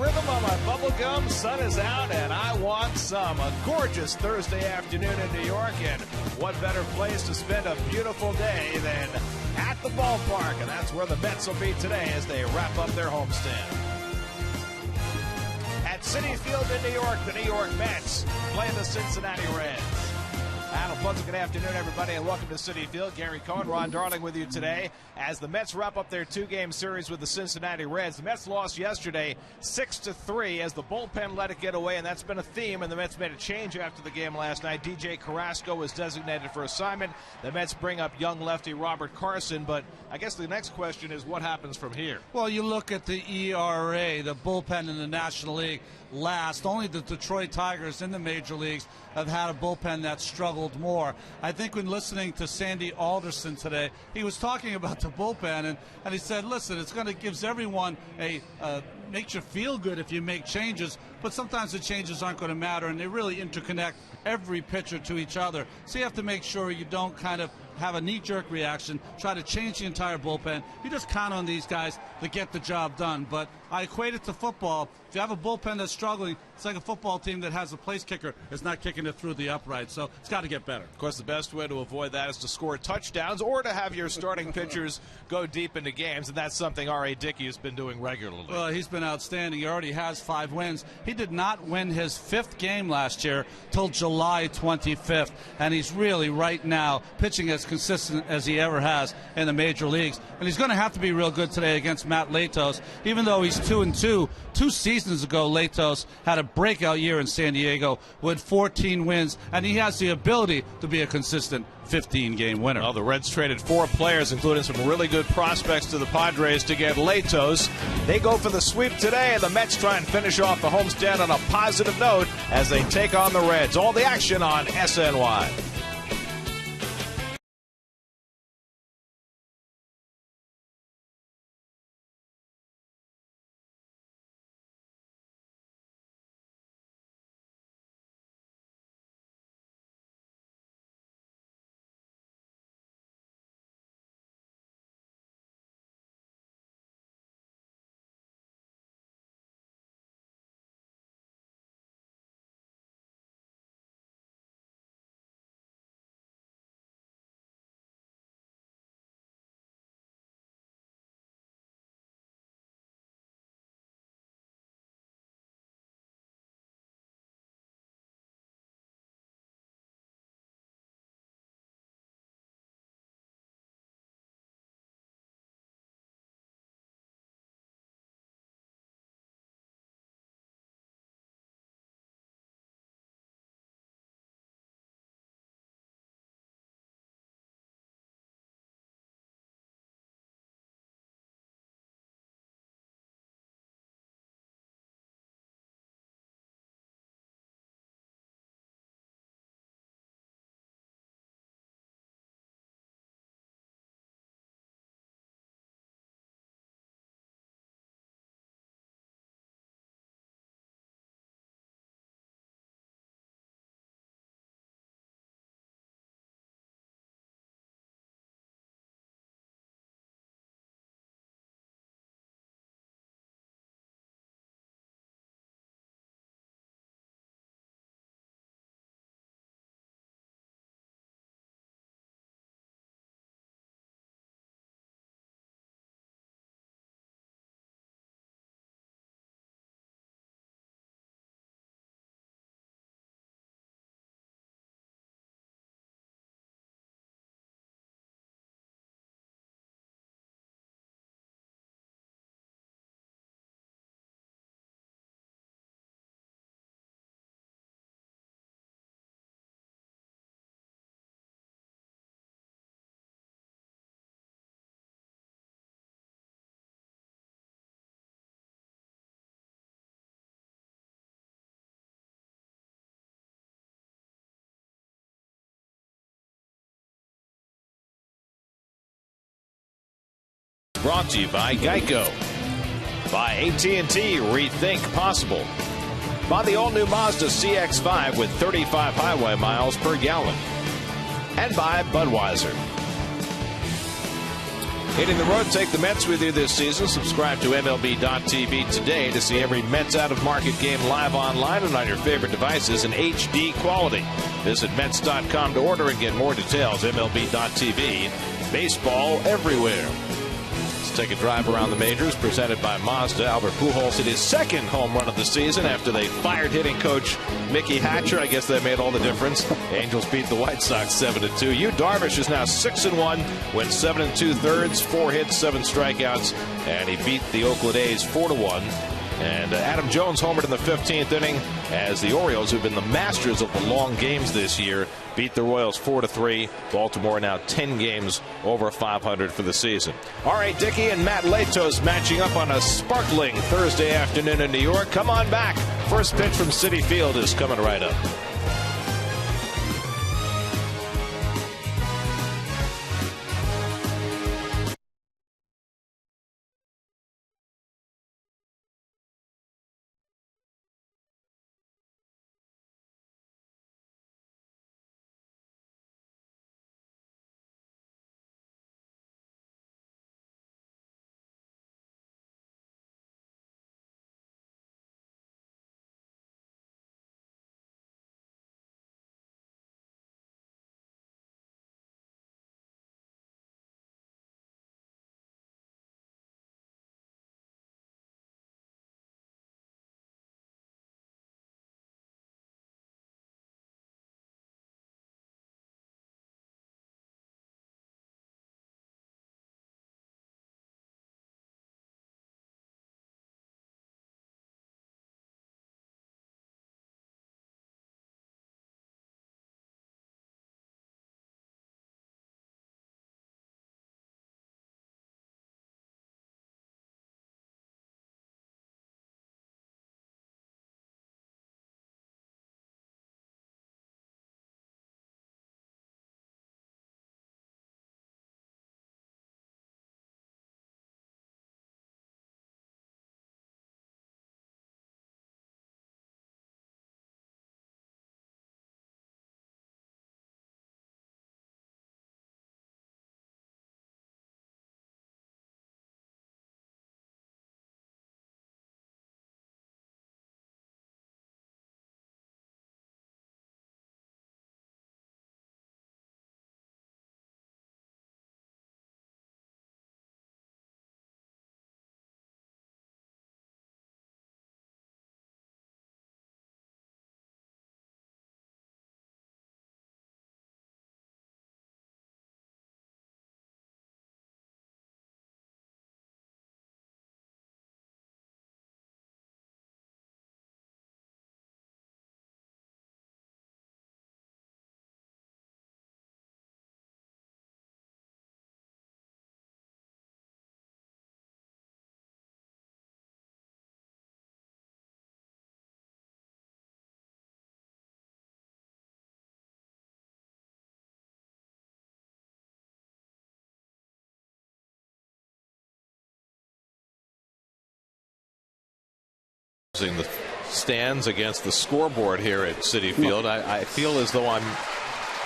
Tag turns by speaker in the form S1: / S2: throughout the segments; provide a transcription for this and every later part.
S1: rhythm on my bubble gum. Sun is out, and I want some. A gorgeous Thursday afternoon in New York, and what better place to spend a beautiful day than at the ballpark? And that's where the Mets will be today as they wrap up their homestand. At Citi Field in New York, the New York Mets play the Cincinnati Reds. And a pleasant good afternoon, everybody, and welcome to Citi Field. Gary Cohen, Ron Darling with you today as the Mets wrap up their two-game series with the Cincinnati Reds. The Mets lost yesterday 6-3 as the bullpen let it get away, and that's been a theme, and the Mets made a change after the game last night. DJ Carrasco was designated for assignment. The Mets bring up young lefty Robert Carson, but I guess the next question is what happens from here?
S2: Well, you look at the ERA, the bullpen in the National League last. Only the Detroit Tigers in the major leagues have had a bullpen that struggled more. I think when listening to Sandy Alderson today, he was talking about the bullpen, and he said, listen, it's going to gives everyone makes you feel good if you make changes, but sometimes the changes aren't going to matter, and they really interconnect every pitcher to each other. So you have to make sure you don't kind of have a knee-jerk reaction, try to change the entire bullpen. You just count on these guys to get the job done. But I equate it to football. If you have a bullpen that's struggling, it's like a football team that has a place kicker that's not kicking it through the upright. So it's got to get better.
S1: Of course, the best way to avoid that is to score touchdowns or to have your starting pitchers go deep into games, and that's something R.A. Dickey has been doing regularly.
S2: Well, he's been outstanding. He already has 5 wins. He did not win his 5th game last year till July 25th, and he's really right now pitching as consistent as he ever has in the major leagues. And he's going to have to be real good today against Matt Latos, even though he's 2-2. 2 seasons ago, Latos had a breakout year in San Diego with 14 wins, and he has the ability to be a consistent 15-game winner.
S1: Well, the Reds traded 4 players, including some really good prospects, to the Padres to get Latos. They go for the sweep today, and the Mets try and finish off the homestand on a positive note as they take on the Reds. All the action on SNY. Brought to you by Geico, by AT&T Rethink Possible, by the all-new Mazda CX-5 with 35 highway miles per gallon, and by Budweiser. Hitting the road, take the Mets with you this season. Subscribe to MLB.tv today to see every Mets out-of-market game live online and on your favorite devices in HD quality. Visit Mets.com to order and get more details. MLB.tv. Baseball everywhere. Let's take a drive around the majors presented by Mazda. Albert Pujols hit his second home run of the season after they fired hitting coach Mickey Hatcher. I guess that made all the difference. Angels beat the White Sox 7-2. Yu Darvish is now 6-1, went 7 2/3, 4 hits, 7 strikeouts, and he beat the Oakland A's 4-1. And Adam Jones homered in the 15th inning as the Orioles, who've been the masters of the long games this year, beat the Royals 4-3. Baltimore now 10 games over 500 for the season. R.A. Dickey and Matt Latos matching up on a sparkling Thursday afternoon in New York. Come on back. First pitch from Citi Field is coming right up. The stands against the scoreboard here at Citi Field. I feel as though I'm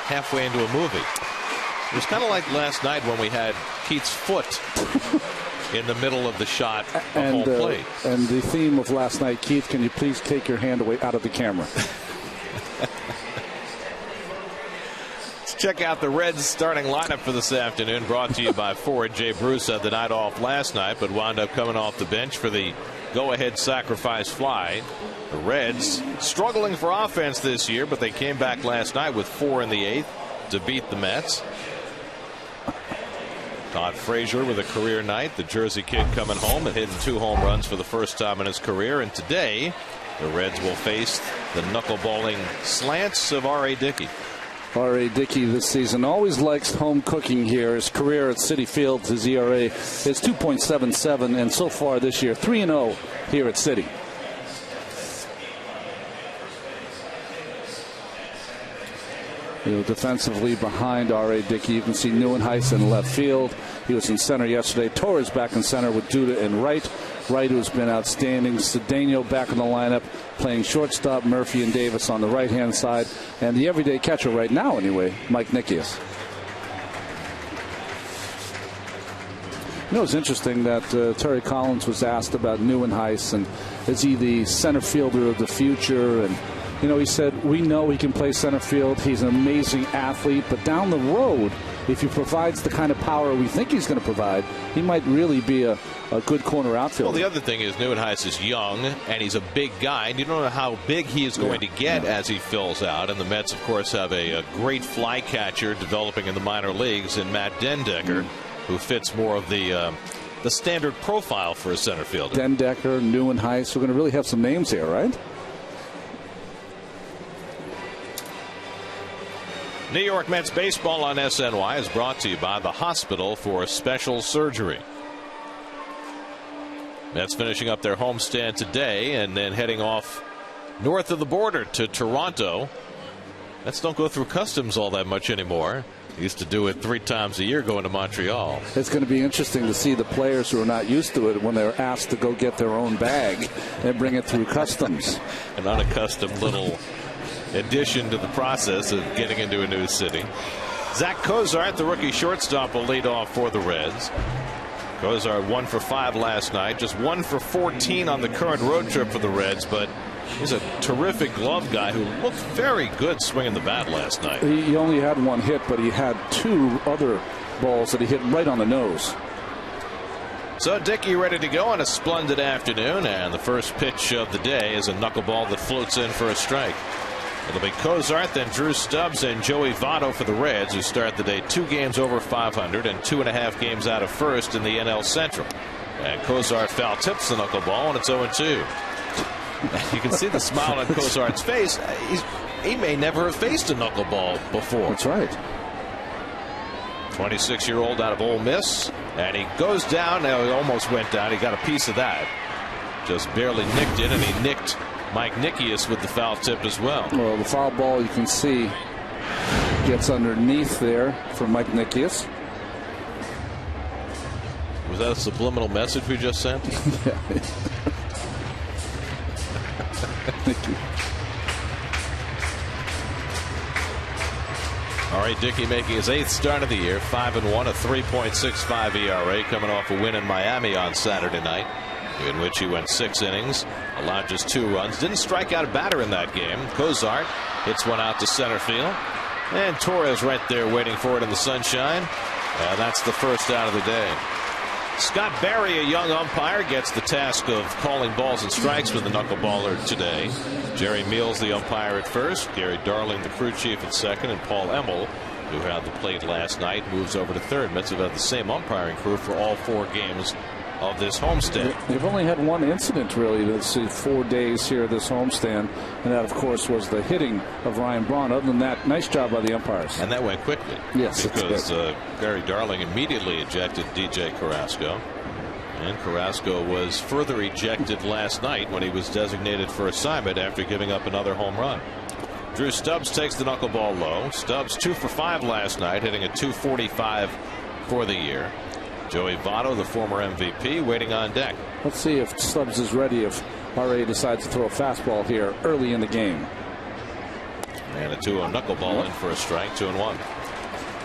S1: halfway into a movie. It was kind of like last night when we had Keith's foot in the middle of the shot of home plate.
S3: And the theme of last night, Keith, can you please take your hand away out of the camera?
S1: Let's check out the Reds starting lineup for this afternoon, brought to you by Ford. Jay Bruce had the night off last night, but wound up coming off the bench for the go-ahead sacrifice fly. The Reds struggling for offense this year, but they came back last night with 4 in the 8th to beat the Mets. Todd Frazier with a career night. The Jersey kid coming home and hitting 2 home runs for the first time in his career. And today, the Reds will face the knuckleballing slants of R.A. Dickey.
S3: R.A. Dickey this season always likes home cooking here. His career at Citi Field, his ERA is 2.77, and so far this year 3-0 here at Citi. Defensively behind R.A. Dickey, you can see Neuenhuis in left field. He was in center yesterday. Torres back in center with Duda in right. Wright, who's been outstanding. Cedeno back in the lineup, playing shortstop. Murphy and Davis on the right-hand side. And the everyday catcher right now, anyway, Mike Nickias. You know, it's interesting that Terry Collins was asked about Neuenhuis and is he the center fielder of the future? And, you know, he said, we know he can play center field. He's an amazing athlete. But down the road, if he provides the kind of power we think he's going to provide, he might really be a good corner outfielder.
S4: Well, the other thing is Neuenhuis is young, and he's a big guy, and you don't know how big he is going to get as he fills out. And the Mets, of course, have a great fly catcher developing in the minor leagues in Matt Dendecker, who fits more of the standard profile for a center fielder.
S3: Dendecker, Neuenhuis. We're going to really have some names here, right?
S4: New York Mets baseball on SNY is brought to you by the Hospital for Special Surgery. Mets finishing up their homestand today and then heading off north of the border to Toronto. Mets don't go through customs all that much anymore. They used to do it 3 times a year going to Montreal.
S3: It's going to be interesting to see the players who are not used to it when they're asked to go get their own bag and bring it through customs.
S4: An unaccustomed little addition to the process of getting into a new city. Zach Cozart, the rookie shortstop, will lead off for the Reds. Cozart 1 for 5 last night, just 1 for 14 on the current road trip for the Reds, but he's a terrific glove guy who looked very good swinging the bat last night.
S3: He only had 1 hit, but he had 2 other balls that he hit right on the nose.
S4: So Dickey ready to go on a splendid afternoon, and the first pitch of the day is a knuckleball that floats in for a strike. It'll be Cozart, then Drew Stubbs and Joey Votto for the Reds, who start the day 2 games over 500 and 2.5 games out of first in the NL Central. And Cozart foul tips the knuckleball, and it's 0-2. You can see the smile on Cozart's face. He may never have faced a knuckleball before.
S3: That's right.
S4: 26-year-old out of Ole Miss, and he goes down. Now he almost went down. He got a piece of that. Just barely nicked it, and he nicked Mike Nickius with the foul tip as well.
S3: Well, the foul ball, you can see, gets underneath there for Mike Nickius.
S4: Was that a subliminal message we just sent?
S3: Yeah. Thank you.
S4: All right, Dickey making his 8th start of the year, 5-1, a 3.65 ERA, coming off a win in Miami on Saturday night, in which he went 6 innings, allowed just 2 runs, didn't strike out a batter in that game. Cozart hits one out to center field, and Torres right there waiting for it in the sunshine, and that's the first out of the day. Scott Barry, a young umpire, gets the task of calling balls and strikes with the knuckleballer today. Jerry Meals, the umpire, at first, Gary Darling, the crew chief, at second, and Paul Emmel, who had the plate last night, moves over to third. Mets have had the same umpiring crew for all 4 games of this homestand.
S3: They've only had 1 incident, really, this 4 days here at this homestand, and that, of course, was the hitting of Ryan Braun. Other than that, nice job by the umpires.
S4: And that went quickly.
S3: Yes,
S4: because Gary Darling immediately ejected DJ Carrasco, and Carrasco was further ejected last night when he was designated for assignment after giving up another home run. Drew Stubbs takes the knuckleball low. Stubbs 2 for 5 last night, hitting a .245 for the year. Joey Votto, the former MVP, waiting on deck.
S3: Let's see if Stubbs is ready if RA decides to throw a fastball here early in the game.
S4: And a 2-0 knuckleball in for a strike, 2-1.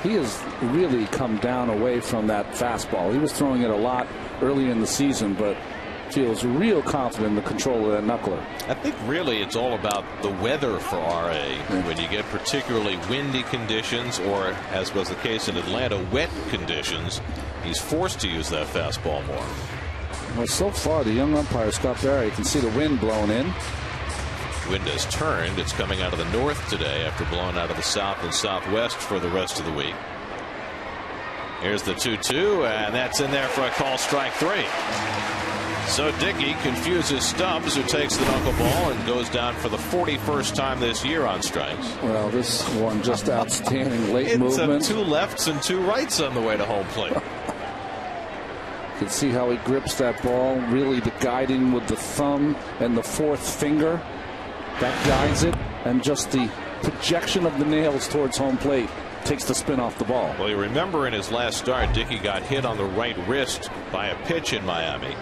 S3: He has really come down away from that fastball. He was throwing it a lot early in the season, but feels real confident in the control of that knuckler.
S4: I think really it's all about the weather for RA. When you get particularly windy conditions, or as was the case in Atlanta, wet conditions, he's forced to use that fastball more.
S3: Well, so far the young umpire Scott Barry can see the wind blowing in.
S4: Wind has turned. It's coming out of the north today after blowing out of the south and southwest for the rest of the week. Here's the 2-2, and that's in there for a call, strike 3. So Dickey confuses Stubbs, who takes the knuckleball and goes down for the 41st time this year on strikes.
S3: Well, this one just outstanding late movement.
S4: It's 2 lefts and 2 rights on the way to home plate.
S3: You can see how he grips that ball, really the guiding with the thumb and the 4th finger. That guides it, and just the projection of the nails towards home plate takes the spin off the ball.
S4: Well, you remember in his last start, Dickey got hit on the right wrist by a pitch in Miami,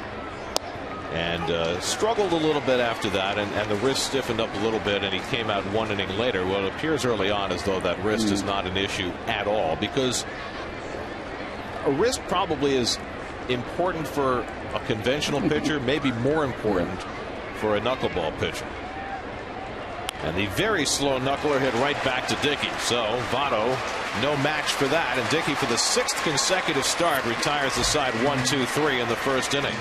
S4: and struggled a little bit after that, and the wrist stiffened up a little bit, and he came out 1 inning later. Well, it appears early on as though that wrist is not an issue at all, because a wrist probably is important for a conventional pitcher, maybe more important for a knuckleball pitcher. And the very slow knuckler hit right back to Dickey. So Votto, no match for that. And Dickey, for the 6th consecutive start, retires the side 1-2-3 in the first inning.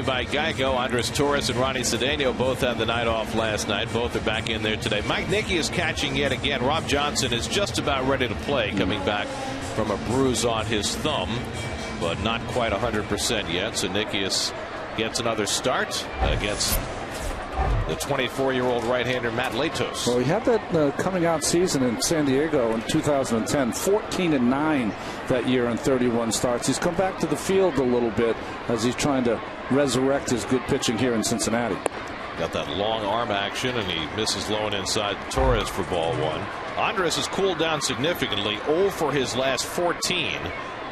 S4: By Geico, Andres Torres and Ronnie Cedeno both had the night off last night. Both are back in there today. Mike Nicky is catching yet again. Rob Johnson is just about ready to play, coming back from a bruise on his thumb, but not quite 100% yet. So Nicky gets another start against the 24-year-old right-hander Matt Latos.
S3: Well, he had that coming out season in San Diego in 2010, 14-9 that year in 31 starts. He's come back to the field a little bit as he's trying to resurrect his good pitching here in Cincinnati.
S4: Got that long arm action, and he misses low and inside Torres for ball one. Andres has cooled down significantly, 0 for his last 14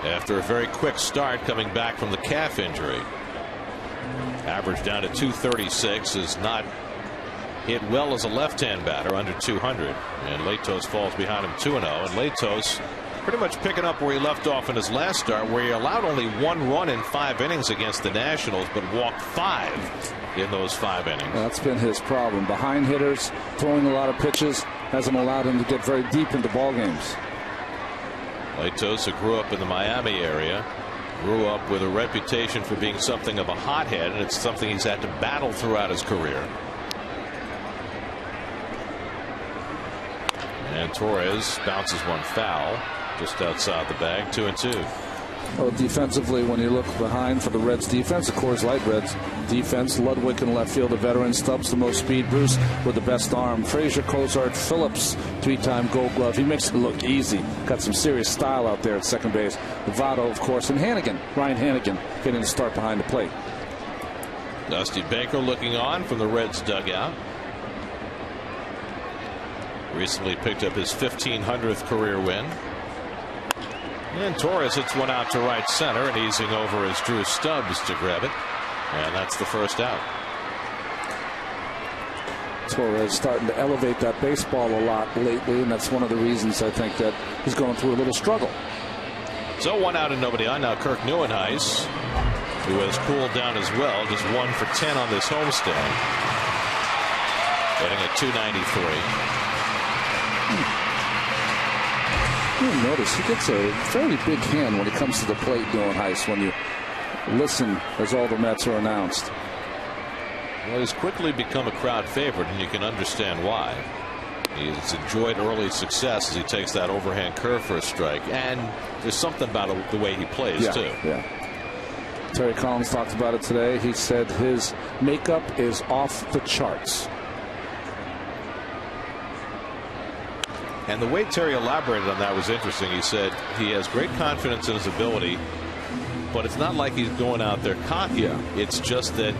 S4: after a very quick start coming back from the calf injury. Average down to 236, is not hit well as a left-hand batter, under 200. And Latos falls behind him 2-0. And Latos pretty much picking up where he left off in his last start, where he allowed only 1 run in 5 innings against the Nationals, but walked 5 in those 5 innings.
S3: That's been his problem. Behind hitters, throwing a lot of pitches, hasn't allowed him to get very deep into ball games.
S4: Latos, who grew up in the Miami area, grew up with a reputation for being something of a hothead, and it's something he's had to battle throughout his career. And Torres bounces one foul just outside the bag, 2-2.
S3: Well, defensively, when you look behind for the Reds defense, of course, Light Reds defense, Ludwig in left field, a veteran, Stubbs the most speed, Bruce with the best arm, Frazier, Cozart, Phillips, 3-time Gold Glove. He makes it look easy. Got some serious style out there at second base. Votto, of course, and Hannigan, Ryan Hannigan, getting the start behind the plate.
S4: Dusty Baker looking on from the Reds dugout. Recently picked up his 1,500th career win. And Torres hits one out to right center, and easing over is Drew Stubbs to grab it. And that's the first out.
S3: Torres starting to elevate that baseball a lot lately, and that's one of the reasons I think that he's going through a little struggle.
S4: So 1 out and nobody on. Now Kirk Neuenhuis, who has cooled down as well, just 1 for 10 on this homestand, getting a .293.
S3: You'll notice he gets a very big hand when he comes to the plate, Neuenhuis, when you listen as all the Mets are announced.
S4: Well, he's quickly become a crowd favorite, and you can understand why. He's enjoyed early success as he takes that overhand curve for a strike. And there's something about the way he plays, too.
S3: Yeah. Terry Collins talked about it today. He said his makeup is off the charts.
S4: And the way Terry elaborated on that was interesting. He said he has great confidence in his ability, but it's not like he's going out there cocky.
S3: Yeah.
S4: It's just that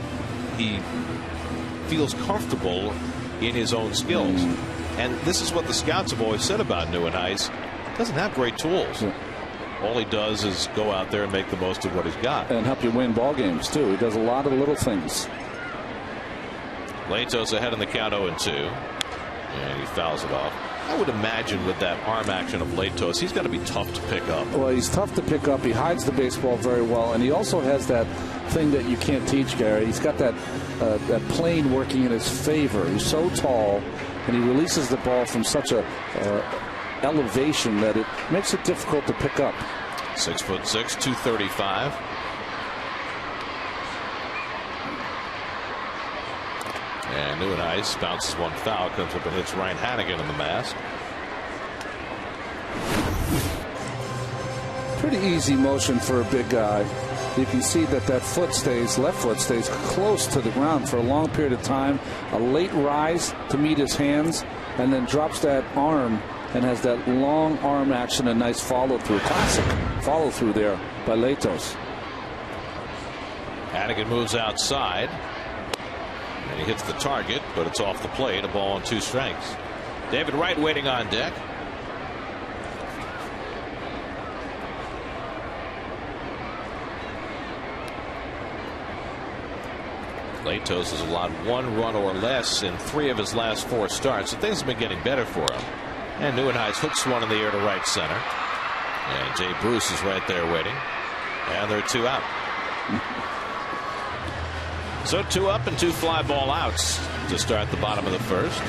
S4: he feels comfortable in his own skills. And this is what the scouts have always said about Nieuwenhuis. He doesn't have great tools.
S3: Yeah.
S4: All he does is go out there and make the most of what he's got.
S3: And help you win ball games, too. He does a lot of little things.
S4: Latos ahead in the count 0-2. And he fouls it off. I would imagine with that arm action of Latos, he's going to be tough to pick up.
S3: Well, he's tough to pick up. He hides the baseball very well. And he also has that thing that you can't teach, Gary. He's got that plane working in his favor. He's so tall, and he releases the ball from such a elevation that it makes it difficult to pick up.
S4: 6'6", 235. And Nieuwenhuis bounces one foul, comes up and hits Ryan Hannigan in the mask.
S3: Pretty easy motion for a big guy. You can see that left foot stays close to the ground for a long period of time. A late rise to meet his hands, and then drops that arm and has that long arm action and nice follow through. Classic follow through there by Latos.
S4: Hannigan moves outside. And he hits the target, but it's off the plate. A ball on 2 strikes. David Wright waiting on deck. Latos has allowed 1 run or less in 3 of his last 4 starts, so things have been getting better for him. And Nieuwenhuis hooks one in the air to right center. And Jay Bruce is right there waiting. And there are 2 out. So 2 up and 2 fly ball outs to start the bottom of the first.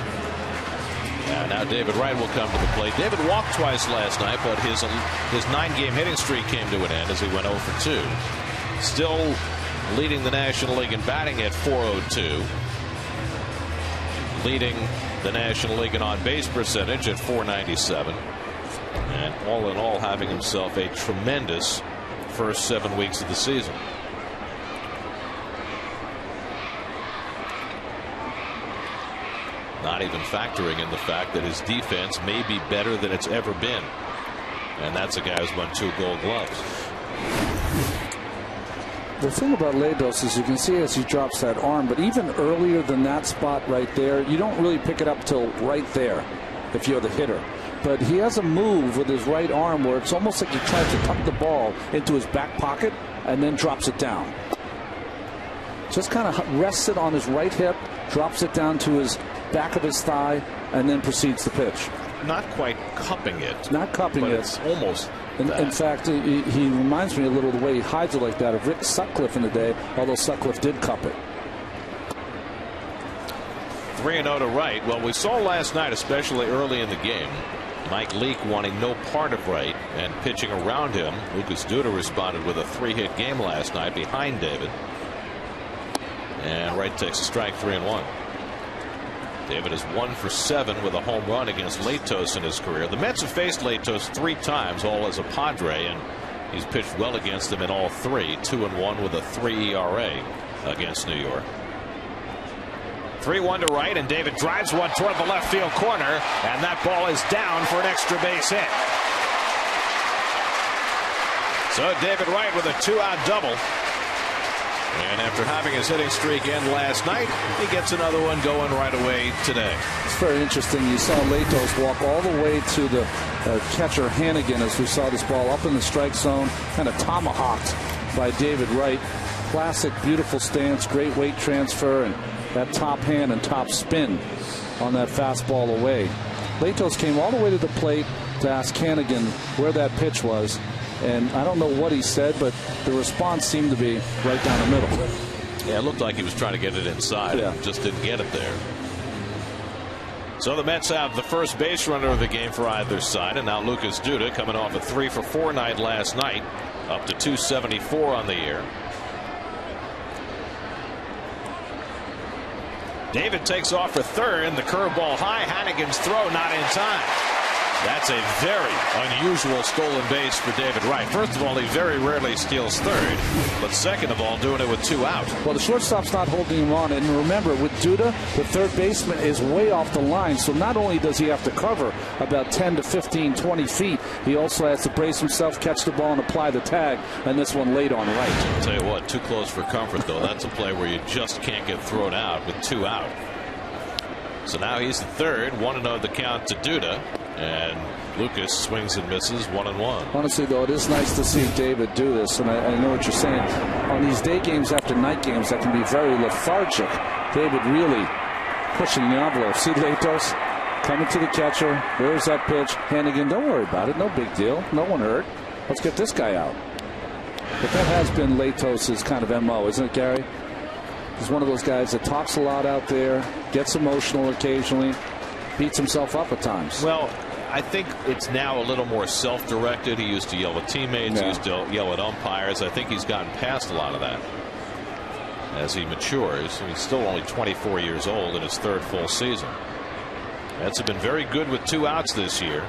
S4: And now David Wright will come to the plate. David walked twice last night, but his 9-game hitting streak came to an end as he went 0 for 2. Still leading the National League in batting at .402. Leading the National League in on-base percentage at .497. And all in all, having himself a tremendous first 7 weeks of the season. Not even factoring in the fact that his defense may be better than it's ever been. And that's a guy who's won 2 Gold Gloves.
S3: The thing about Latos is you can see as he drops that arm, but even earlier than that spot right there, you don't really pick it up till right there if you're the hitter. But he has a move with his right arm where it's almost like he tries to tuck the ball into his back pocket and then drops it down. Just kind of rests it on his right hip, drops it down to his back of his thigh, and then proceeds to pitch.
S4: Not quite cupping it.
S3: Not cupping it.
S4: It's almost.
S3: In fact, he reminds me a little of the way he hides it like that of Rick Sutcliffe in the day, although Sutcliffe did cup it.
S4: 3-0 to Wright. Well, we saw last night, especially early in the game, Mike Leake wanting no part of Wright and pitching around him. Lucas Duda responded with a 3-hit game last night behind David. And Wright takes a strike, 3-1. David is 1 for 7 with a home run against Latos in his career. The Mets have faced Latos 3 times, all as a Padre, and he's pitched well against them in all 3. 2-1 with a 3 ERA against New York. 3-1 to Wright, and David drives one toward the left field corner, and that ball is down for an extra base hit. So David Wright with a 2-out double. And after having his hitting streak end last night, he gets another one going right away today.
S3: It's very interesting. You saw Latos walk all the way to the catcher Hannigan as we saw this ball up in the strike zone, kind of tomahawked by David Wright. Classic, beautiful stance, great weight transfer, and that top hand and top spin on that fastball away. Latos came all the way to the plate to ask Hannigan where that pitch was. And I don't know what he said, but the response seemed to be right down the middle.
S4: Yeah, it looked like he was trying to get it inside.
S3: Yeah.
S4: Just didn't get it there. So the Mets have the first base runner of the game for either side. And now Lucas Duda coming off a 3 for 4 night last night, up to 274 on the year.
S1: David takes off for third. The curveball high. Hannigan's throw not in time. That's a very unusual stolen base for David Wright. First of all, he very rarely steals third, but second of all, doing it with 2 out.
S3: Well, the shortstop's not holding him on, and remember, with Duda, the third baseman is way off the line, so not only does he have to cover about 10 to 15, 20 feet, he also has to brace himself, catch the ball, and apply the tag, and this one late on Wright.
S4: I'll tell you what, too close for comfort, though. That's a play where you just can't get thrown out with 2 out. So now he's the third, 1-0 the count to Duda, and Lucas swings and misses, 1-1.
S3: Honestly, though, it is nice to see David do this, and I know what you're saying. On these day games after night games that can be very lethargic, David really pushing the envelope. See Latos coming to the catcher. There's that pitch. Hannigan, don't worry about it. No big deal. No one hurt. Let's get this guy out. But that has been Latos' kind of MO, isn't it, Gary? He's one of those guys that talks a lot out there, gets emotional occasionally, beats himself up at times.
S4: Well, I think it's now a little more self-directed. He used to yell at teammates. He used to yell at umpires. I think he's gotten past a lot of that as he matures. He's still only 24 years old in his third full season. Mets have been very good with 2 outs this year.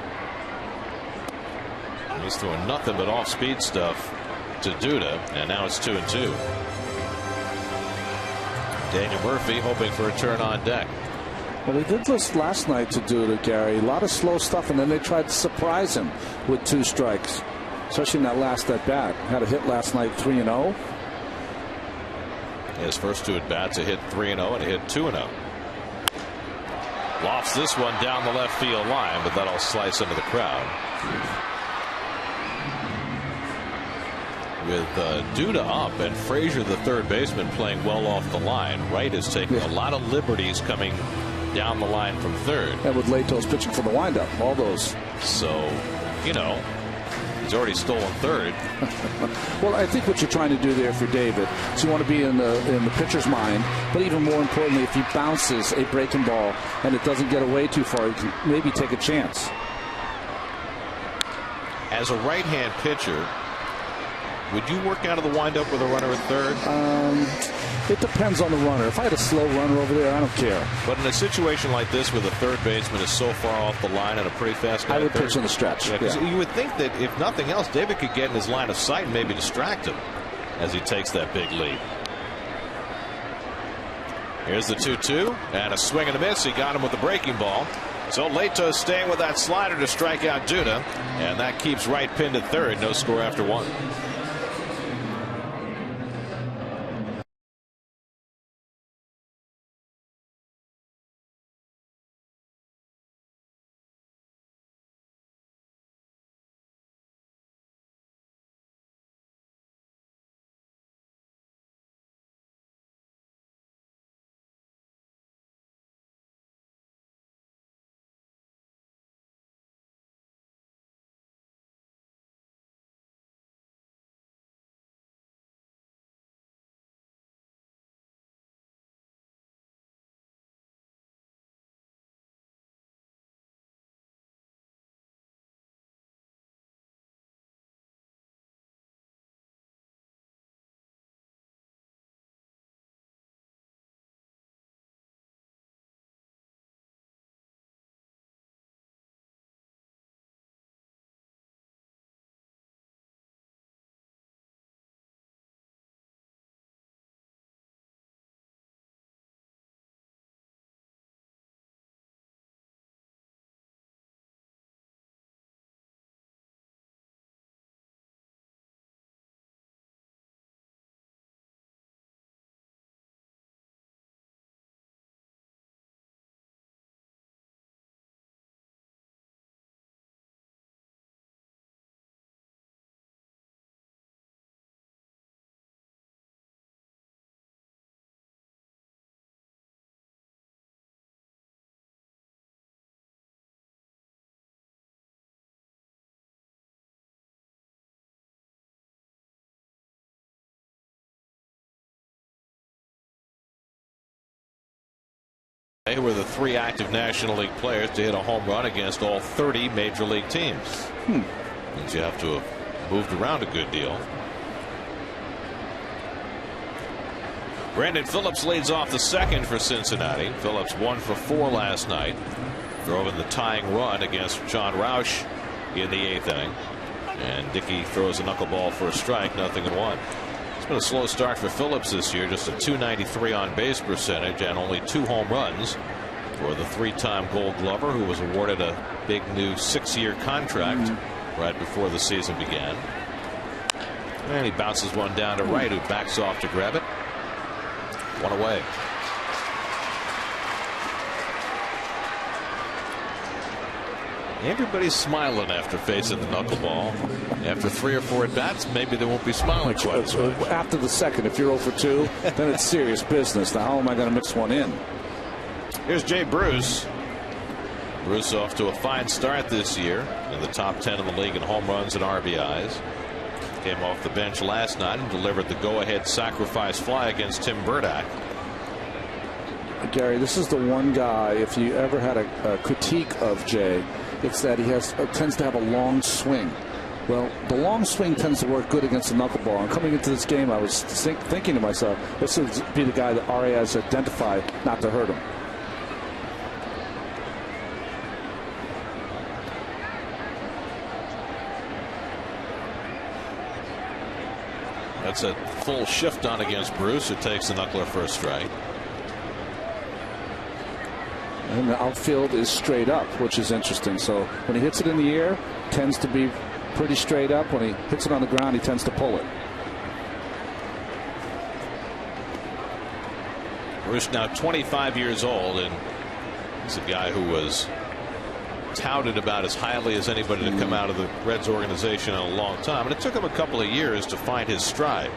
S4: He's throwing nothing but off-speed stuff to Duda, and now it's 2-2. Daniel Murphy hoping for a turn on deck.
S3: Well, they did this last night to Duda, Gary. A lot of slow stuff, and then they tried to surprise him with 2 strikes, especially in that last at-bat. Had a hit last night, 3-0.
S4: His first 2 at-bats, a hit 3-0 and a hit 2-0. Lofts this one down the left field line, but that'll slice into the crowd. With Duda up and Frazier, the third baseman, playing well off the line, Wright is taking a lot of liberties coming down the line from third.
S3: And with Latos pitching for the windup, all those.
S4: So, you know, he's already stolen third.
S3: Well, I think what you're trying to do there for David is you want to be in the pitcher's mind, but even more importantly, if he bounces a breaking ball and it doesn't get away too far, he can maybe take a chance.
S4: As a right-hand pitcher, would you work out of the windup with a runner at third?
S3: It depends on the runner. If I had a slow runner over there, I don't care.
S4: But in a situation like this where the third baseman is so far off the line and a pretty fast guy,
S3: I would pitch in the stretch.
S4: Yeah. You would think that if nothing else, David could get in his line of sight and maybe distract him as he takes that big lead. Here's the 2-2 and a swing and a miss. He got him with the breaking ball. So Latos staying with that slider to strike out Duda, and that keeps Wright pinned at third. No score after 1. They were the 3 active National League players to hit a home run against all 30 Major League teams. Means you have to have moved around a good deal. Brandon Phillips leads off the second for Cincinnati. Phillips 1 for 4 last night. Drove in the tying run against John Roush in the 8th inning. And Dickey throws a knuckleball for a strike, 0-1. It's been a slow start for Phillips this year, just a .293 on base percentage and only 2 home runs for the 3-time Gold Glover, who was awarded a big new 6-year contract right before the season began. And he bounces one down to right, who backs off to grab it. 1 away. Everybody's smiling after facing the knuckleball. After 3 or 4 at-bats, maybe they won't be smiling quite as much.
S3: After the second, if you're 0 for 2, then it's serious business. Now, how am I going to mix one in?
S4: Here's Jay Bruce. Bruce off to a fine start this year, in the top 10 in the league in home runs and RBIs. Came off the bench last night and delivered the go-ahead sacrifice fly against Tim Burdack.
S3: Gary, this is the one guy, if you ever had a critique of Jay, it's that he tends to have a long swing. Well, the long swing tends to work good against the knuckleball. And coming into this game, I was thinking to myself, this would be the guy that RA has identified not to hurt him.
S4: That's a full shift on against Bruce, who takes the knuckler for a strike.
S3: And the outfield is straight up, which is interesting. So when he hits it in the air, tends to be pretty straight up. When he hits it on the ground, he tends to pull it.
S4: Bruce now 25 years old, and he's a guy who was touted about as highly as anybody to come out of the Reds organization in a long time. And it took him a couple of years to find his stride.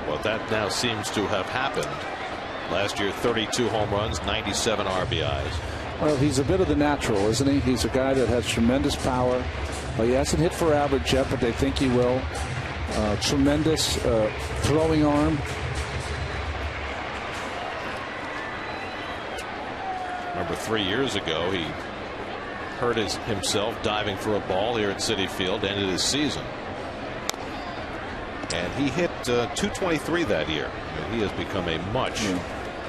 S4: Well, that now seems to have happened. Last year, 32 home runs, 97 RBIs.
S3: Well, he's a bit of the natural, isn't he? He's a guy that has tremendous power. He hasn't hit for average yet, but they think he will. Tremendous throwing arm.
S4: Remember 3 years ago, he hurt himself diving for a ball here at Citi Field, ended his season. And he hit .223 that year. I mean, he has become a much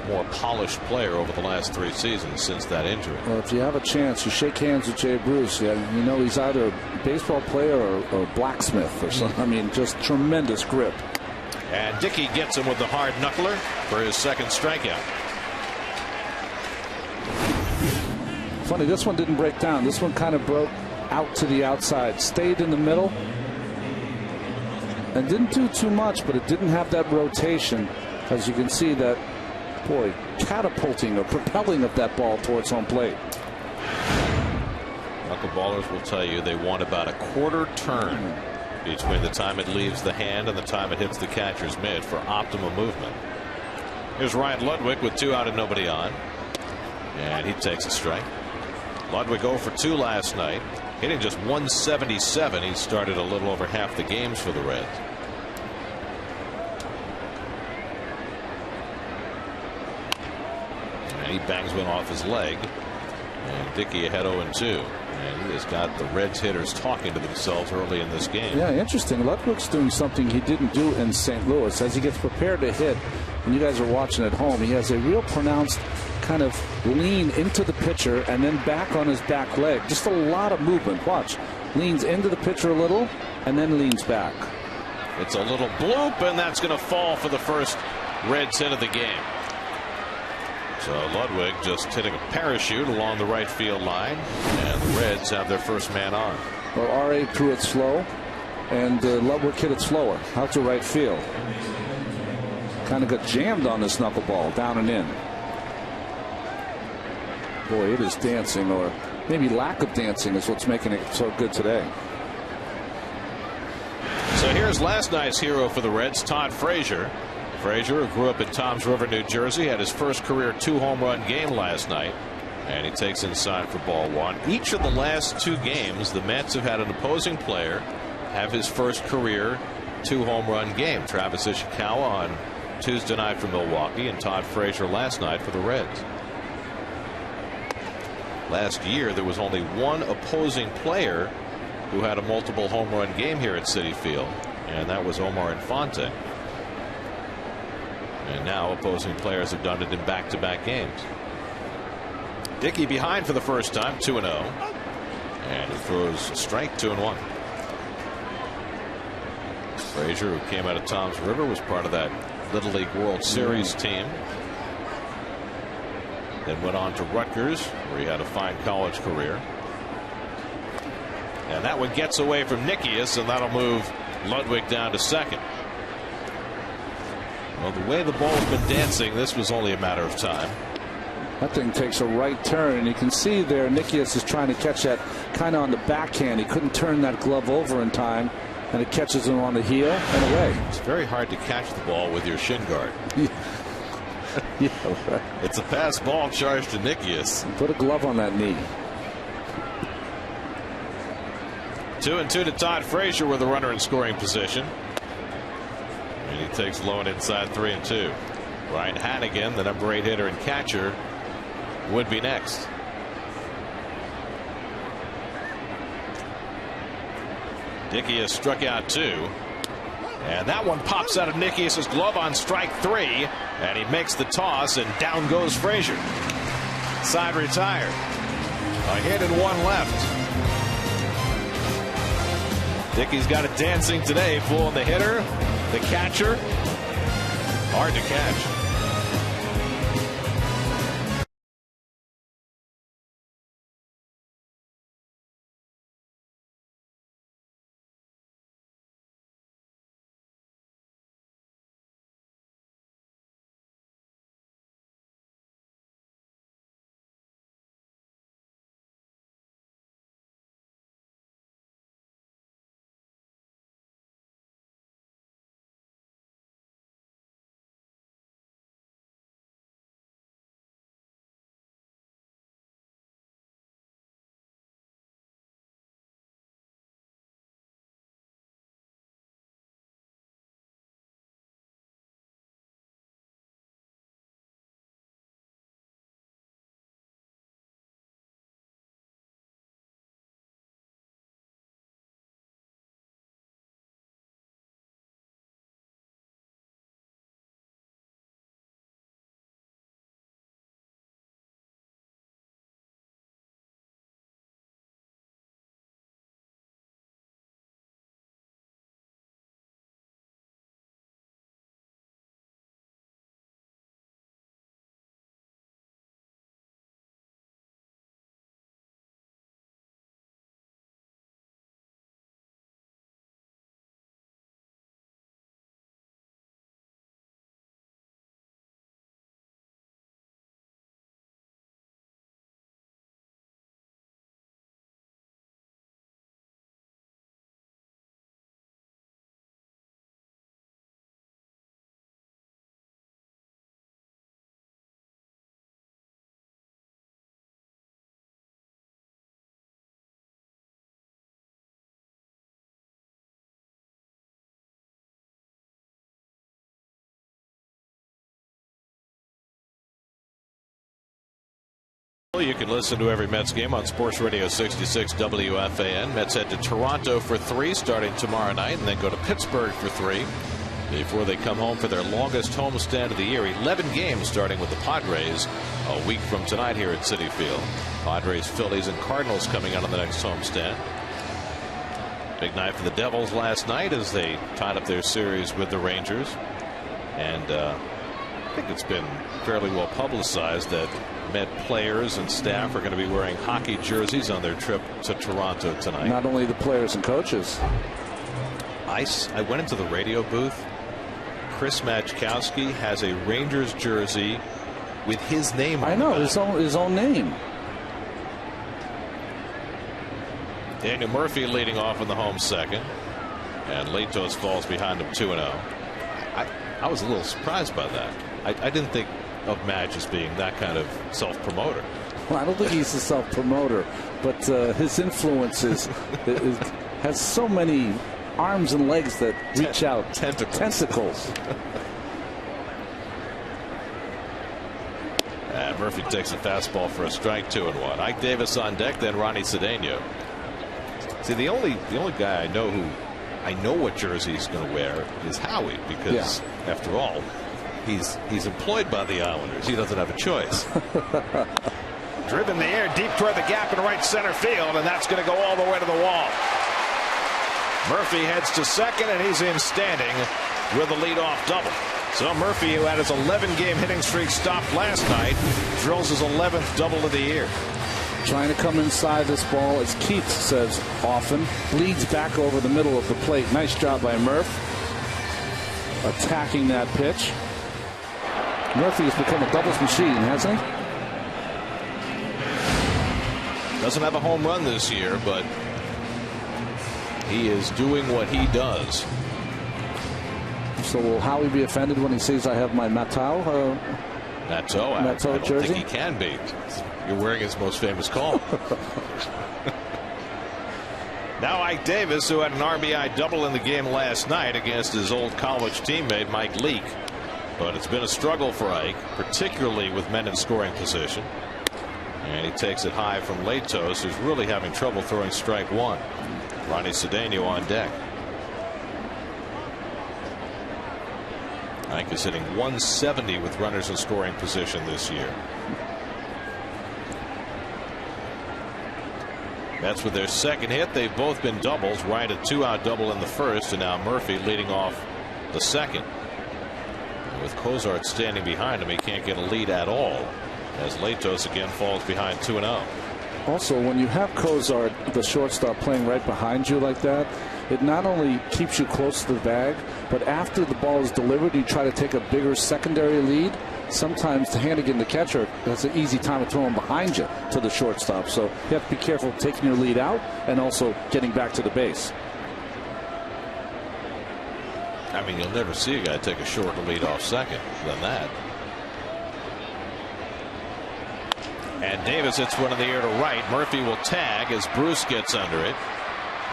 S4: more polished player over the last 3 seasons since that injury.
S3: Well, if you have a chance, you shake hands with Jay Bruce. You know he's either a baseball player or blacksmith or something. I mean, just tremendous grip.
S4: And Dickey gets him with the hard knuckler for his second strikeout.
S3: Funny, this one didn't break down. This one kind of broke out to the outside, stayed in the middle, and didn't do too much, but it didn't have that rotation. As you can see, that, boy, catapulting or propelling of that ball towards home plate.
S4: Knuckleballers will tell you they want about a quarter turn between the time it leaves the hand and the time it hits the catcher's mitt for optimum movement. Here's Ryan Ludwig with 2 out and nobody on. And he takes a strike. Ludwig 0 for 2 last night, hitting just 177. He started a little over half the games for the Reds. And he bangs one off his leg. And Dickey ahead 0-2. And he has got the Reds hitters talking to themselves early in this game.
S3: Yeah, interesting. Ludwig's doing something he didn't do in St. Louis. As he gets prepared to hit, and you guys are watching at home, he has a real pronounced kind of lean into the pitcher and then back on his back leg. Just a lot of movement. Watch. Leans into the pitcher a little and then leans back.
S4: It's a little bloop, and that's going to fall for the first Reds hit of the game. So Ludwig just hitting a parachute along the right field line, and the Reds have their first man on.
S3: Well, R.A. threw it slow, and Ludwig hit it slower out to right field. Kind of got jammed on this knuckleball, down and in. Boy, it is dancing, or maybe lack of dancing is what's making it so good today.
S4: So here's last night's hero for the Reds, Todd Frazier. Frazier, who grew up in Toms River, New Jersey, had his first career 2-home-run game last night, and he takes inside for ball 1. Each of the last 2 games, the Mets have had an opposing player have his first career 2-home-run game. Travis Ishikawa on Tuesday night for Milwaukee, and Todd Frazier last night for the Reds. Last year, there was only one opposing player who had a multiple home run game here at Citi Field, and that was Omar Infante. And now opposing players have done it in back-to-back games. Dickey behind for the first time, 2-0. And he throws strike 2-1. Frazier, who came out of Toms River, was part of that Little League World Series team. Then went on to Rutgers, where he had a fine college career. And that one gets away from Nickius, and that'll move Ludwig down to second. Well, the way the ball's been dancing, this was only a matter of time.
S3: That thing takes a right turn, and you can see there Nickius is trying to catch that kind of on the backhand. He couldn't turn that glove over in time, and it catches him on the heel and away.
S4: It's very hard to catch the ball with your shin guard.
S3: Yeah, right.
S4: It's a pass ball charged to Nickius.
S3: Put a glove on that knee.
S4: 2-2 to Todd Frazier with a runner in scoring position. And he takes low and inside 3-2. Ryan Hannigan, the number 8 hitter and catcher, would be next. Dickey has struck out 2. And that one pops out of Nickius' glove on strike 3. And he makes the toss, and down goes Frazier. Side retired. A hit and 1 left. Dickey's got it dancing today, fooling the hitter, the catcher. Hard to catch. You can listen to every Mets game on Sports Radio 66 WFAN. Mets head to Toronto for 3 starting tomorrow night, and then go to Pittsburgh for 3 before they come home for their longest homestand of the year. 11 games starting with the Padres a week from tonight here at Citi Field. Padres, Phillies, and Cardinals coming out on the next homestand. Big night for the Devils last night as they tied up their series with the Rangers. And I think it's been fairly well publicized that Met players and staff are going to be wearing hockey jerseys on their trip to Toronto tonight.
S3: Not only the players and coaches.
S4: I went into the radio booth. Chris Matchkowski has a Rangers jersey with his name on it.
S3: I know, his own name.
S4: Daniel Murphy leading off in the home second. And Latos falls behind him 2-0. I was a little surprised by that. I didn't think of Madge as being that kind of self-promoter.
S3: Well, I don't think he's a self-promoter, but his influence has so many arms and legs that reach out. Tentacles.
S4: And Murphy takes a fastball for a strike, 2-1. Ike Davis on deck, then Ronnie Cedeno. See, the only guy I know what jersey he's going to wear is Howie, because after all, he's employed by the Islanders. He doesn't have a choice.
S1: Driven in the air deep toward the gap in right center field, and that's going to go all the way to the wall. Murphy heads to second, and he's in standing with a leadoff double. So Murphy, who had his 11-game hitting streak stopped last night, drills his 11th double of the year.
S3: Trying to come inside this ball, as Keith says often, bleeds back over the middle of the plate. Nice job by Murph attacking that pitch. Murphy has become a doubles machine, hasn't he?
S4: Doesn't have a home run this year, but he is doing what he does.
S3: So will Howie be offended when he sees I have my Matau
S4: Matau
S3: jersey?
S4: I don't think he can be. You're wearing his most famous call. Now Ike Davis, who had an RBI double in the game last night against his old college teammate Mike Leake. But it's been a struggle for Ike, particularly with men in scoring position. And he takes it high from Latos, who's really having trouble throwing strike one. Ronnie Cedeno on deck. Ike is hitting 170 with runners in scoring position this year. That's with their second hit. They've both been doubles. Wright a 2-out double in the first, and now Murphy leading off the second. And with Cozart standing behind him, he can't get a lead at all, as Latos again falls behind 2-0.
S3: Also, when you have Cozart, the shortstop, playing right behind you like that, it not only keeps you close to the bag, but after the ball is delivered, you try to take a bigger secondary lead. Sometimes the Hannigan, the catcher, has an easy time of throwing behind you to the shortstop. So you have to be careful taking your lead out and also getting back to the base.
S4: I mean, you'll never see a guy take a shorter lead off second than that. And Davis hits one in the air to right. Murphy will tag as Bruce gets under it.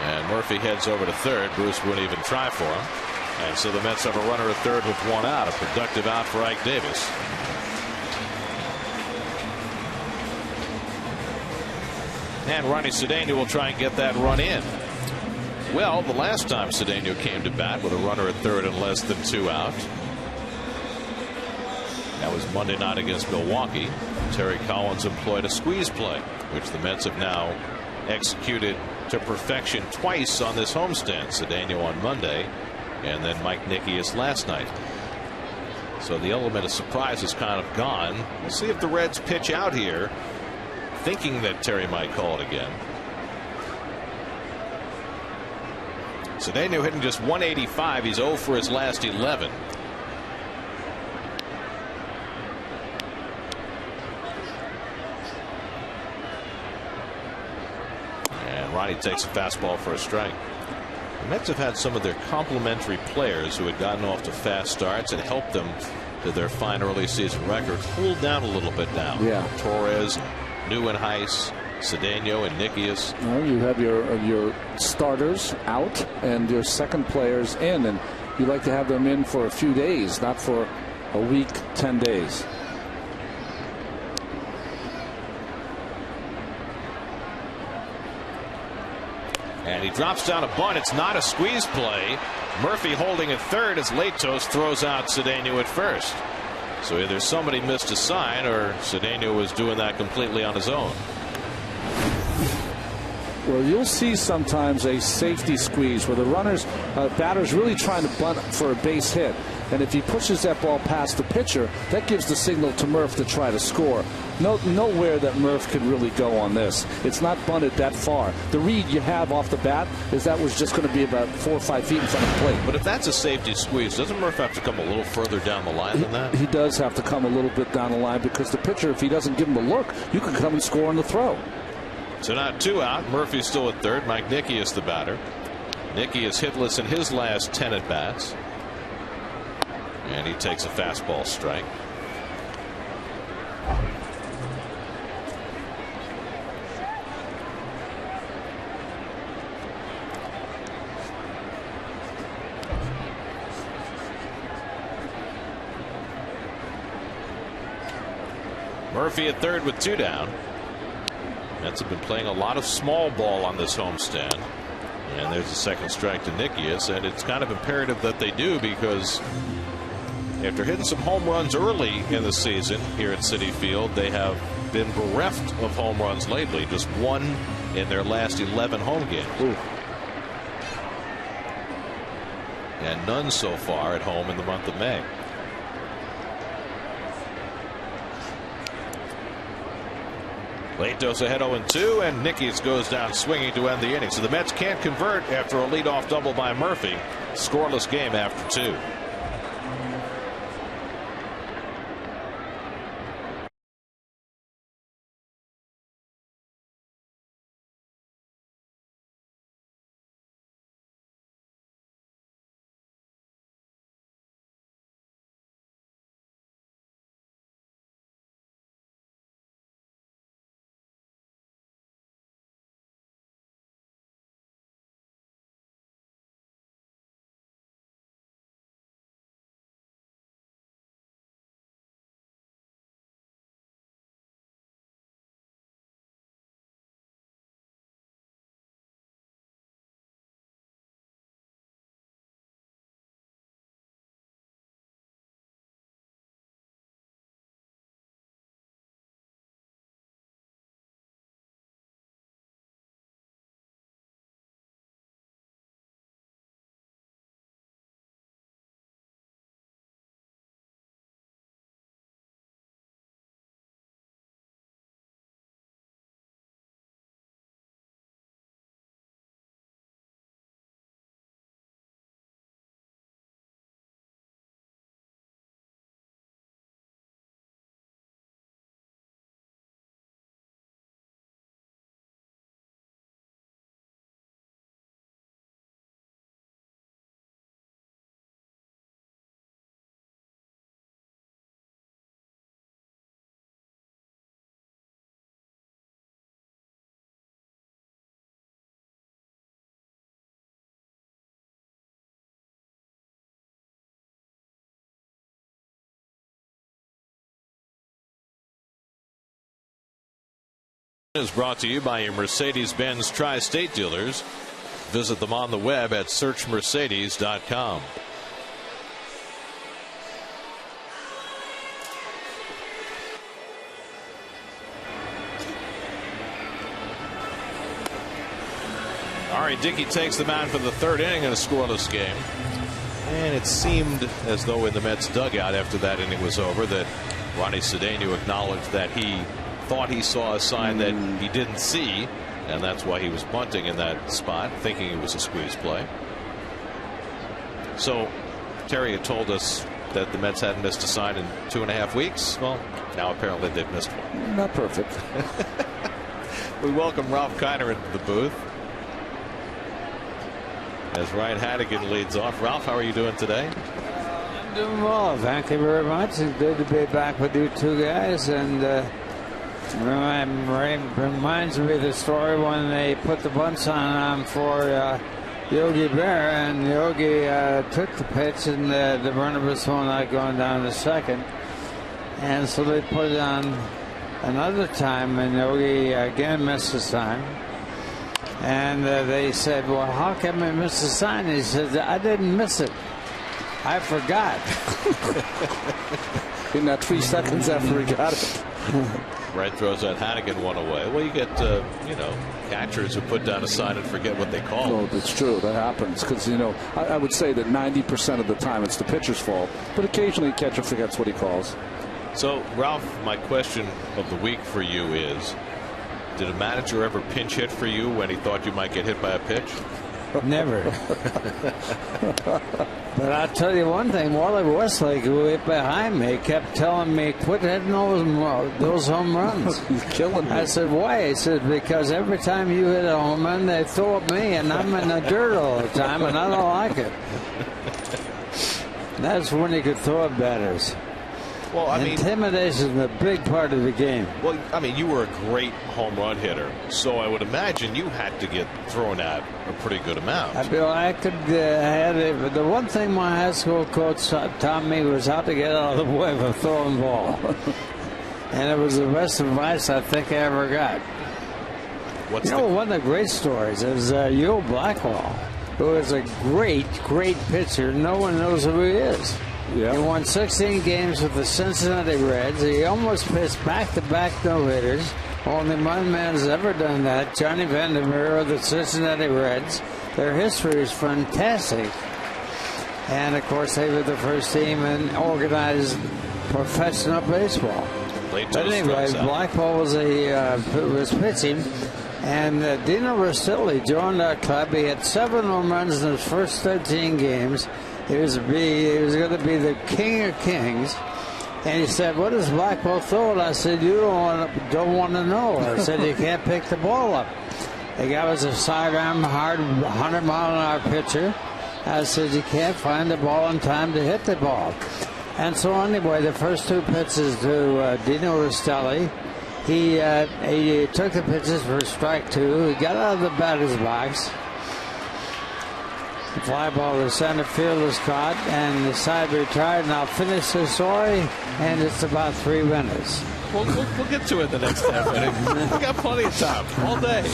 S4: And Murphy heads over to third. Bruce wouldn't even try for him. And so the Mets have a runner at third with one out. A productive out for Ike Davis. And Ronnie Cedeno will try and get that run in. Well, the last time Cedeno came to bat with a runner at third and less than 2 out, that was Monday night against Milwaukee. Terry Collins employed a squeeze play, which the Mets have now executed to perfection twice on this homestand. Cedeno on Monday, and then Mike Nikias last night. So the element of surprise is kind of gone. We'll see if the Reds pitch out here, thinking that Terry might call it again. Cedeno hitting just 185. He's 0 for his last 11. Ronnie takes a fastball for a strike. The Mets have had some of their complementary players who had gotten off to fast starts and helped them to their fine early season record cooled down a little bit now.
S3: Yeah.
S4: Torres, Neuenhuis, Cedeno, and Nikias.
S3: Well, you have your starters out and your second players in, and you like to have them in for a few days, not for a week, 10 days.
S4: And he drops down a bunt. It's not a squeeze play. Murphy holding at third as Latos throws out Cedeno at first. So either somebody missed a sign or Cedeno was doing that completely on his own.
S3: Well, you'll see sometimes a safety squeeze where the batter's really trying to bunt for a base hit. And if he pushes that ball past the pitcher, that gives the signal to Murph to try to score. Nowhere that Murph could really go on this. It's not bunted that far. The read you have off the bat is that was just going to be about 4 or 5 feet in front of the plate.
S4: But if that's a safety squeeze, doesn't Murph have to come a little further down the line than that?
S3: He does have to come a little bit down the line, because the pitcher, if he doesn't give him a look, you can come and score on the throw.
S4: So now 2 out. Murphy's still at third. Mike Nikias the batter. Nikias hitless in his last 10 at bats. And he takes a fastball strike. Murphy at third with 2 down. Mets have been playing a lot of small ball on this homestand. And there's a second strike to Nikias, and it's kind of imperative that they do, because after hitting some home runs early in the season here at Citi Field, they have been bereft of home runs lately. Just one in their last 11 home games.
S3: Ooh.
S4: And none so far at home in the month of May. Latos ahead 0-2, and Nikias goes down swinging to end the inning. So the Mets can't convert after a leadoff double by Murphy. Scoreless game after 2. Is brought to you by your Mercedes-Benz Tri-State dealers. Visit them on the web at searchmercedes.com. Ari Dickey takes the mound for the third inning in a scoreless game. And it seemed as though in the Mets dugout after that inning was over that Ronnie Cedeno acknowledged that he thought he saw a sign that he didn't see, and that's why he was bunting in that spot, thinking it was a squeeze play. So Terry had told us that the Mets hadn't missed a sign in 2.5 weeks. Well, now apparently they've missed one.
S3: Not perfect.
S4: We welcome Ralph Kiner into the booth as Ryan Hadigan leads off. Ralph, how are you doing today?
S5: I'm doing well, thank you very much. It's good to be back with you two guys, and reminds me of the story when they put the bunts on for Yogi Berra, and Yogi took the pitch, and the runner was thrown out going down to second, and so they put it on another time, and Yogi again missed the sign. And they said, well, how come I missed the sign? He said, I didn't miss it, I forgot.
S3: In that 3 seconds after he got it.
S4: Right throws that Hanigan one away. Well, you get catchers who put down a sign and forget what they call.
S3: No, that's true. That happens because I would say that 90% of the time it's the pitcher's fault, but occasionally the catcher forgets what he calls.
S4: So, Ralph, my question of the week for you is: did a manager ever pinch hit for you when he thought you might get hit by a pitch?
S5: Never. But I'll tell you one thing, Wally Westlake, who hit behind me, kept telling me, quit hitting those home runs.
S3: He's killing me.
S5: I said, why? He said, because every time you hit a home run, they throw at me, and I'm in the dirt all the time, and I don't like it. That's when he could throw at batters.
S4: Well, I mean,
S5: intimidation is a big part of the game.
S4: Well, I mean, you were a great home run hitter, so I would imagine you had to get thrown at a pretty good amount.
S5: I could the one thing my high school coach taught me was how to get out of the way of a throwing ball. And it was the best advice I think I ever got.
S4: What's
S5: one of the great stories is Yule Blackwell, who is a great pitcher. No one knows who he is.
S3: Yeah.
S5: He won 16 games with the Cincinnati Reds. He almost pitched back-to-back no-hitters. Only one man has ever done that, Johnny Vandermeer of the Cincinnati Reds. Their history is fantastic. And, of course, they were the first team in organized professional baseball. But anyway, Blackwell was pitching, and Dino Rostilli joined our club. He had 7 home runs in his first 13 games. He was going to be the king of kings. And he said, "What does Blackwell throw?" And I said, "You don't want to know." I said, "You can't pick the ball up." The guy was a sidearm, hard 100-mile-an-hour pitcher. I said, "You can't find the ball in time to hit the ball." And so anyway, the first 2 pitches to Dino Rostilli, he took the pitches for strike 2. He got out of the batter's box. The fly ball to center field was caught, and the side retired. And I'll finish the story, and it's about 3 minutes.
S4: We'll get to it the next half inning. We got plenty of time all day.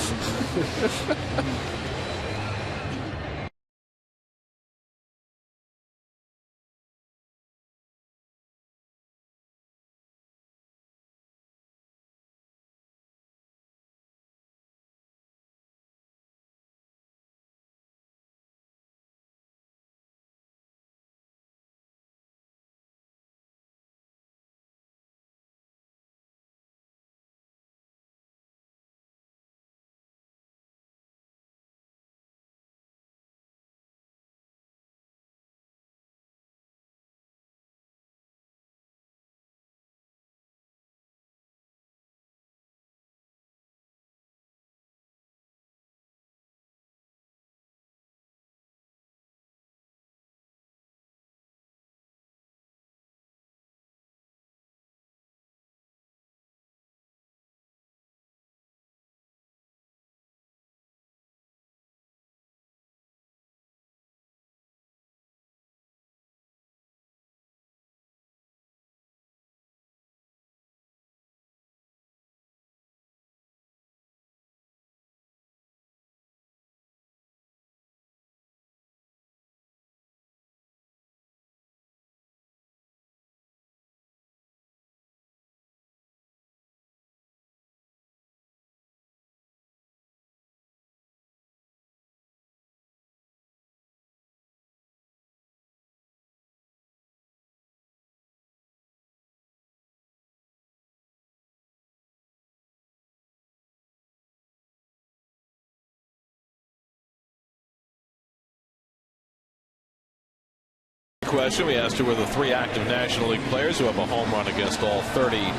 S4: Question. We asked her were the 3 active National League players who have a home run against all 30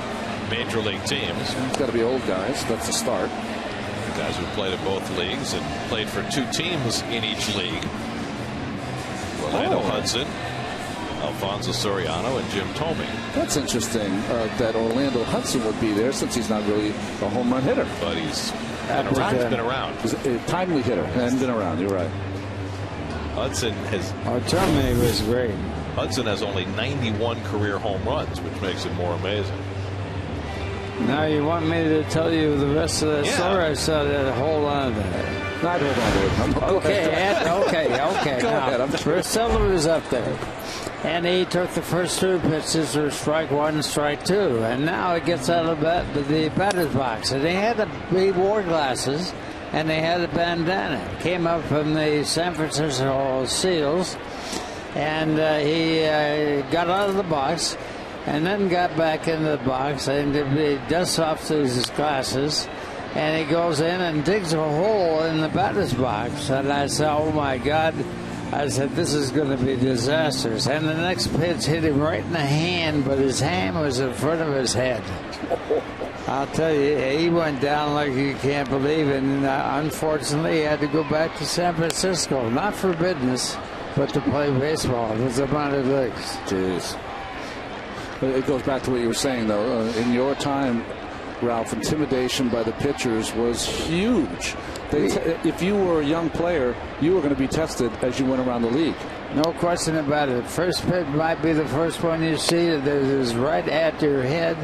S4: Major League teams.
S3: It's got to be old guys. That's the start.
S4: Guys who played in both leagues and played for 2 teams in each league. Orlando Hudson, Alfonso Soriano, and Jim Thome.
S3: That's interesting that Orlando Hudson would be there, since he's not really a home run hitter.
S4: But he's been around.
S3: He's a timely hitter and been around. You're right.
S4: Hudson has.
S5: Thome was great.
S4: Hudson has only 91 career home runs, which makes it more amazing.
S5: Now you want me to tell you the rest of the story? I said, hold on to that.
S3: Not hold on to it.
S5: Okay.
S3: Go ahead.
S5: Rostilli was up there, and he took the first 2 pitches for strike 1 and strike 2, and now it gets out of the batter's box, and they had the wore glasses, and they had a bandana. Came up from the San Francisco Seals, and he got out of the box, and then got back into the box, and he dusts off his glasses, and he goes in and digs a hole in the batter's box. And I said, "Oh my God!" I said, "This is going to be disastrous." And the next pitch hit him right in the hand, but his hand was in front of his head. I'll tell you, he went down like you can't believe it. And unfortunately, he had to go back to San Francisco, not for business, but to play baseball. It was the minor leagues.
S3: Jeez. It goes back to what you were saying, though. In your time, Ralph, intimidation by the pitchers was huge. If you were a young player, you were going to be tested as you went around the league.
S5: No question about it. First pitch might be the first one you see that is right at your head.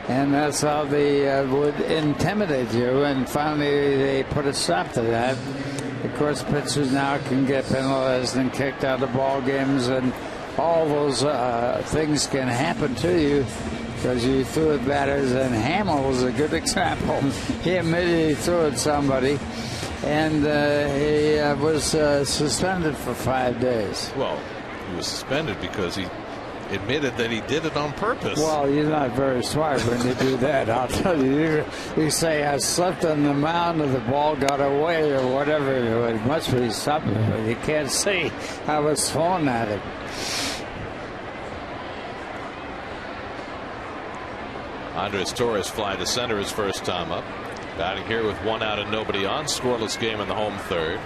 S5: And that's how they would intimidate you. And finally, they put a stop to that. Of course, pitchers now can get penalized and kicked out of ball games, and all those things can happen to you because you threw at batters. And Hamill was a good example. He admitted he threw at somebody, and he was suspended for 5 days.
S4: Well, he was suspended because he admitted that he did it on purpose.
S5: Well, you're not very smart when you do that. I'll tell you. You say, I slipped on the mound and the ball got away or whatever. It must be something, but you can't see I was thrown at him.
S4: Andres Torres fly to center his first time up. Batting here with 1 out and nobody on. Scoreless game in the home third.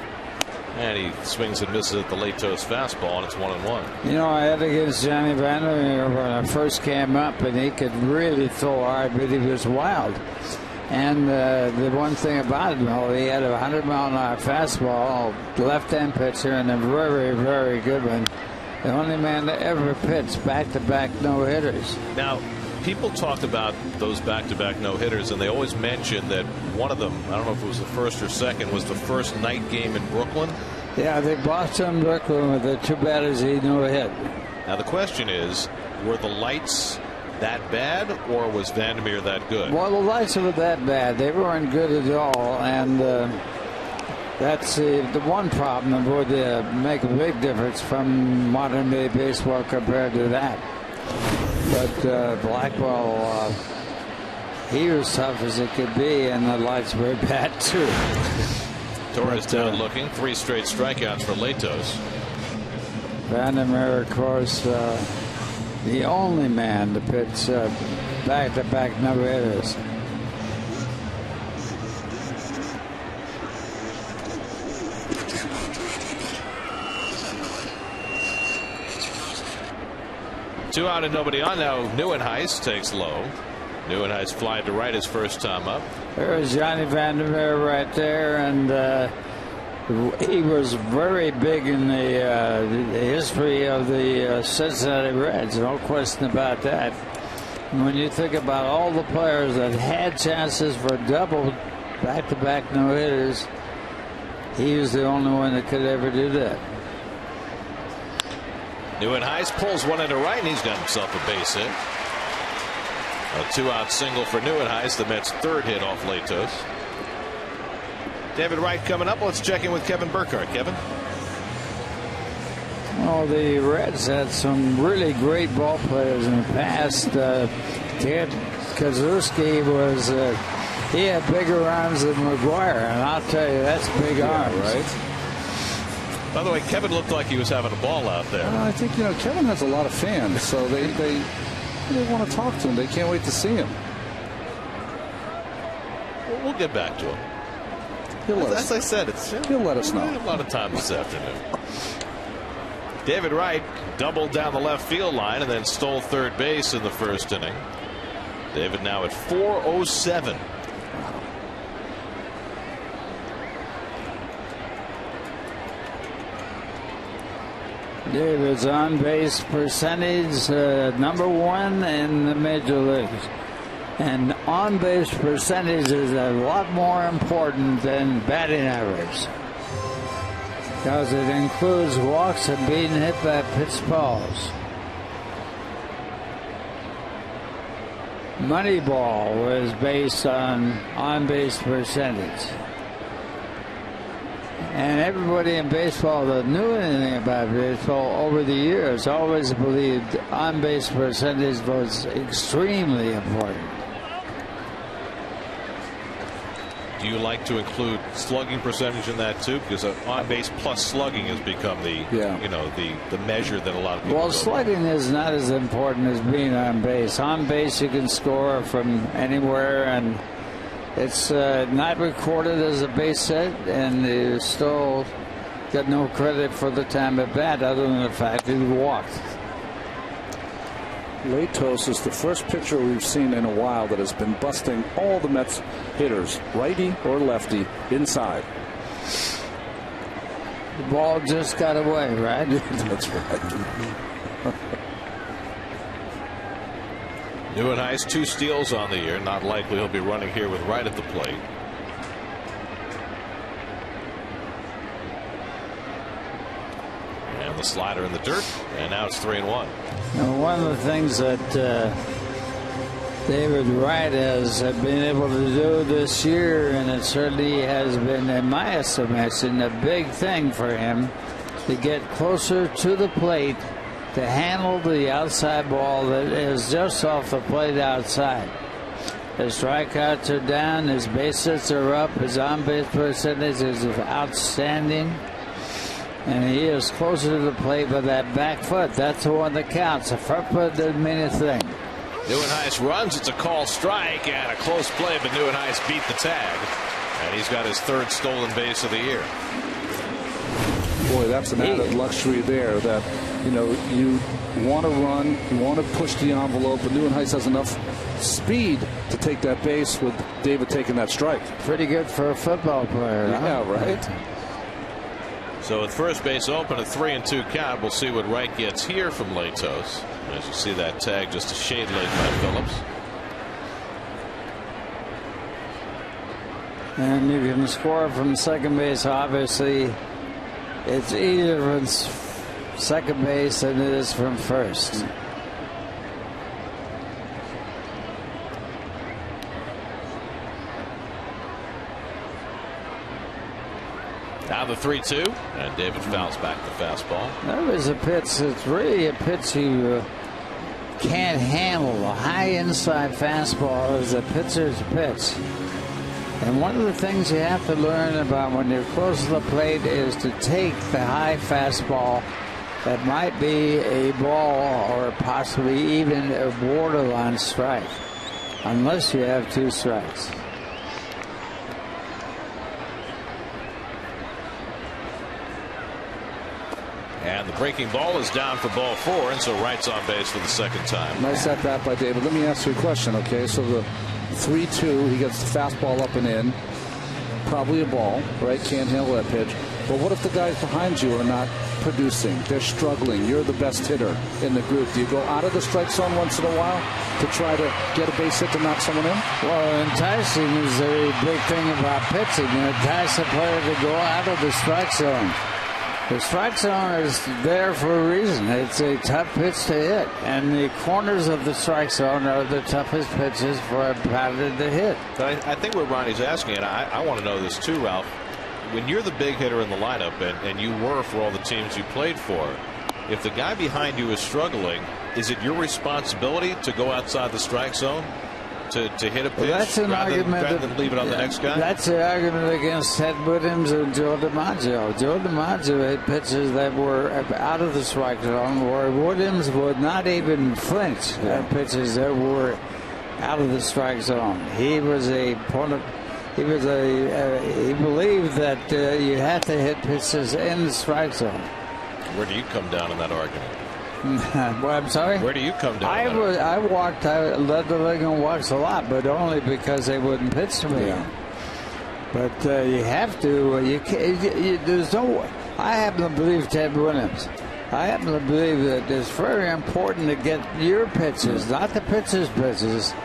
S4: And he swings and misses at the late toast fastball, and it's 1-1.
S5: You know, I had against Johnny Vandermeer when I first came up, and he could really throw hard, but he was wild. And the one thing about him, though, he had a 100-mile-an-hour fastball, left-hand pitcher, and a very, very good one. The only man to ever pitch back-to-back no-hitters.
S4: Now, people talked about those back-to-back no-hitters, and they always mentioned that one of them, I don't know if it was the first or second, was the first night game in Brooklyn.
S5: Yeah, they Boston, Brooklyn with the 2 batters he no-hit.
S4: Now the question is, were the lights that bad, or was Vandermeer that good?
S5: Well, the lights were that bad. They weren't good at all, and that's the one problem that would make a big difference from modern-day baseball compared to that. But Blackwell, he was tough as it could be, and the lights were bad too.
S4: Torres down looking. 3 straight strikeouts for Latos.
S5: Vandermeer, of course, the only man to pitch back-to-back no-hitters.
S4: Two out and nobody on now. Nieuwenhuis takes low. Nieuwenhuis flying to right his first time up.
S5: There's Johnny Vandermeer right there, and he was very big in the history of the Cincinnati Reds. No question about that. And when you think about all the players that had chances for double back-to-back no-hitters, he was the only one that could ever do that.
S4: Nieuwenhuis pulls one into right, and he's got himself a base hit. A 2-out single for Nieuwenhuis, the Mets' 3rd hit off Latos.
S1: David Wright coming up. Let's check in with Kevin Burkhardt. Kevin.
S5: Well, the Reds had some really great ball players in the past. Ted Kaczewski was he had bigger arms than McGuire, and I'll tell you, that's big arms,
S3: right?
S4: By the way, Kevin looked like he was having a ball out there.
S3: I think, Kevin has a lot of fans, so they want to talk to him. They can't wait to see him.
S4: We'll get back to him. As I said,
S3: he'll let us know.
S4: A lot of time this afternoon. David Wright doubled down the left field line and then stole third base in the first inning. David now at 407.
S5: David's on-base percentage #1 in the major leagues. And on-base percentage is a lot more important than batting average, because it includes walks and being hit by pitch balls. Moneyball was based on base percentage. And everybody in baseball that knew anything about baseball over the years always believed on-base percentage was extremely important.
S4: Do you like to include slugging percentage in that too? Because on base plus slugging has become the the measure that a lot of people.
S5: Well, slugging is not as important as being on base. On base, you can score from anywhere, and it's not recorded as a base hit, and you still get no credit for the time at bat, other than the fact that he walked.
S3: Latos is the first pitcher we've seen in a while that has been busting all the Mets hitters, righty or lefty, inside.
S5: The ball just got away, right?
S3: That's right.
S4: Nieuwenhuis 2 steals on the year. Not likely he'll be running here with Wright at the plate. And the slider in the dirt, and now it's 3-1.
S5: Now, one of the things that David Wright has been able to do this year, and it certainly has been, in my estimation, a big thing for him to get closer to the plate to handle the outside ball that is just off the plate outside. His strikeouts are down, his base hits are up, his on-base percentage is outstanding, and he is closer to the plate with that back foot. That's the one that counts. The front foot doesn't mean a thing.
S4: Nieuwenhuis runs. It's a call strike and a close play, but Nieuwenhuis beat the tag, and he's got his 3rd stolen base of the year.
S3: Boy, that's an added luxury there that, you want to run, you want to push the envelope, but Nieuwenhuis has enough speed to take that base with David taking that strike.
S5: Pretty good for a football player.
S3: Yeah,
S5: huh?
S3: right.
S4: So with first base open, a 3-2 count. We'll see what Wright gets here from Latos. As you see that tag just a shade late by Phillips.
S5: And you can score from second base. Obviously, it's easier from second base than it is from first.
S4: Now the 3-2, and David fouls back the fastball.
S5: That was a pitch. It's really a pitch you can't handle. A high inside fastball is a pitcher's pitch. And one of the things you have to learn about when you're close to the plate is to take the high fastball that might be a ball or possibly even a borderline strike, unless you have 2 strikes.
S4: And the breaking ball is down for ball 4, and so Wright's on base for the 2nd time.
S3: Nice at bat by David. Let me ask you a question, okay? So the 3-2, he gets the fastball up and in. Probably a ball, right? Can't handle that pitch. But what if the guys behind you are not producing? They're struggling. You're the best hitter in the group. Do you go out of the strike zone once in a while to try to get a base hit to knock someone in?
S5: Well, enticing is a big thing about pitching. You entice a player to go out of the strike zone. The strike zone is there for a reason. It's a tough pitch to hit, and the corners of the strike zone are the toughest pitches for a batter to hit.
S4: I think what Ronnie's asking, and I want to know this too, Ralph, when you're the big hitter in the lineup, and you were for all the teams you played for, if the guy behind you is struggling, is it your responsibility to go outside the strike zone to hit a pitch,
S5: well, that's an argument
S4: rather than leave it on the next guy?
S5: That's the argument against Ted Williams and Joe DiMaggio. Joe DiMaggio hit pitches that were out of the strike zone, where Williams would not even flinch at pitches that were out of the strike zone. He was a point he believed that you had to hit pitches in the strike zone.
S4: Where do you come down in that argument?
S5: Well, I'm sorry?
S4: Where do you come down?
S5: I led the league in walks a lot, but only because they wouldn't pitch to me. Yeah. But you have to. There's no. I happen to believe Ted Williams. I happen to believe that it's very important to get your pitches, not the pitcher's pitches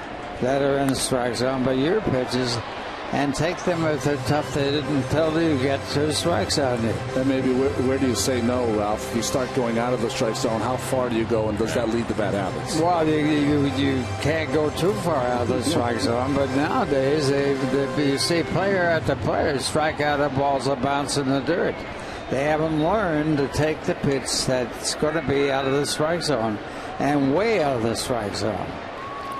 S5: that are in the strike zone, but your pitches, and take them if they're tough to hit until you get to the strike zone.
S3: And maybe where do you say no, Ralph? If you start going out of the strike zone, how far do you go, and does that lead to bad habits?
S5: Well, you can't go too far out of the strike zone, but nowadays you see player after player strike out of balls that bounce in the dirt. They haven't learned to take the pitch that's going to be out of the strike zone and way out of the strike zone.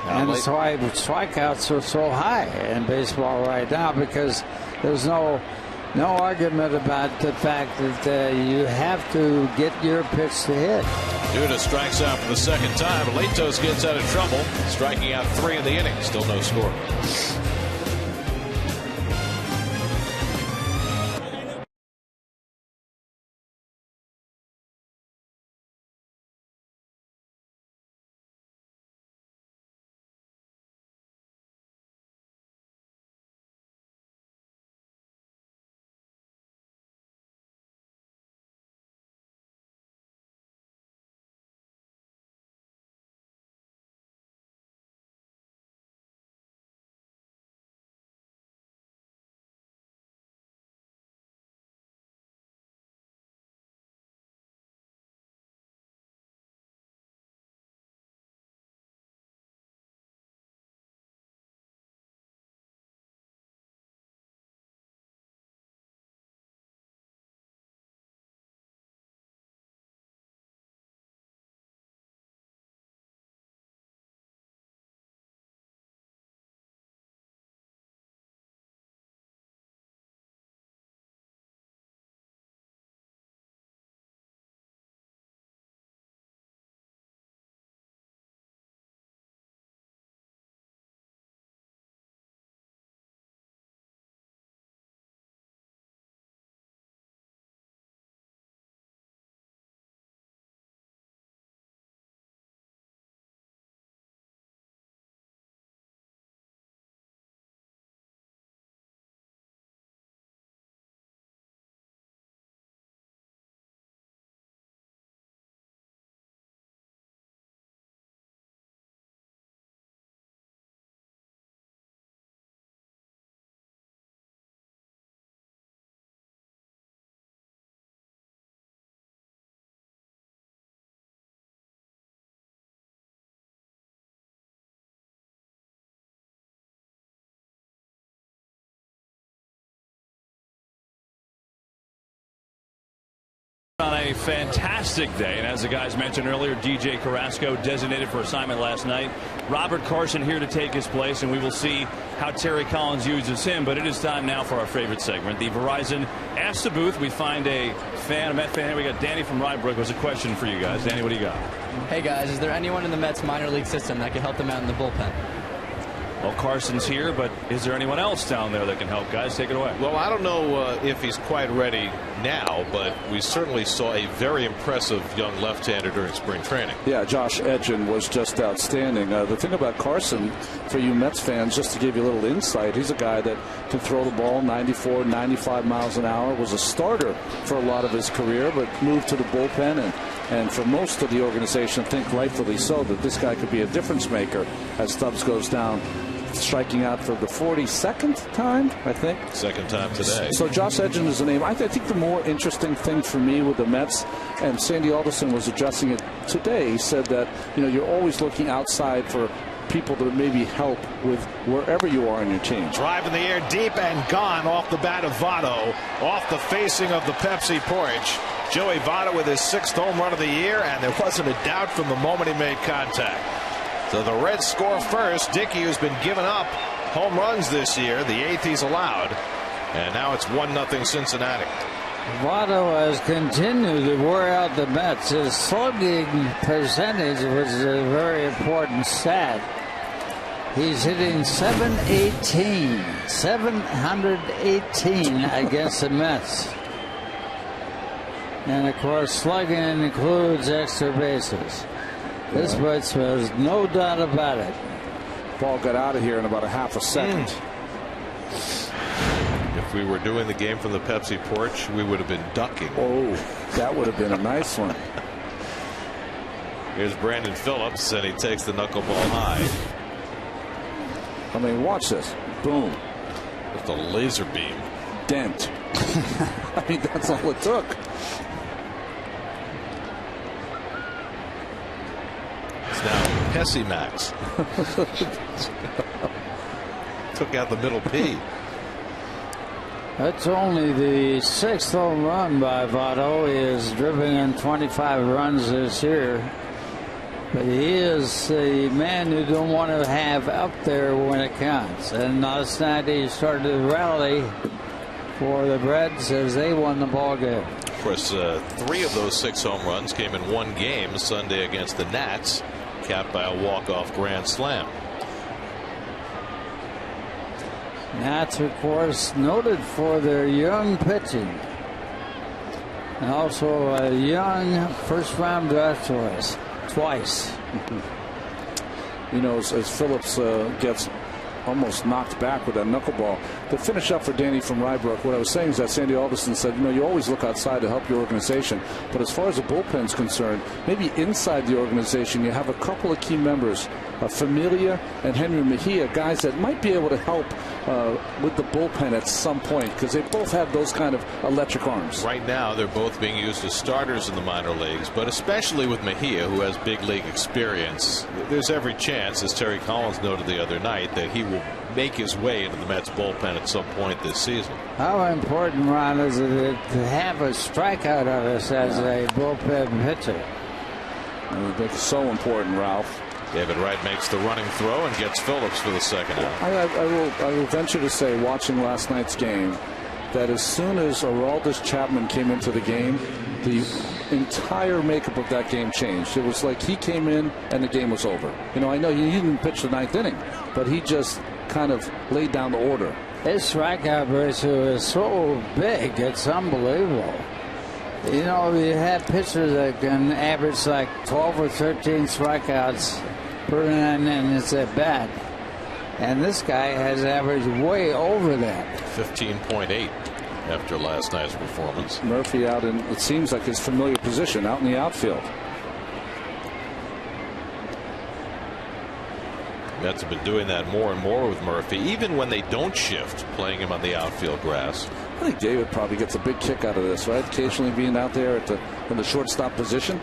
S5: And that's why strikeouts are so high in baseball right now, because there's no argument about the fact that you have to get your pitch to hit.
S4: Duda strikes out for the 2nd time. Latos gets out of trouble, striking out 3 in the inning. Still no score.
S6: a fantastic day. And as the guys mentioned earlier, DJ Carrasco designated for assignment last night. Robert Carson here to take his place, and we will see how Terry Collins uses him. But it is time now for our favorite segment, the Verizon Ask the Booth. We find a fan, a Met fan. Here we got Danny from Rybrook. There's a question for you guys. Danny, what do you got?
S7: Hey guys, is there anyone in the Mets minor league system that can help them out in the bullpen?
S6: Well, Carson's here, but is there anyone else down there that can help? Guys, take it away.
S4: Well, I don't know if he's quite ready now, but we certainly saw a very impressive young left-hander during spring training.
S3: Yeah, Josh Edgin was just outstanding. The thing about Carson, for you Mets fans, just to give you a little insight, he's a guy that can throw the ball 94, 95 miles an hour, was a starter for a lot of his career, but moved to the bullpen, and for most of the organization, think rightfully so, that this guy could be a difference maker as Stubbs goes down, striking out for the 42nd time, I think.
S4: Second time today.
S3: So Josh Edgin is the name. I think the more interesting thing for me with the Mets, and Sandy Alderson was addressing it today, he said that, you know, you're always looking outside for people to maybe help with wherever you are in your team.
S1: Drive in the air deep and gone off the bat of Votto, off the facing of the Pepsi porch. Joey Votto with his 6th home run of the year, and there wasn't a doubt from the moment he made contact. So the Reds score first. Dickey, who's been giving up home runs this year, the 8th he's allowed, and now it's 1-0 Cincinnati.
S5: Votto has continued to wear out the Mets. His slugging percentage was a very important stat. He's hitting 718 against the Mets. And of course, slugging includes extra bases. This much was no doubt about it.
S3: Ball got out of here in about a half a second.
S4: If we were doing the game from the Pepsi porch, we would have been ducking.
S3: Oh, that would have been a nice one.
S4: Here's Brandon Phillips, and he takes the knuckleball high.
S3: I mean, watch this. Boom.
S4: With a laser beam.
S3: Dent. I mean, that's all it took.
S4: It's now Pessimax. Took out the middle P.
S5: That's only the 6th home run by Votto. He is driven in 25 runs this year. But he is the man you don't want to have up there when it counts. And last night he started to rally for the Reds as they won the ball game.
S4: Of course, 3 of those 6 home runs came in one game Sunday against the Nats, capped by a walk-off grand slam.
S5: Nats, of course, noted for their young pitching and also a young first-round draft choice twice.
S3: You know, as Phillips gets almost knocked back with that knuckleball. To finish up for Danny from Rybrook, what I was saying is that Sandy Alderson said, you know, you always look outside to help your organization, but as far as the bullpen's concerned, maybe inside the organization you have a couple of key members, Familia and Henry Mejia, guys that might be able to help with the bullpen at some point, because they both have those kind of electric arms.
S4: Right now they're both being used as starters in the minor leagues, but especially with Mejia, who has big league experience, there's every chance, as Terry Collins noted the other night, that he will make his way into the Mets bullpen at some point this season.
S5: How important, Ron, is it to have a strikeout artist as a bullpen pitcher?
S3: It's so important, Ralph.
S4: David Wright makes the running throw and gets Phillips for the second out.
S3: I will venture to say, watching last night's game, that as soon as Aroldis Chapman came into the game, the entire makeup of that game changed. It was like he came in and the game was over. You know, I know he didn't pitch the 9th inning, but he just kind of laid down the order.
S5: His strikeout ratio is so big, it's unbelievable. You know, you have pitchers that can average like 12 or 13 strikeouts per 9 innings at bat, and this guy has averaged way over that.
S4: 15.8 after last night's performance.
S3: Murphy out in, it seems like, his familiar position, out in the outfield.
S4: Mets have been doing that more and more with Murphy, even when they don't shift, playing him on the outfield grass.
S3: I think David probably gets a big kick out of this, right? Occasionally being out there at in the shortstop position.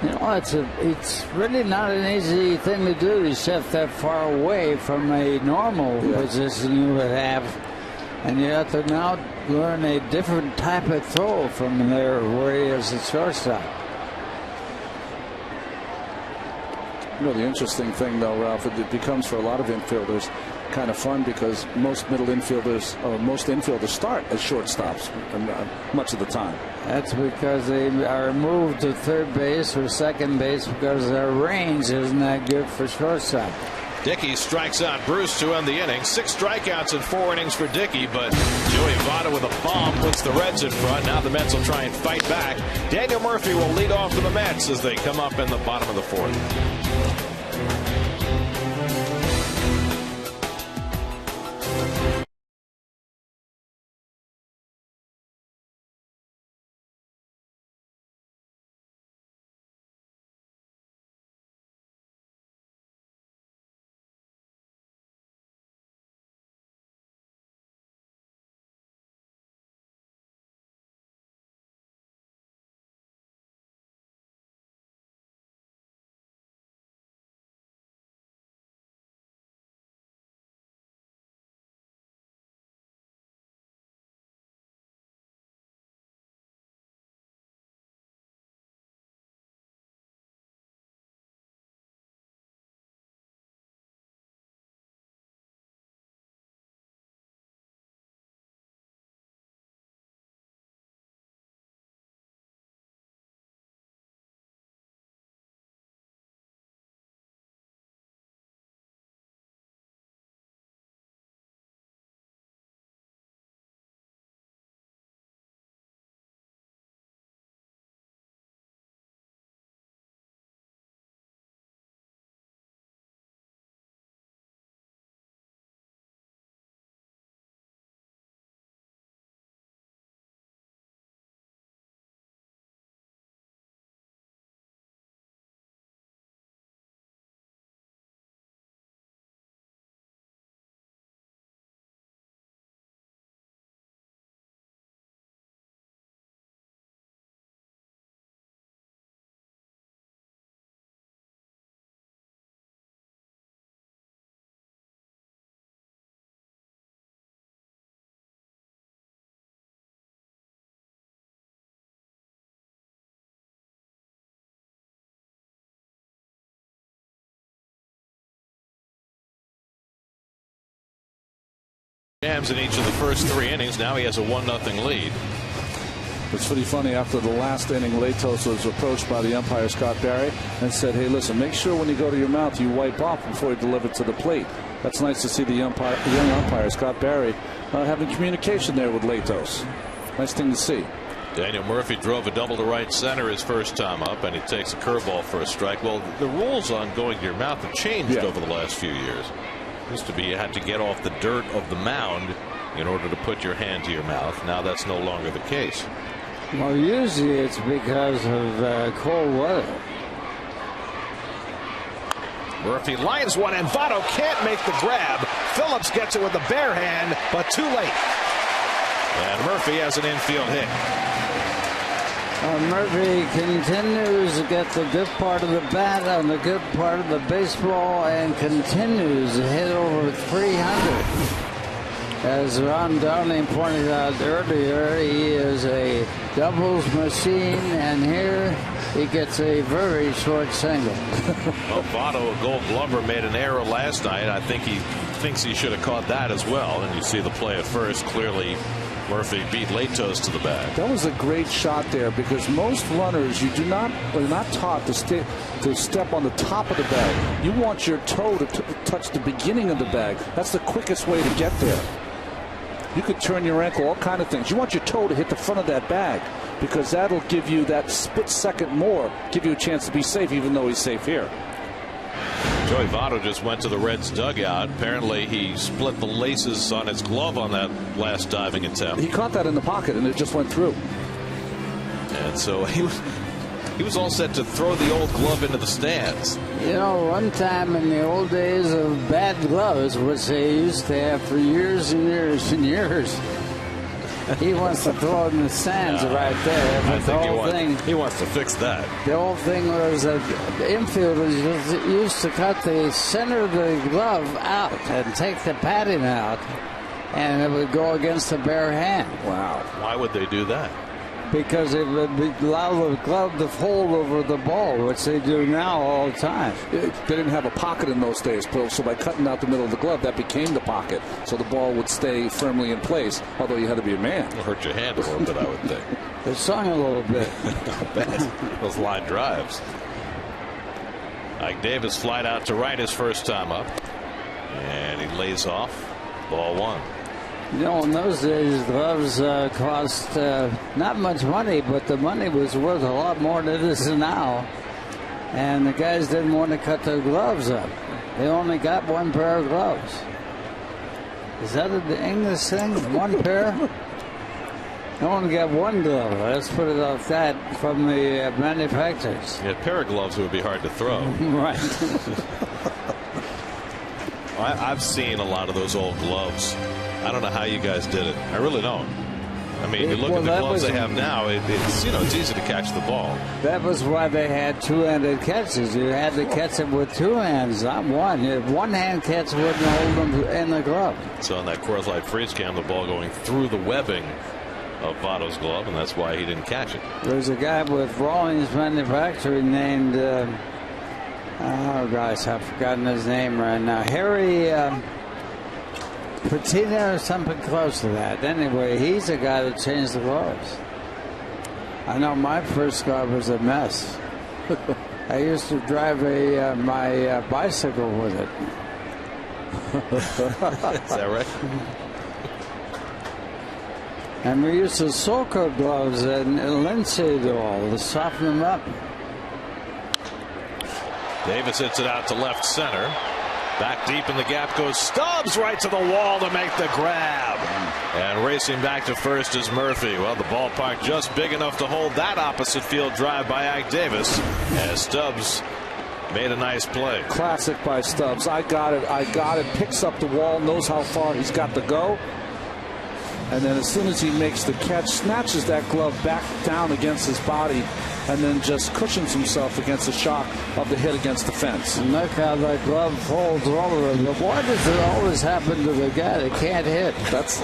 S5: You know, it's really not an easy thing to do to shift that far away from a normal position you would have. And you have to now learn a different type of throw from there where he is a shortstop.
S3: You know, the interesting thing, though, Ralph, it becomes for a lot of infielders kind of fun because most infielders start as shortstops much of the time.
S5: That's because they are moved to third base or second base because their range isn't that good for shortstop.
S4: Dickey strikes out Bruce to end the inning. 6 strikeouts in 4 innings for Dickey, but Joey Votto with a bomb puts the Reds in front. Now the Mets will try and fight back. Daniel Murphy will lead off for the Mets as they come up in the bottom of the 4th. Jams in each of the first 3 innings. Now he has a 1-0 lead.
S3: It's pretty funny. After the last inning, Latos was approached by the umpire, Scott Barry, and said, hey, listen, make sure when you go to your mouth you wipe off before you deliver to the plate. That's nice to see the young umpire, Scott Barry, having communication there with Latos. Nice thing to see.
S4: Daniel Murphy drove a double to right center his first time up, and he takes a curveball for a strike. Well, the rules on going to your mouth have changed over the last few years. Used to be you had to get off the dirt of the mound in order to put your hand to your mouth. Now that's no longer the case.
S5: Well, usually it's because of cold weather.
S1: Murphy lines one, and Votto can't make the grab. Phillips gets it with the bare hand, but too late.
S4: And Murphy has an infield hit.
S5: Murphy continues to get the good part of the bat and the good part of the baseball and continues to hit over 300. As Ron Darling pointed out earlier, he is a doubles machine, and here he gets a very short single.
S4: Well, Votto, a Gold Glover, made an error last night. I think he thinks he should have caught that as well. And you see the play at first. Clearly, Murphy beat Latos to the bag.
S3: That was a great shot there, because most runners are not taught to step on the top of the bag. You want your toe to touch the beginning of the bag. That's the quickest way to get there. You could turn your ankle, all kind of things. You want your toe to hit the front of that bag, because that'll give you that split second more, give you a chance to be safe, even though he's safe here.
S4: Joey Votto just went to the Reds dugout. Apparently he split the laces on his glove on that last diving attempt.
S3: He caught that in the pocket and it just went through.
S4: And so he was all set to throw the old glove into the stands.
S5: You know, one time in the old days of bad gloves, which they used to have for years and years and years, He wants to throw it in the stands right there. But
S4: he wants to fix that.
S5: The whole thing was that the infielders used to cut the center of the glove out and take the padding out, and it would go against the bare hand.
S4: Wow. Why would they do that?
S5: Because it would allow the glove to fold over the ball, which they do now all the time.
S3: They didn't have a pocket in those days, Bill, so by cutting out the middle of the glove, that became the pocket, so the ball would stay firmly in place, although you had to be a man.
S4: It'll hurt your hand a little bit, I would think.
S5: It sung a little bit.
S4: Those line drives. Ike Davis flied out to right his first time up, and he lays off. Ball 1.
S5: You know, in those days, gloves cost not much money, but the money was worth a lot more than it is now. And the guys didn't want to cut their gloves up. They only got one pair of gloves. Is that an English thing? One pair? They only got one glove. Let's put it like that from the manufacturers.
S4: Yeah, a pair of gloves would be hard to throw.
S5: Right.
S4: I've seen a lot of those old gloves. I don't know how you guys did it. I really don't. I mean, you look at the gloves they have now, it's easy to catch the ball.
S5: That was why they had two-handed catches. You had to catch them with two hands, not one. One-hand catch wouldn't hold them in the glove.
S4: So on that Coors Light freeze cam, the ball going through the webbing of Votto's glove, and that's why he didn't catch it.
S5: There's a guy with Rawlings Manufacturing named, oh gosh, I've forgotten his name right now. Harry Patina or something close to that. Anyway, he's the guy that changed the gloves. I know my first glove was a mess. I used to drive my bicycle with it.
S4: Is that right?
S5: And we used to soak our gloves in linseed oil to soften them up.
S4: Davis hits it out to left center. Back deep in the gap goes Stubbs, right to the wall to make the grab. And racing back to first is Murphy. Well, the ballpark just big enough to hold that opposite field drive by Ike Davis, as Stubbs made a nice play.
S3: Classic by Stubbs. I got it. Picks up the wall, knows how far he's got to go. And then as soon as he makes the catch, snatches that glove back down against his body, and then just cushions himself against the shock of the hit against the fence.
S5: And look how that glove folds over. But why does it always happen to the guy that can't hit?
S3: That's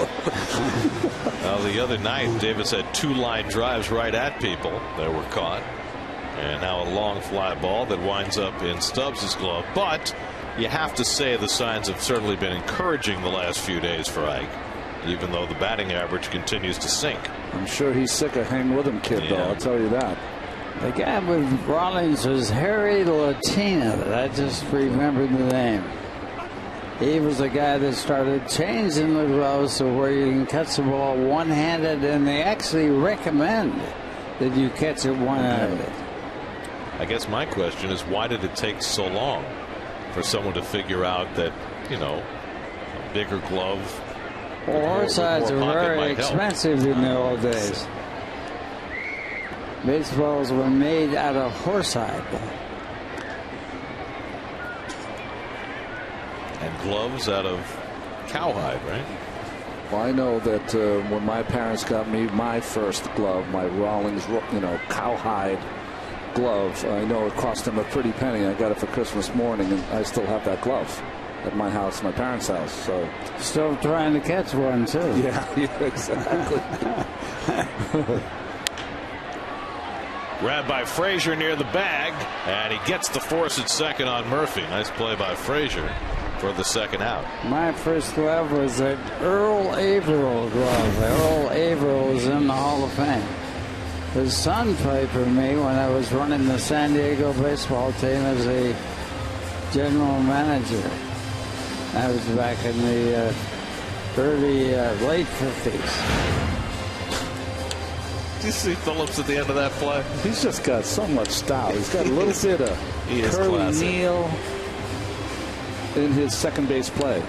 S4: well, the other night, Davis had 2 line drives right at people that were caught. And now a long fly ball that winds up in Stubbs' glove. But you have to say the signs have certainly been encouraging the last few days for Ike, even though the batting average continues to sink.
S3: I'm sure he's sick of hang with him, kid, though. I'll tell you that.
S5: The guy with Rawlings was Harry Latina. I just remembered the name. He was the guy that started changing the gloves to where you can catch the ball one-handed, and they actually recommend that you catch it one-handed.
S4: I guess my question is, why did it take so long for someone to figure out that, a bigger glove?
S5: Well, horse-sides were very expensive in the old days. Baseballs were made out of horsehide.
S4: And gloves out of cowhide, right?
S3: Well, I know that when my parents got me my first glove, my Rawlings, cowhide glove, I know it cost them a pretty penny. I got it for Christmas morning, and I still have that glove at my house, my parents' house. So
S5: still trying to catch one too.
S3: Yeah, exactly.
S4: Grabbed by Frazier near the bag, and he gets the force at second on Murphy. Nice play by Frazier for the second out.
S5: My first glove was an Earl Averill glove. Earl Averill was in the Hall of Fame. His son played for me when I was running the San Diego baseball team as a general manager. That was back in the late 50s.
S4: Do you see Phillips at the end of that play?
S3: He's just got so much style. He's got a little bit of Curly Neal in his second base play.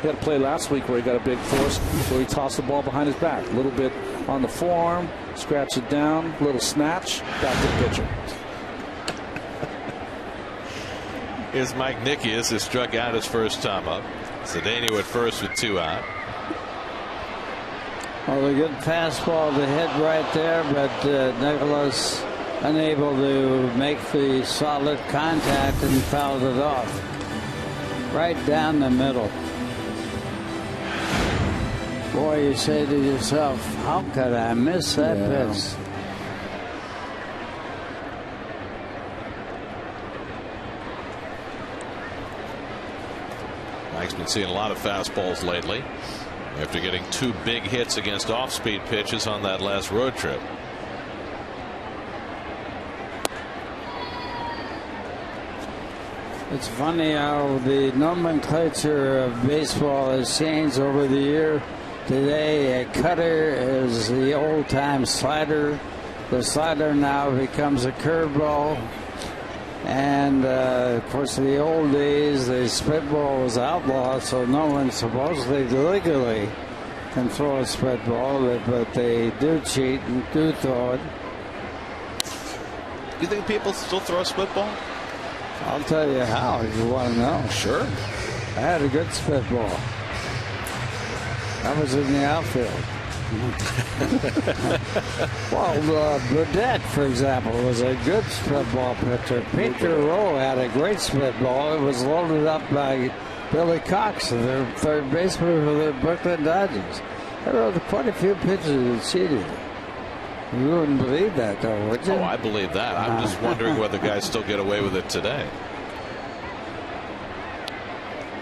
S3: He had a play last week where he got a big force where he tossed the ball behind his back. A little bit on the forearm, scratch it down, little snatch, back to the pitcher.
S4: Here's Mike Nickias, who struck out his first time up. Cedeno at first with 2 out.
S5: Well, a good fastball to hit right there, but Nicholas unable to make the solid contact and fouled it off. Right down the middle. Boy, you say to yourself, how could I miss that pitch?
S4: Mike's been seeing a lot of fastballs lately after getting 2 big hits against off-speed pitches on that last road trip.
S5: It's funny how the nomenclature of baseball has changed over the year. Today, a cutter is the old-time slider. The slider now becomes a curveball. And, of course, in the old days, the spitball was outlawed, so no one supposedly legally can throw a spitball, but they do cheat and do throw it.
S4: You think people still throw a spitball?
S5: I'll tell you how if you want to know.
S4: Sure.
S5: I had a good spitball. I was in the outfield. Well, Burdette, for example, was a good spitball pitcher. Peter Rowe had a great spitball. It was loaded up by Billy Cox, the third baseman for the Brooklyn Dodgers. There were quite a few pitchers that cheated. You wouldn't believe that, though, would you?
S4: Oh, I believe that. I'm just wondering whether guys still get away with it today.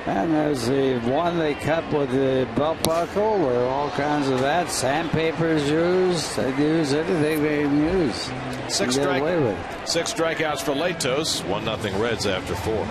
S5: And there's the one they cut with the belt buckle, or all kinds of that. Sandpaper's used. They use anything they can use.
S4: 6 strikeouts for Latos. 1-0 Reds after 4.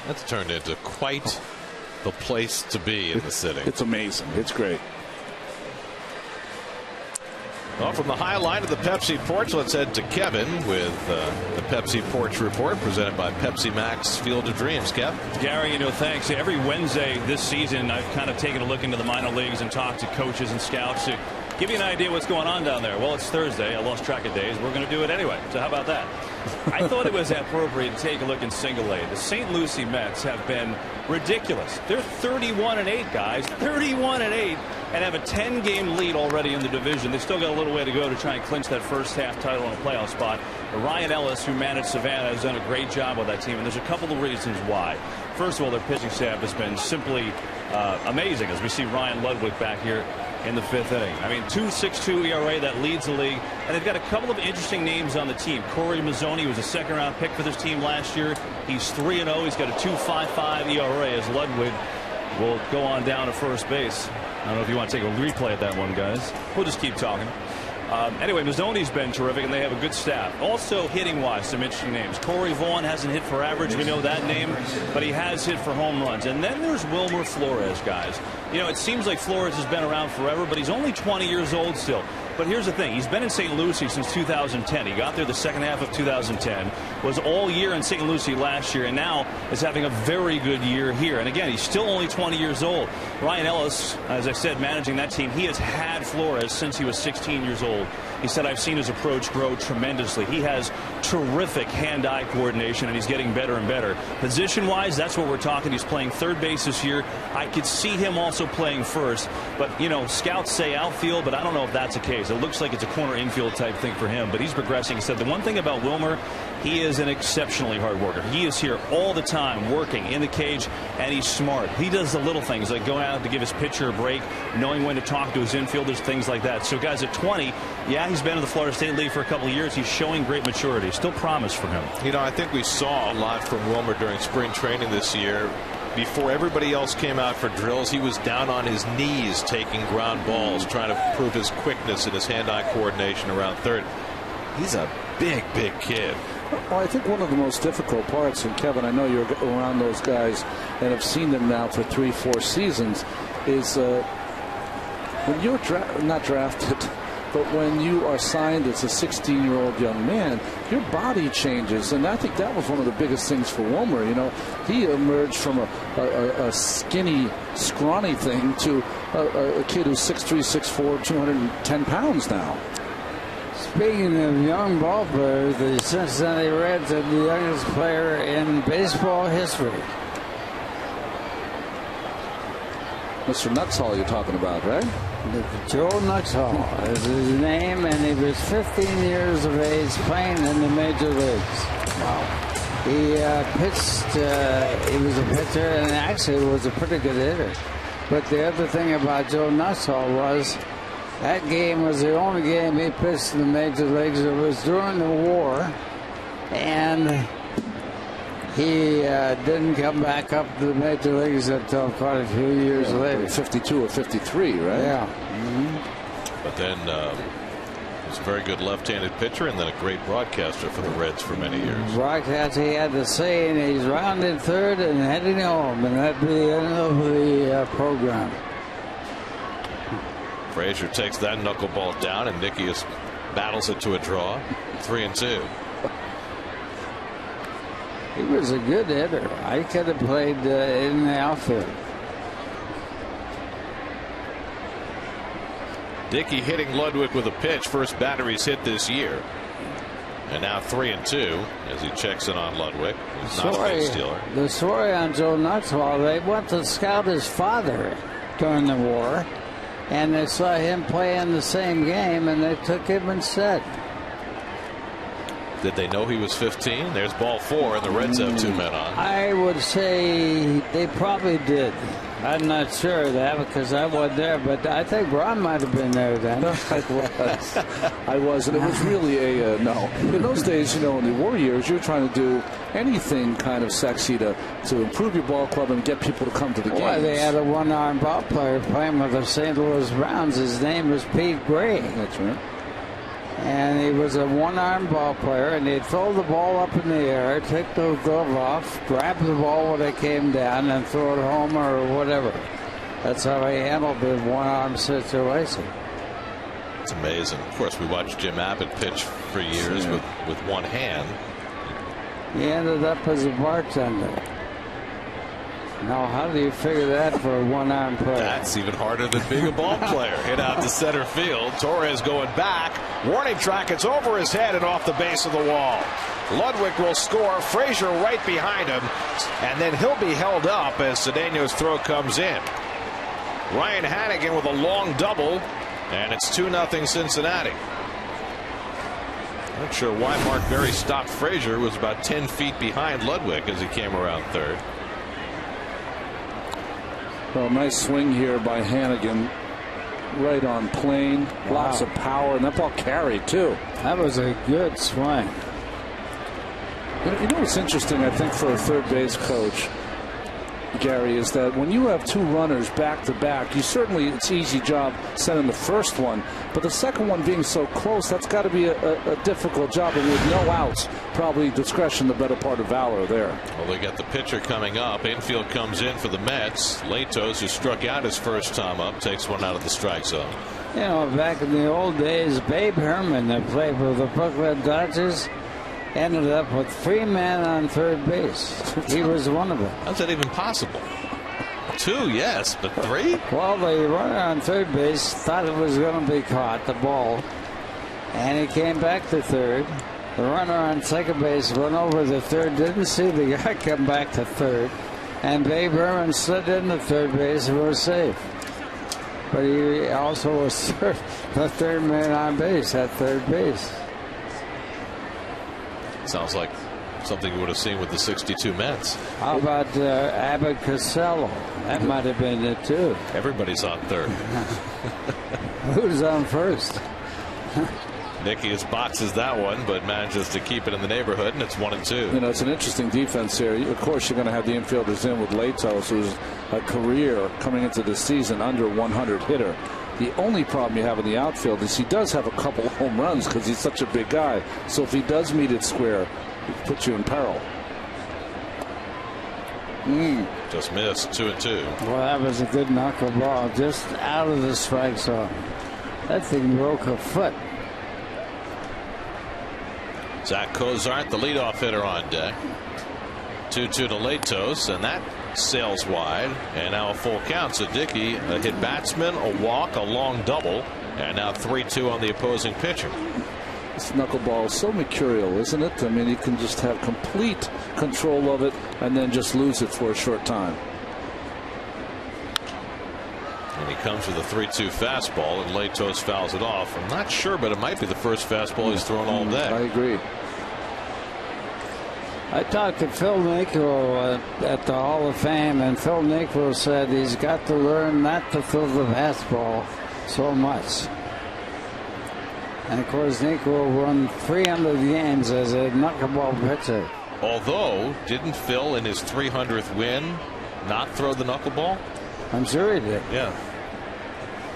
S4: That's turned into quite the place to be in the city.
S3: It's amazing. It's great.
S4: Well, from the high line of the Pepsi porch, let's head to Kevin with the Pepsi Porch Report presented by Pepsi Max Field of Dreams. Kev?
S6: Gary, thanks. Every Wednesday this season, I've kind of taken a look into the minor leagues and talked to coaches and scouts to give you an idea what's going on down there. Well, it's Thursday. I lost track of days. We're going to do it anyway. So how about that? I thought it was appropriate to take a look in single A. The St. Lucie Mets have been ridiculous. They're 31-8, guys. 31-8, and have a 10-game lead already in the division. They still got a little way to go to try and clinch that first half title and a playoff spot. But Ryan Ellis, who managed Savannah, has done a great job with that team, and there's a couple of reasons why. First of all, their pitching staff has been simply amazing, as we see Ryan Ludwig back here in the 5th inning. I mean, 2.62 ERA, that leads the league. And they've got a couple of interesting names on the team. Corey Mazzoni was a second-round pick for this team last year. He's 3-0. He's got a 2.55 ERA as Ludwig will go on down to first base. I don't know if you want to take a replay of that one, guys. We'll just keep talking. Anyway, Mazzoni's been terrific, and they have a good staff. Also, hitting-wise, some interesting names. Corey Vaughn hasn't hit for average. We know that name, but he has hit for home runs. And then there's Wilmer Flores, guys. You know, it seems like Flores has been around forever, but he's only 20 years old still. But here's the thing. He's been in St. Lucie since 2010. He got there the second half of 2010, was all year in St. Lucie last year, and now is having a very good year here. And again, he's still only 20 years old. Ryan Ellis, as I said, managing that team, he has had Flores since he was 16 years old. He said, I've seen his approach grow tremendously. He has terrific hand-eye coordination, and he's getting better and better. Position-wise, that's what we're talking. He's playing third base this year. I could see him also playing first. But, you know, scouts say outfield, but I don't know if that's the case. It looks like it's a corner infield type thing for him. But he's progressing. He said the one thing about Wilmer, he is an exceptionally hard worker. He is here all the time working in the cage, and he's smart. He does the little things like going out to give his pitcher a break, knowing when to talk to his infielders, things like that. So, guys, at 20, yeah, he's been in the Florida State League for a couple of years. He's showing great maturity. Still promise for him.
S4: You know, I think we saw a lot from Wilmer during spring training this year. Before everybody else came out for drills, he was down on his knees taking ground balls, trying to prove his quickness and his hand-eye coordination around third. He's a big, big kid.
S3: Well, I think one of the most difficult parts, and Kevin, I know you're around those guys and have seen them now for 3-4 seasons, is when you're not drafted, but when you are signed as a 16-year-old young man, your body changes. And I think that was one of the biggest things for Wilmer. You know, he emerged from a skinny, scrawny thing to a kid who's 6'3", 6'4", 210 pounds now.
S5: Speaking of young ball players, the Cincinnati Reds are the youngest player in baseball history.
S3: Mr. Nuxhall you're talking about, right?
S5: Joe Nuxhall is his name, and he was 15 years of age playing in the major leagues. Wow. He pitched, he was a pitcher, and actually was a pretty good hitter. But the other thing about Joe Nuxhall was that game was the only game he pitched in the major leagues. It was during the war, and he didn't come back up to the major leagues until quite a few years later.
S3: 52 or 53, right?
S5: Yeah.
S3: Mm-hmm.
S4: But then he was a very good left-handed pitcher and then a great broadcaster for the Reds for many years.
S5: Broadcast, he had to say, and he's rounded third and heading home, and that'd be the end of the program.
S4: Frazier takes that knuckleball down, and Nickius battles it to a draw. 3-2.
S5: He was a good hitter. I could have played in the outfield.
S4: Dickey hitting Ludwig with a pitch. First batter he's hit this year. And now 3-2 as he checks in on Ludwig. He's not a base stealer.
S5: The story on Joe Nuxhall, they went to scout his father during the war, and they saw him play in the same game, and they took him instead.
S4: Did they know he was 15? There's ball 4, and the Reds have 2 men on.
S5: I would say they probably did. I'm not sure of that because I wasn't there, but I think Ron might have been there then.
S3: I was, and it was really a no. In those days, you know, in the war years, you were trying to do anything kind of sexy to improve your ball club and get people to come to the games.
S5: Well, they had a one-arm ball player playing with the St. Louis Browns. His name was Pete Gray.
S3: That's right.
S5: And he was a one-arm ball player, and he'd throw the ball up in the air, take the glove off, grab the ball when it came down, and throw it home or whatever. That's how he handled the one-arm situation.
S4: It's amazing. Of course, we watched Jim Abbott pitch for years with one hand.
S5: He ended up as a bartender. Now, how do you figure that for a one-arm player?
S4: That's even harder than being a ball player. Hit out to center field. Torres going back. Warning track. It's over his head and off the base of the wall. Ludwig will score. Frazier right behind him. And then he'll be held up as Cedeno's throw comes in. Ryan Hannigan with a long double. And it's 2-0 Cincinnati. Not sure why Mark Berry stopped Frazier. Was about 10 feet behind Ludwig as he came around third.
S3: Well, nice swing here by Hannigan. Right on plane. Lots of power. And that ball carried, too.
S5: That was a good swing.
S3: You know what's interesting, I think, for a third base coach? Gary, is that when you have two runners back to back, it's easy job sending the first one, but the second one being so close, that's got to be a difficult job. And with no outs, probably discretion the better part of valor there.
S4: Well, they got the pitcher coming up. Infield comes in for the Mets. Latos, who struck out his first time up, takes one out of the strike zone.
S5: You know, back in the old days, Babe Herman, that played for the Brooklyn Dodgers, ended up with 3 men on third base. He was one of them.
S4: How's that even possible? 2, yes, but 3?
S5: Well, the runner on third base thought it was going to be caught, the ball, and he came back to third. The runner on second base went over to third, didn't see the guy come back to third, and Babe Herman slid into third base and was safe. But he also was the third man on base at third base.
S4: Sounds like something you would have seen with the 62 Mets.
S5: How about Abbott Costello? That might have been it too.
S4: Everybody's on third.
S5: Who's on first?
S4: Nicky has boxes that one, but manages to keep it in the neighborhood, and it's 1-2.
S3: You know, it's an interesting defense here. Of course, you're going to have the infielders in with Latos, who's a career coming into the season under 100 hitter. The only problem you have in the outfield is he does have a couple home runs because he's such a big guy. So if he does meet it square, it puts you in peril.
S4: Just missed. 2-2.
S5: Well, that was a good knuckleball just out of the strike zone. That thing broke a foot.
S4: Zach Cozart, the leadoff hitter, on deck. 2-2 to Latos, and that sails wide. And now a full count. So Dickey, a hit batsman, a walk, a long double, and now 3-2 on the opposing pitcher.
S3: This knuckleball is so mercurial, isn't it? I mean, you can just have complete control of it and then just lose it for a short time.
S4: And he comes with a 3-2 fastball, and Latos fouls it off. I'm not sure, but it might be the first fastball he's thrown all day.
S3: I agree.
S5: I talked to Phil Niekro at the Hall of Fame, and Phil Niekro said he's got to learn not to throw the fastball so much. And of course, Niekro won 300 games as a knuckleball pitcher.
S4: Although, didn't Phil in his 300th win not throw the knuckleball?
S5: I'm sure he did.
S4: Yeah.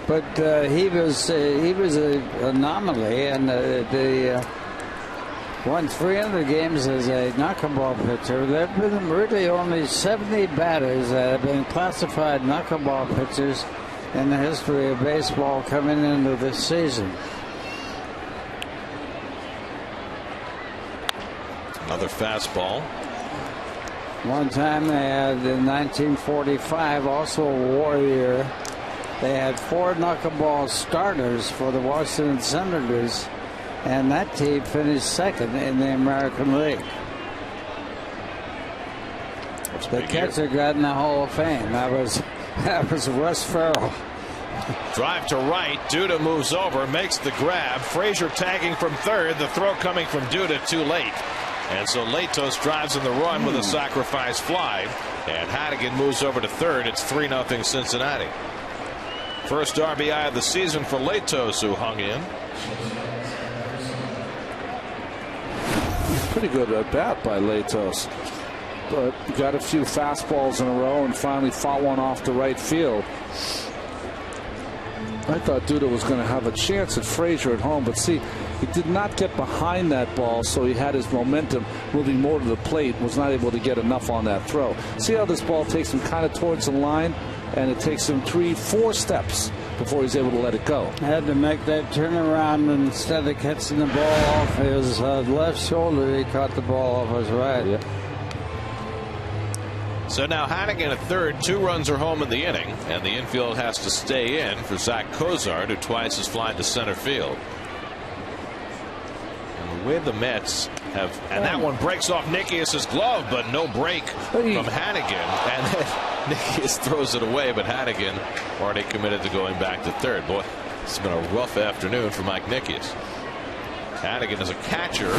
S5: But he was an anomaly, and won 300 games as a knuckleball pitcher. There have been really only 70 batters that have been classified knuckleball pitchers in the history of baseball coming into this season.
S4: Another fastball.
S5: One time they had, in 1945, also a war year, they had 4 knuckleball starters for the Washington Senators, and that team finished second in the American League. The catcher got in the Hall of Fame. That was Wes Farrell.
S4: Drive to right. Duda moves over, makes the grab. Frazier tagging from third. The throw coming from Duda too late. And so Latos drives in the run with a sacrifice fly. And Hannigan moves over to third. It's 3-0 Cincinnati. First RBI of the season for Latos, who hung in.
S3: Pretty good at bat by Latos. But got a few fastballs in a row and finally fought one off to right field. I thought Duda was going to have a chance at Frazier at home, but see, he did not get behind that ball, so he had his momentum moving more to the plate, was not able to get enough on that throw. See how this ball takes him kind of towards the line, and it takes him 3-4 steps before he's able to let it go.
S5: Had to make that turnaround, and instead of catching the ball off his left shoulder, he caught the ball off his right.
S3: Yeah.
S4: So now Hannigan at third. 2 runs are home in the inning, and the infield has to stay in for Zach Cozart, who twice has flied to center field. And the way the Mets have, and that one breaks off Nikias's glove, but no break from Hannigan, and then Nikias throws it away, but Hannigan already committed to going back to third. Boy, it's been a rough afternoon for Mike Nikias. Hannigan as a catcher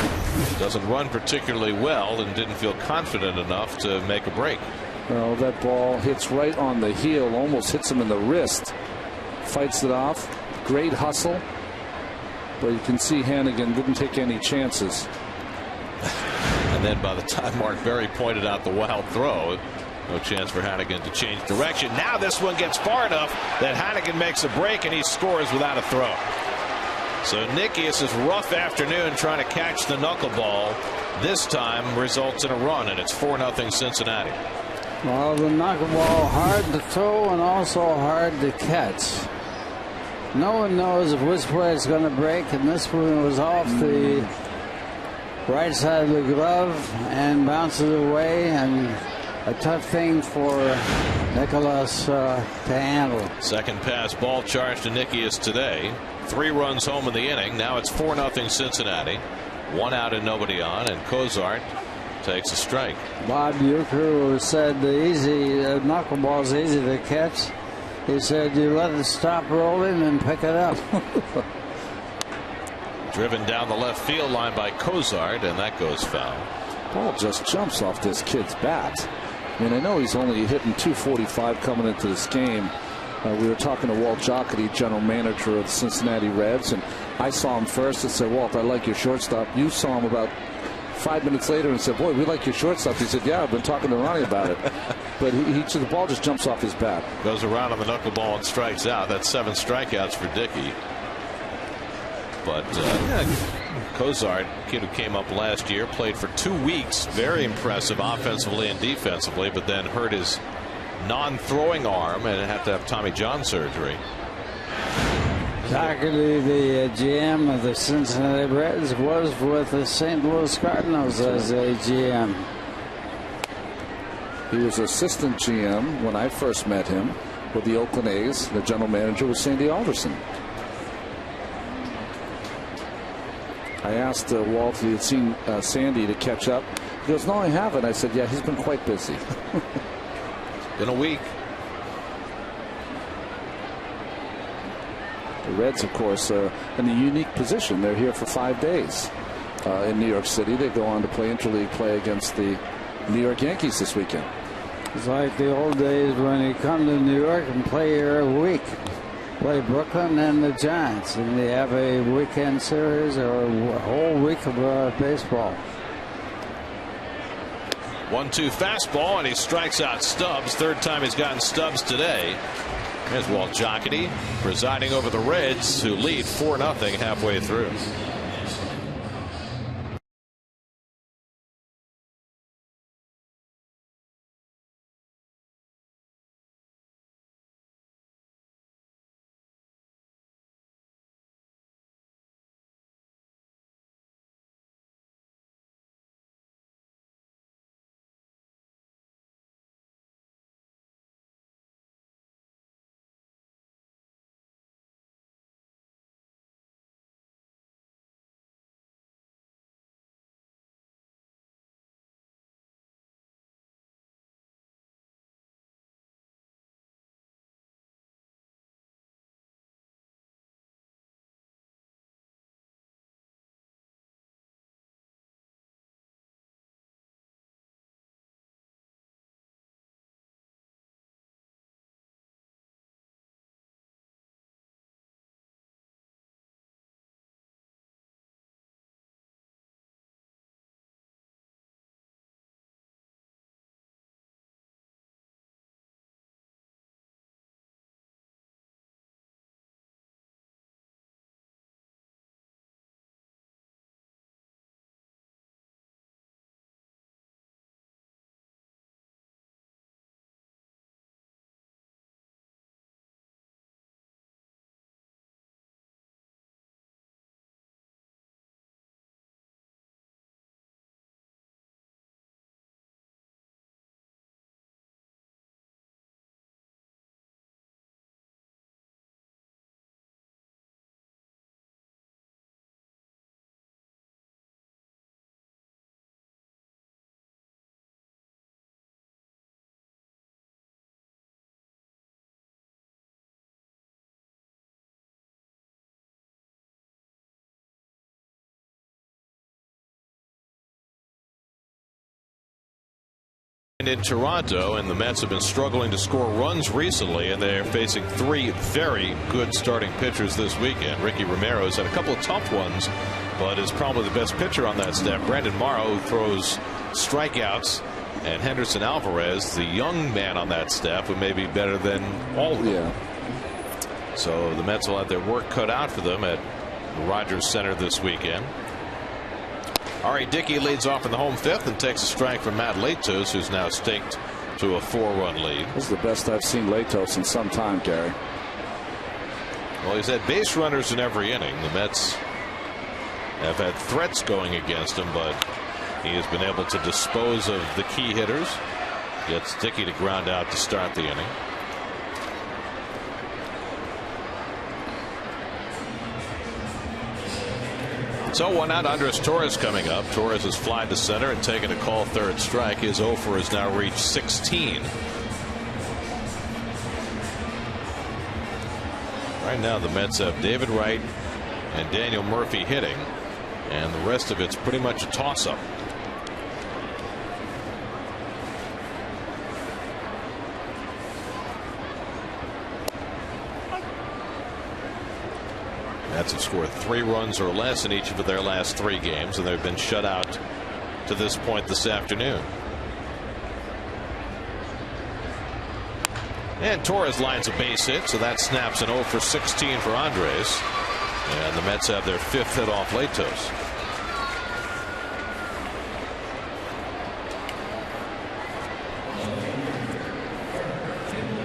S4: doesn't run particularly well and didn't feel confident enough to make a break.
S3: Well, that ball hits right on the heel, almost hits him in the wrist. Fights it off. Great hustle. But you can see Hannigan didn't take any chances.
S4: And then by the time Mark Berry pointed out the wild throw, No chance for Hannigan to change direction. Now this one gets far enough that Hannigan makes a break and he scores without a throw. So Nikias's rough afternoon trying to catch the knuckleball this time results in a run, and it's 4-0 Cincinnati.
S5: Well, the knuckleball hard to throw and also hard to catch. No one knows which way it's going to break, and this one was off the right side of the glove and bounces away, and a tough thing for Nicholas to handle.
S4: Second pass ball charged to Nikias today. 3 runs home in the inning. Now it's 4-0 Cincinnati. 1 out and nobody on, and Cozart takes a strike.
S5: Bob Uecker said the knuckleball's easy to catch. He said you let it stop rolling and pick it up.
S4: Driven down the left field line by Cozart, and that goes foul.
S3: Ball just jumps off this kid's bat. I mean, I know he's only hitting .245 coming into this game. We were talking to Walt Jocketty, general manager of the Cincinnati Reds, and I saw him first and said, Walt, I like your shortstop. You saw him about 5 minutes later and said, boy, we like your shortstop. He said, yeah, I've been talking to Ronnie about it. But the ball just jumps off his bat.
S4: Goes around on the knuckleball and strikes out. That's 7 strikeouts for Dickey. But Cozart, kid who came up last year, played for 2 weeks. Very impressive offensively and defensively, but then hurt his non-throwing arm and had to have Tommy John surgery.
S5: Doherty, the GM of the Cincinnati Reds, was with the St. Louis Cardinals as a GM.
S3: He was assistant GM when I first met him with the Oakland A's. The general manager was Sandy Alderson. I asked Walt if he had seen Sandy to catch up. He goes, no, I haven't. I said, yeah, he's been quite busy.
S4: In a week.
S3: The Reds, of course, in a unique position. They're here for 5 days in New York City. They go on to play interleague play against the New York Yankees this weekend.
S5: It's like the old days when you come to New York and play here a week. Play Brooklyn and the Giants, and they have a weekend series or a whole week of baseball.
S4: 1-2 fastball, and he strikes out Stubbs. Third time he's gotten Stubbs today. There's Walt Jocketty presiding over the Reds, who lead 4-0 halfway through. In Toronto, and the Mets have been struggling to score runs recently, and they're facing 3 very good starting pitchers this weekend. Ricky Romero's had a couple of tough ones, but is probably the best pitcher on that staff. Brandon Morrow, who throws strikeouts and Henderson Alvarez, the young man on that staff, who may be better than all of them.
S3: Yeah.
S4: So the Mets will have their work cut out for them at Rogers Center this weekend. R.A. Dickey leads off in the home fifth and takes a strike from Matt Latos, who's now staked to a 4-run lead.
S3: This is the best I've seen Latos in some time, Gary.
S4: Well, he's had base runners in every inning. The Mets have had threats going against him, but he has been able to dispose of the key hitters. Gets Dickey to ground out to start the inning. So 1 out. Andres Torres coming up. Torres has flied to center and taken a call third strike. His 0 for has now reached 16. Right now the Mets have David Wright and Daniel Murphy hitting, and the rest of it's pretty much a toss-up. Mets have scored 3 runs or less in each of their last 3 games, and they've been shut out to this point this afternoon. And Torres lines a base hit, so that snaps an 0 for 16 for Andres. And the Mets have their 5th hit off Latos.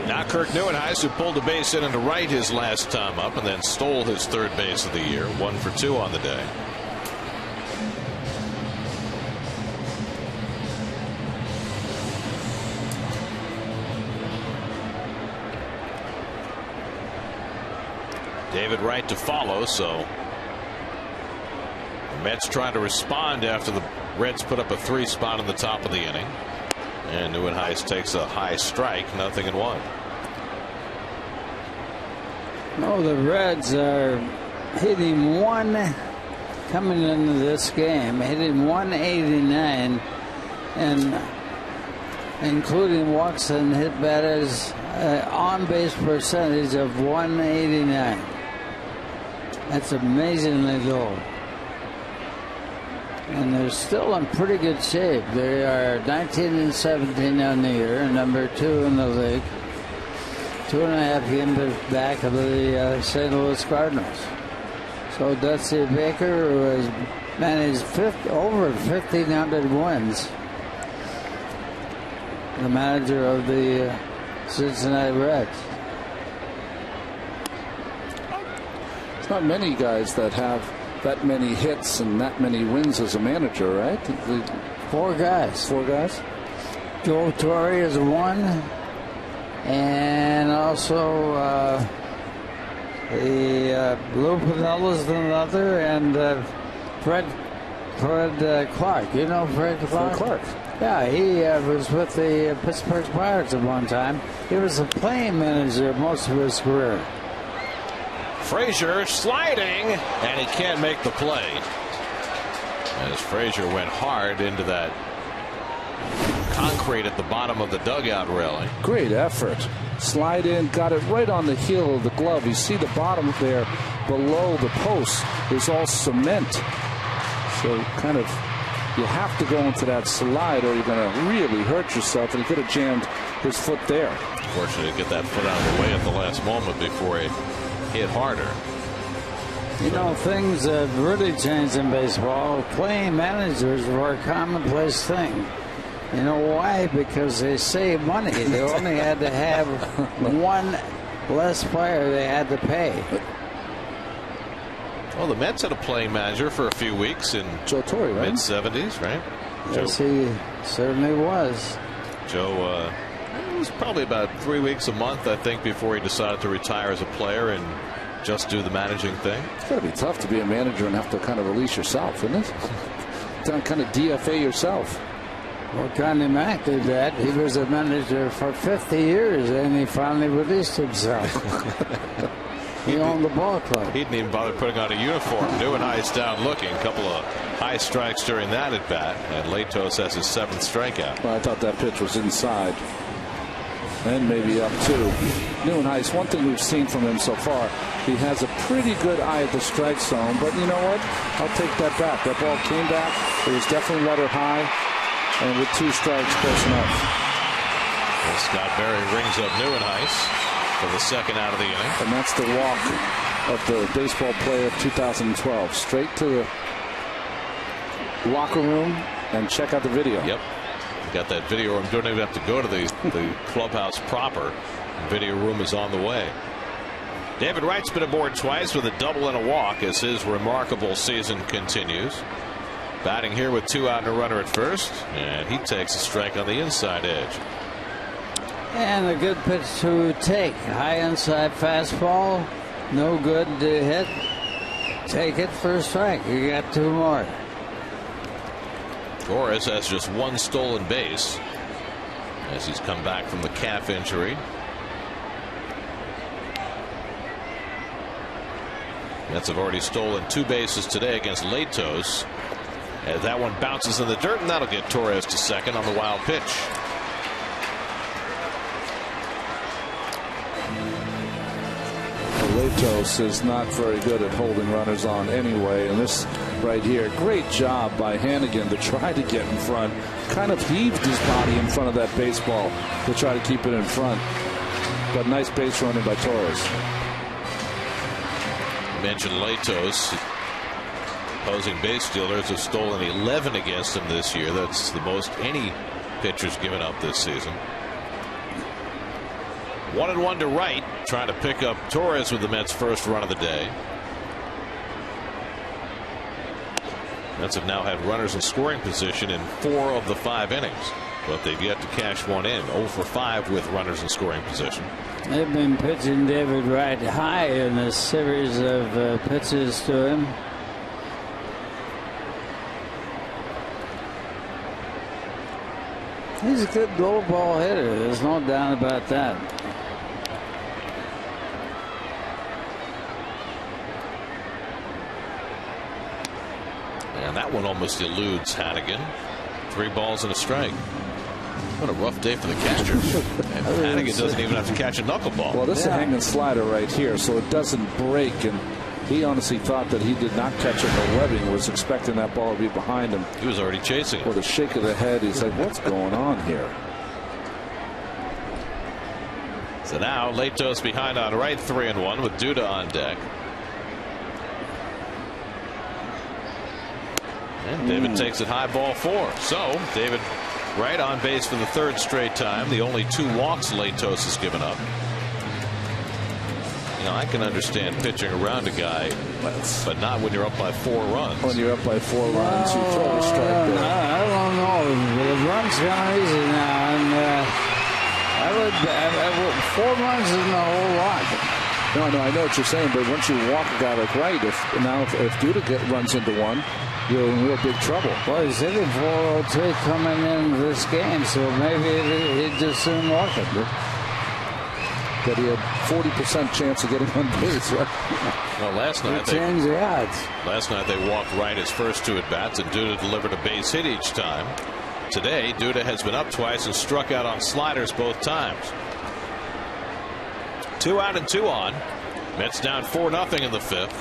S4: Now Kirk Neuenhuis, who pulled a base hit into right his last time up and then stole his 3rd base of the year. 1 for 2 on the day. David Wright to follow, so the Mets trying to respond after the Reds put up a 3 spot in the top of the inning. And Neuenhuis takes a high strike, 0-1.
S5: No, the Reds are hitting coming into this game, hitting 189, and including walks and hit batters, on base percentage of 189. That's amazingly low. And they're still in pretty good shape. They are 19-17 on the year, number 2 in the league. 2.5 games back of the St. Louis Cardinals. So Dusty Baker, who has managed over 1,500 wins, the manager of the Cincinnati Reds.
S3: It's not many guys that have that many hits and that many wins as a manager, right?
S5: 4 guys.
S3: 4 guys?
S5: Joe Torre is 1. And also Lou Piniella is another. And Fred Clark. You know Fred Clark?
S3: Fred Clark.
S5: Yeah, he was with the Pittsburgh Pirates at one time. He was a playing manager most of his career.
S4: Frazier sliding, and he can't make the play. As Frazier went hard into that concrete at the bottom of the dugout railing.
S3: Great effort. Slide in, got it right on the heel of the glove. You see the bottom there below the post is all cement. So kind of you have to go into that slide or you're going to really hurt yourself, and he could have jammed his foot there.
S4: Fortunately to get that foot out of the way at the last moment before he hit harder.
S5: You know, things have really changed in baseball. Playing managers were a commonplace thing. You know why? Because they saved money. They only had to have 1 less player they had to pay.
S4: Well, the Mets had a playing manager for a few weeks in
S3: Joe Torre, right?
S4: mid-70s, right?
S5: Yes, he certainly was.
S4: Joe, it was probably about 3 weeks a month, I think, before he decided to retire as a player and just do the managing thing.
S3: It's got to be tough to be a manager and have to kind of release yourself, isn't it? Kind of DFA yourself.
S5: Well, Connie Mack did that. He was a manager for 50 years, and he finally released himself. He owned the ball club.
S4: He didn't even bother putting on a uniform. Neuenhuis down looking. A couple of high strikes during that at bat, and Latos has his 7th strikeout.
S3: Well, I thought that pitch was inside. And maybe up too. Neuenhuis, one thing we've seen from him so far, he has a pretty good eye at the strike zone. But you know what? I'll take that back. That ball came back. It was definitely rather high. And with 2 strikes, close enough.
S4: Well, Scott Berry rings up Neuenhuis for the second out of the inning.
S3: And that's the walk of the baseball player of 2012. Straight to the locker room and check out the video.
S4: Yep. Got that video room. Don't even have to go to the clubhouse proper. The video room is on the way. David Wright's been aboard twice with a double and a walk as his remarkable season continues. Batting here with 2 out and a runner at first, and he takes a strike on the inside edge.
S5: And a good pitch to take. High inside fastball. No good to hit. Take it for a strike. You got 2 more.
S4: Torres has just 1 stolen base as he's come back from the calf injury. Mets have already stolen 2 bases today against Latos. As that one bounces in the dirt, and that'll get Torres to second on the wild pitch.
S3: Latos is not very good at holding runners on anyway, and this right here, great job by Hannigan to try to get in front. Kind of heaved his body in front of that baseball to try to keep it in front. But nice base running by Torres.
S4: Mentioned Latos. Opposing base stealers have stolen 11 against him this year. That's the most any pitcher's given up this season. 1-1 to Wright, trying to pick up Torres with the Mets' first run of the day. Mets have now had runners in scoring position in 4 of the 5 innings, but they've yet to cash one in. 0 for 5 with runners in scoring position.
S5: They've been pitching David Wright high in a series of pitches to him. He's a good low ball hitter. There's no doubt about that.
S4: And that one almost eludes Hannigan. 3 balls and a strike. What a rough day for the catcher. And Hannigan doesn't even have to catch a knuckleball.
S3: Well, this is a hanging slider right here, so it doesn't break. And he honestly thought that he did not catch it. The Webbing was expecting that ball to be behind him.
S4: He was already chasing it.
S3: With a shake of the head, he's like, what's going on here?
S4: So now Latos behind on right, 3-1 with Duda on deck. And David takes it high, ball 4. So David Wright on base for the 3rd straight time. The only 2 walks Latos has given up. You know, I can understand pitching around a guy, but not when you're up by 4 runs.
S3: When you're up by 4 runs, you throw a strike there.
S5: I don't know. The runs gone easy now, and I would 4 runs isn't a whole lot.
S3: No, I know what you're saying, but once you walk a guy like Wright, if Duda runs into one, you're in real big trouble.
S5: Well, he's hitting 403 coming into this game, so maybe he'd just soon walk it.
S3: That he had 40% chance of getting on base, right?
S4: Well, last night
S5: change the odds.
S4: Last night they walked Wright his first 2 at bats, and Duda delivered a base hit each time. Today, Duda has been up twice and struck out on sliders both times. 2 out and 2 on. Mets down 4-0 in the 5th.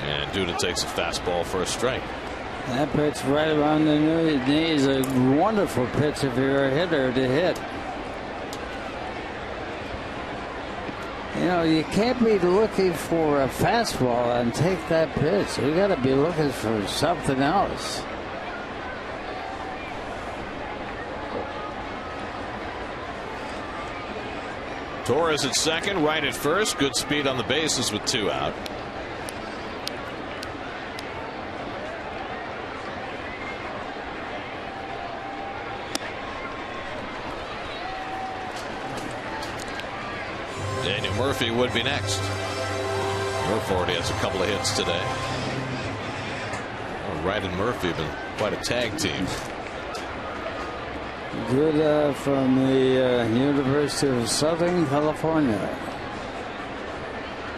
S4: And Duda takes a fastball for a strike.
S5: That pitch right around the knee is a wonderful pitch if you're a hitter to hit. You know, you can't be looking for a fastball and take that pitch. You got to be looking for something else.
S4: Torres at second, Wright at first. Good speed on the bases with 2 out. Daniel Murphy would be next. Murphy already has a couple of hits today. Wright and Murphy have been quite a tag team.
S5: Good from the University of Southern California.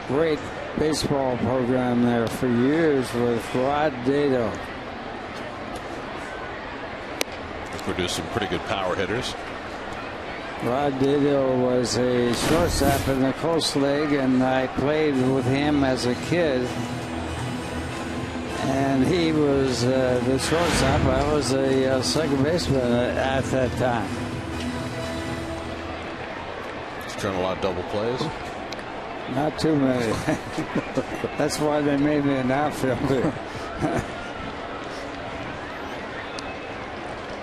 S5: Great baseball program there for years with Rod Dado.
S4: They produced some pretty good power hitters.
S5: Rod Dado was a shortstop in the Coast League, and I played with him as a kid. and he was the shortstop. I was a second baseman at that time.
S4: He's trying a lot of double plays.
S5: Not too many. That's why they made me an outfielder.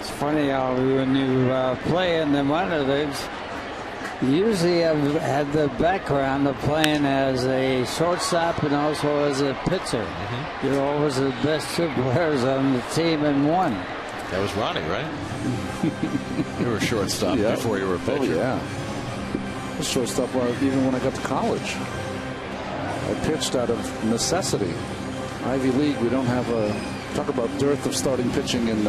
S5: It's funny how when you play in the minor leagues, you usually have had the background of playing as a shortstop and also as a pitcher. Mm-hmm. You're always the best two players on the team in one.
S4: That was Ronnie, right? You were a shortstop before you were a pitcher.
S3: Oh, yeah. I was shortstop even when I got to college. I pitched out of necessity. Ivy League, we don't have talk about dearth of starting pitching in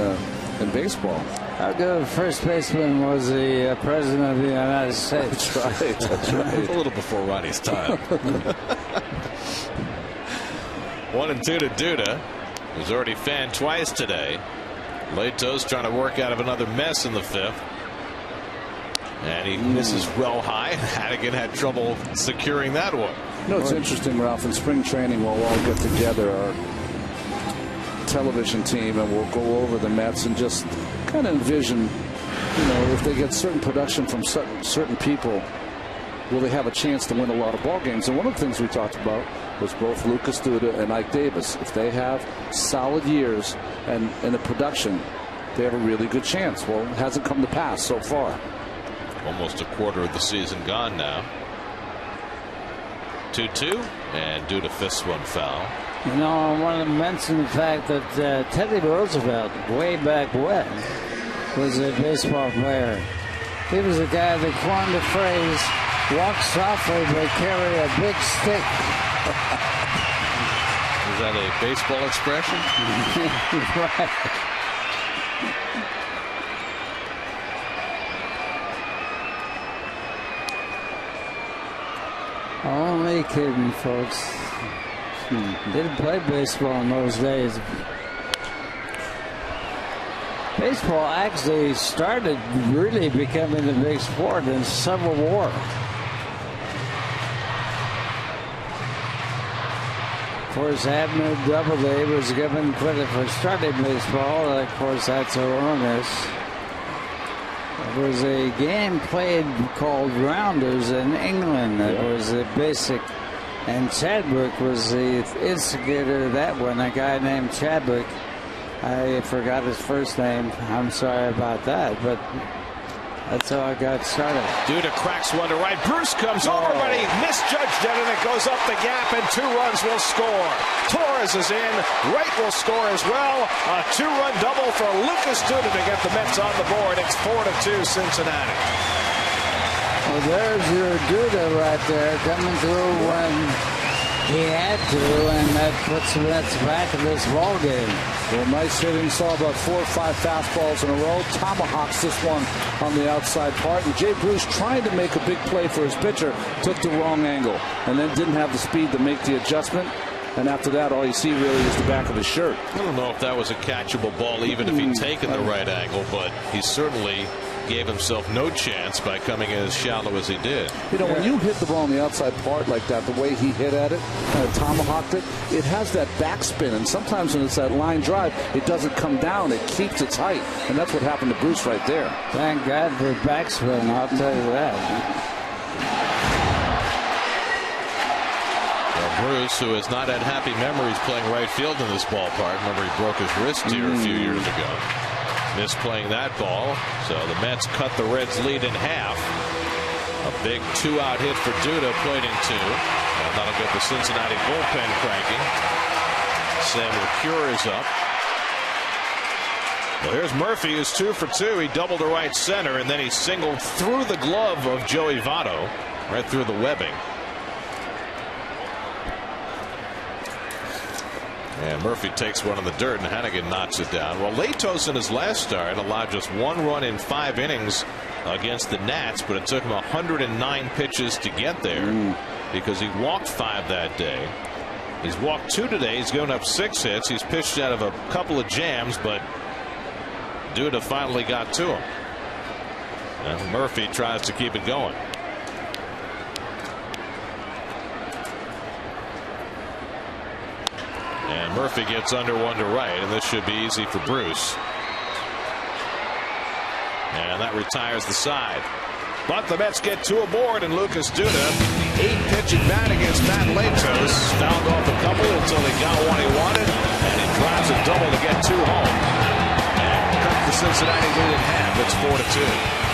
S3: baseball.
S5: How good a first baseman was the president of the United States.
S3: That's right. That's right.
S4: A little before Ronnie's time. 1-2 to Duda, who's already fanned twice today. Latos trying to work out of another mess in the fifth. And he misses well high. Hannigan had trouble securing that one.
S3: You know, it's interesting, Ralph. In spring training, we'll all get together, our television team, and we'll go over the Mets and just kind of envision, you know, if they get certain production from certain people, will they have a chance to win a lot of ball games? And one of the things we talked about was both Lucas Duda and Ike Davis. If they have solid years and the production, they have a really good chance. Well, it hasn't come to pass so far.
S4: Almost a quarter of the season gone now. 2-2, and Duda fists one foul.
S5: You know, I want to mention the fact that Teddy Roosevelt, way back when, was a baseball player. He was a guy that coined the phrase, walk softly but carry a big stick.
S4: Is that a baseball expression?
S5: Right. Only kidding, folks. Didn't play baseball in those days. Baseball actually started really becoming the big sport in the Civil War. Of course, Abner Doubleday was given credit for starting baseball. Of course, that's erroneous. There was a game played called Rounders in England that was a basic, and Chadwick was the instigator of that one, a guy named Chadwick. I forgot his first name. I'm sorry about that, but that's how I got started.
S1: Duda cracks one to right. Bruce comes over, but he misjudged it, and it goes up the gap, and 2 runs will score. Torres is in. Wright will score as well. A 2-run double for Lucas Duda to get the Mets on the board. It's 4-2 Cincinnati.
S5: Well, there's your Duda right there coming through when he had to, and that puts the Mets back in this ball game.
S3: Well, nice hitting. Saw about 4 or 5 fastballs in a row. Tomahawks this one on the outside part. And Jay Bruce, trying to make a big play for his pitcher, took the wrong angle and then didn't have the speed to make the adjustment. And after that, all you see really is the back of his shirt.
S4: I don't know if that was a catchable ball, even if he'd taken the right angle, but he certainly gave himself no chance by coming as shallow as he did.
S3: You know, when you hit the ball on the outside part like that, the way he hit at it, tomahawked it, it has that backspin. And sometimes when it's that line drive, it doesn't come down. It keeps its height. And that's what happened to Bruce right there.
S5: Thank God for backspin, I'll tell you that.
S4: Bruce, who has not had happy memories playing right field in this ballpark. Remember, he broke his wrist here a few years ago. Missed playing that ball. So the Mets cut the Reds' lead in half. A big 2-out hit for Duda, played in 2. And that'll get the Cincinnati bullpen cranking. Sam LeCure is up. Well, here's Murphy, who's 2 for 2. He doubled to right center, and then he singled through the glove of Joey Votto, right through the webbing. And Murphy takes one in the dirt, and Hannigan knocks it down. Well, Latos in his last start allowed just 1 run in 5 innings against the Nats, but it took him 109 pitches to get there because he walked 5 that day. He's walked 2 today. He's given up 6 hits. He's pitched out of a couple of jams, but Duda finally got to him. And Murphy tries to keep it going. And Murphy gets under one to right, and this should be easy for Bruce. And that retires the side. But the Mets get two aboard, and Lucas Duda, 8-pitch at bat against Matt Latos, fouled off a couple until he got one he wanted, and he drives a double to get two home. And cut the Cincinnati lead in half. It's 4-2.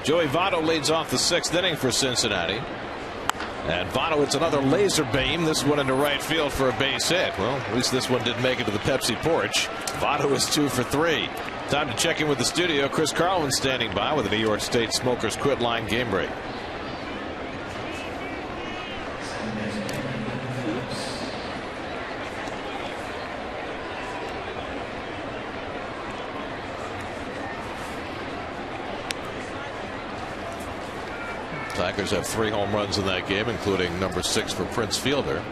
S4: Joey Votto leads off the 6th inning for Cincinnati. And Votto hits another laser beam, this one into right field for a base hit. Well, at least this one didn't make it to the Pepsi porch. Votto is 2 for 3. Time to check in with the studio. Chris Carlin standing by with the New York State Smokers Quit Line game break. Tigers have 3 home runs in that game, including number 6 for Prince Fielder.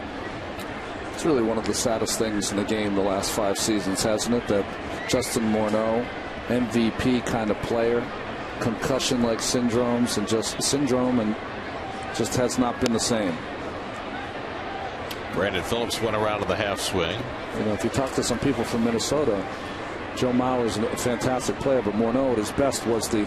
S3: It's really one of the saddest things in the game the last 5 seasons, hasn't it? That Justin Morneau, MVP kind of player, concussion-like syndromes and just has not been the same.
S4: Brandon Phillips went around to the half swing.
S3: You know, if you talk to some people from Minnesota, Joe Mauer is a fantastic player, but Morneau at his best was the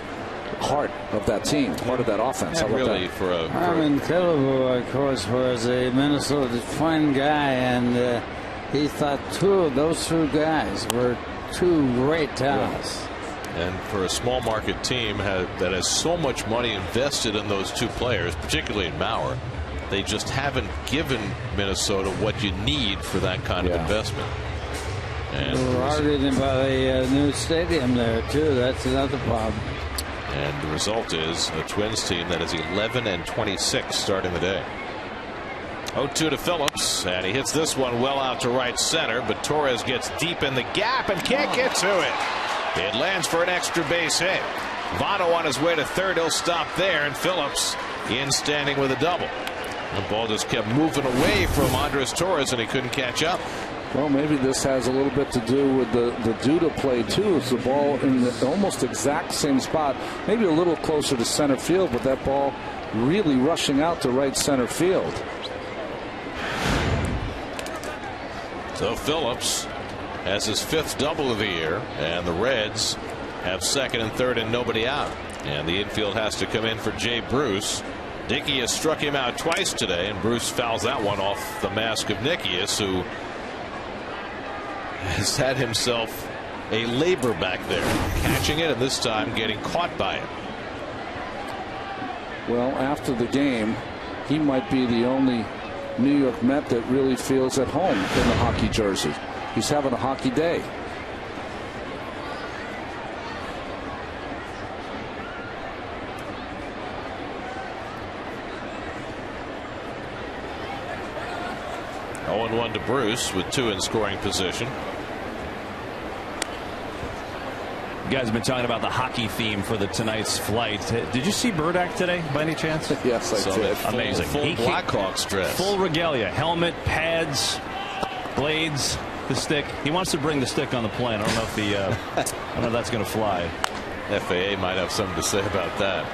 S3: heart of that team, heart of that offense.
S4: How really
S3: that?
S4: for a
S5: Harmon Killebrew, of course, was a Minnesota Twin guy, and he thought those two guys were 2 great talents.
S4: Yeah. And for a small market team that has so much money invested in those 2 players, particularly in Mauer, they just haven't given Minnesota what you need for that kind of investment. And
S5: we're arguing about a new stadium there too. That's another problem.
S4: And the result is a Twins team that is 11-26 starting the day. 0-2 to Phillips, and he hits this one well out to right center, but Torres gets deep in the gap and can't get to it. It lands for an extra base hit. Votto on his way to third. He'll stop there, and Phillips in standing with a double. The ball just kept moving away from Andres Torres, and he couldn't catch up.
S3: Well, maybe this has a little bit to do with the Duda play, too. It's the ball in the almost exact same spot, maybe a little closer to center field, but that ball really rushing out to right center field.
S4: So Phillips has his 5th double of the year, and the Reds have 2nd and 3rd and nobody out. And the infield has to come in for Jay Bruce. Nickius struck him out twice today, and Bruce fouls that one off the mask of Nickius, who has had himself a labor back there, catching it and this time getting caught by it.
S3: Well, after the game, he might be the only New York Met that really feels at home in the hockey jersey. He's having a hockey day.
S4: Oh, 0-1 to Bruce with 2 in scoring position.
S6: You guys have been talking about the hockey theme for tonight's flight. Did you see Burdak today, by any chance?
S3: Yes, I did.
S6: Amazing.
S4: Full Blackhawks dress.
S6: Full regalia. Helmet, pads, blades, the stick. He wants to bring the stick on the plane. I don't know if I don't know if that's going to fly.
S4: FAA might have something to say about that.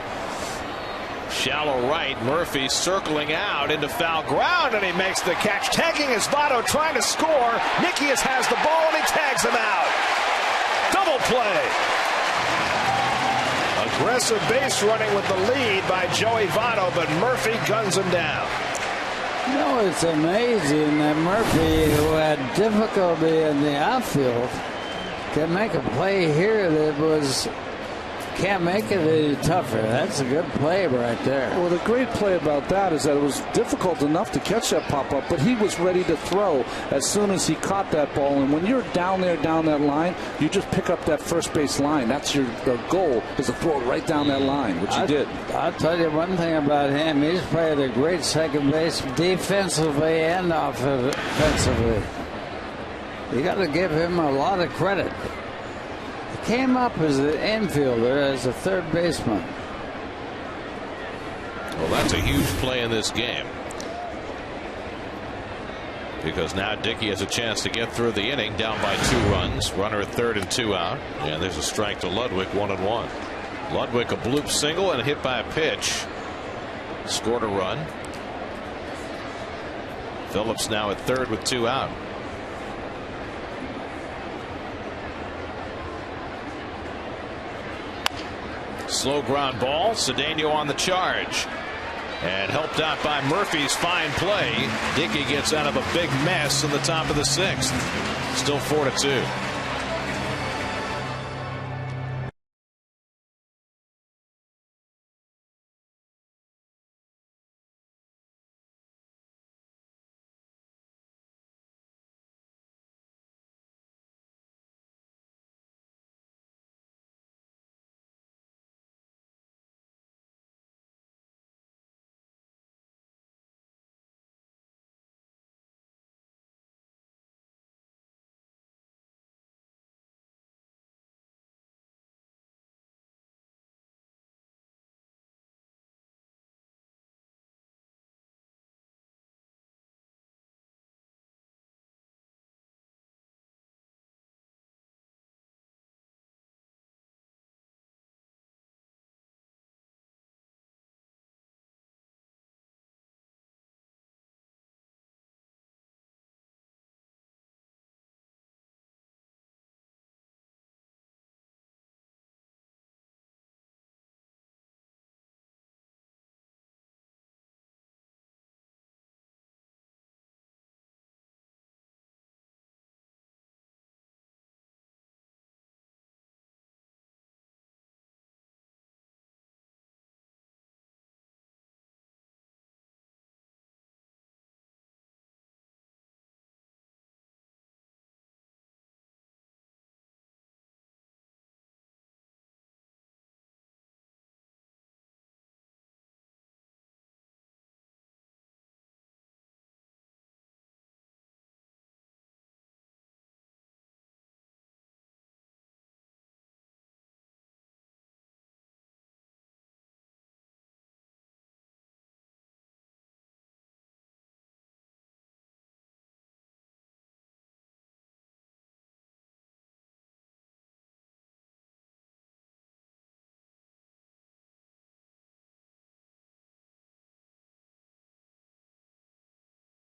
S4: Shallow right. Murphy circling out into foul ground, and he makes the catch. Tagging is Votto trying to score. Nikias has the ball, and he tags him out. Double play. Aggressive base running with the lead by Joey Votto, but Murphy guns him down.
S5: You know, it's amazing that Murphy, who had difficulty in the outfield, can make a play here that can't make it any tougher. That's a good play right there.
S3: Well, the great play about that is that it was difficult enough to catch that pop-up, but he was ready to throw as soon as he caught that ball. And when you're down there, down that line, you just pick up that first base line. That's your goal, is to throw it right down that line, which he did.
S5: I'll tell you one thing about him. He's played a great second base defensively and offensively. You got to give him a lot of credit. Came up as an infielder, as a third baseman.
S4: Well, that's a huge play in this game, because now Dickey has a chance to get through the inning down by 2 runs. Runner at third and 2 out. And there's a strike to Ludwig, 1-1. Ludwig a bloop single and hit by a pitch. Scored a run. Phillips now at third with 2 out. Slow ground ball. Cedeno on the charge. And helped out by Murphy's fine play. Dickey gets out of a big mess in the top of the 6th. Still 4-2.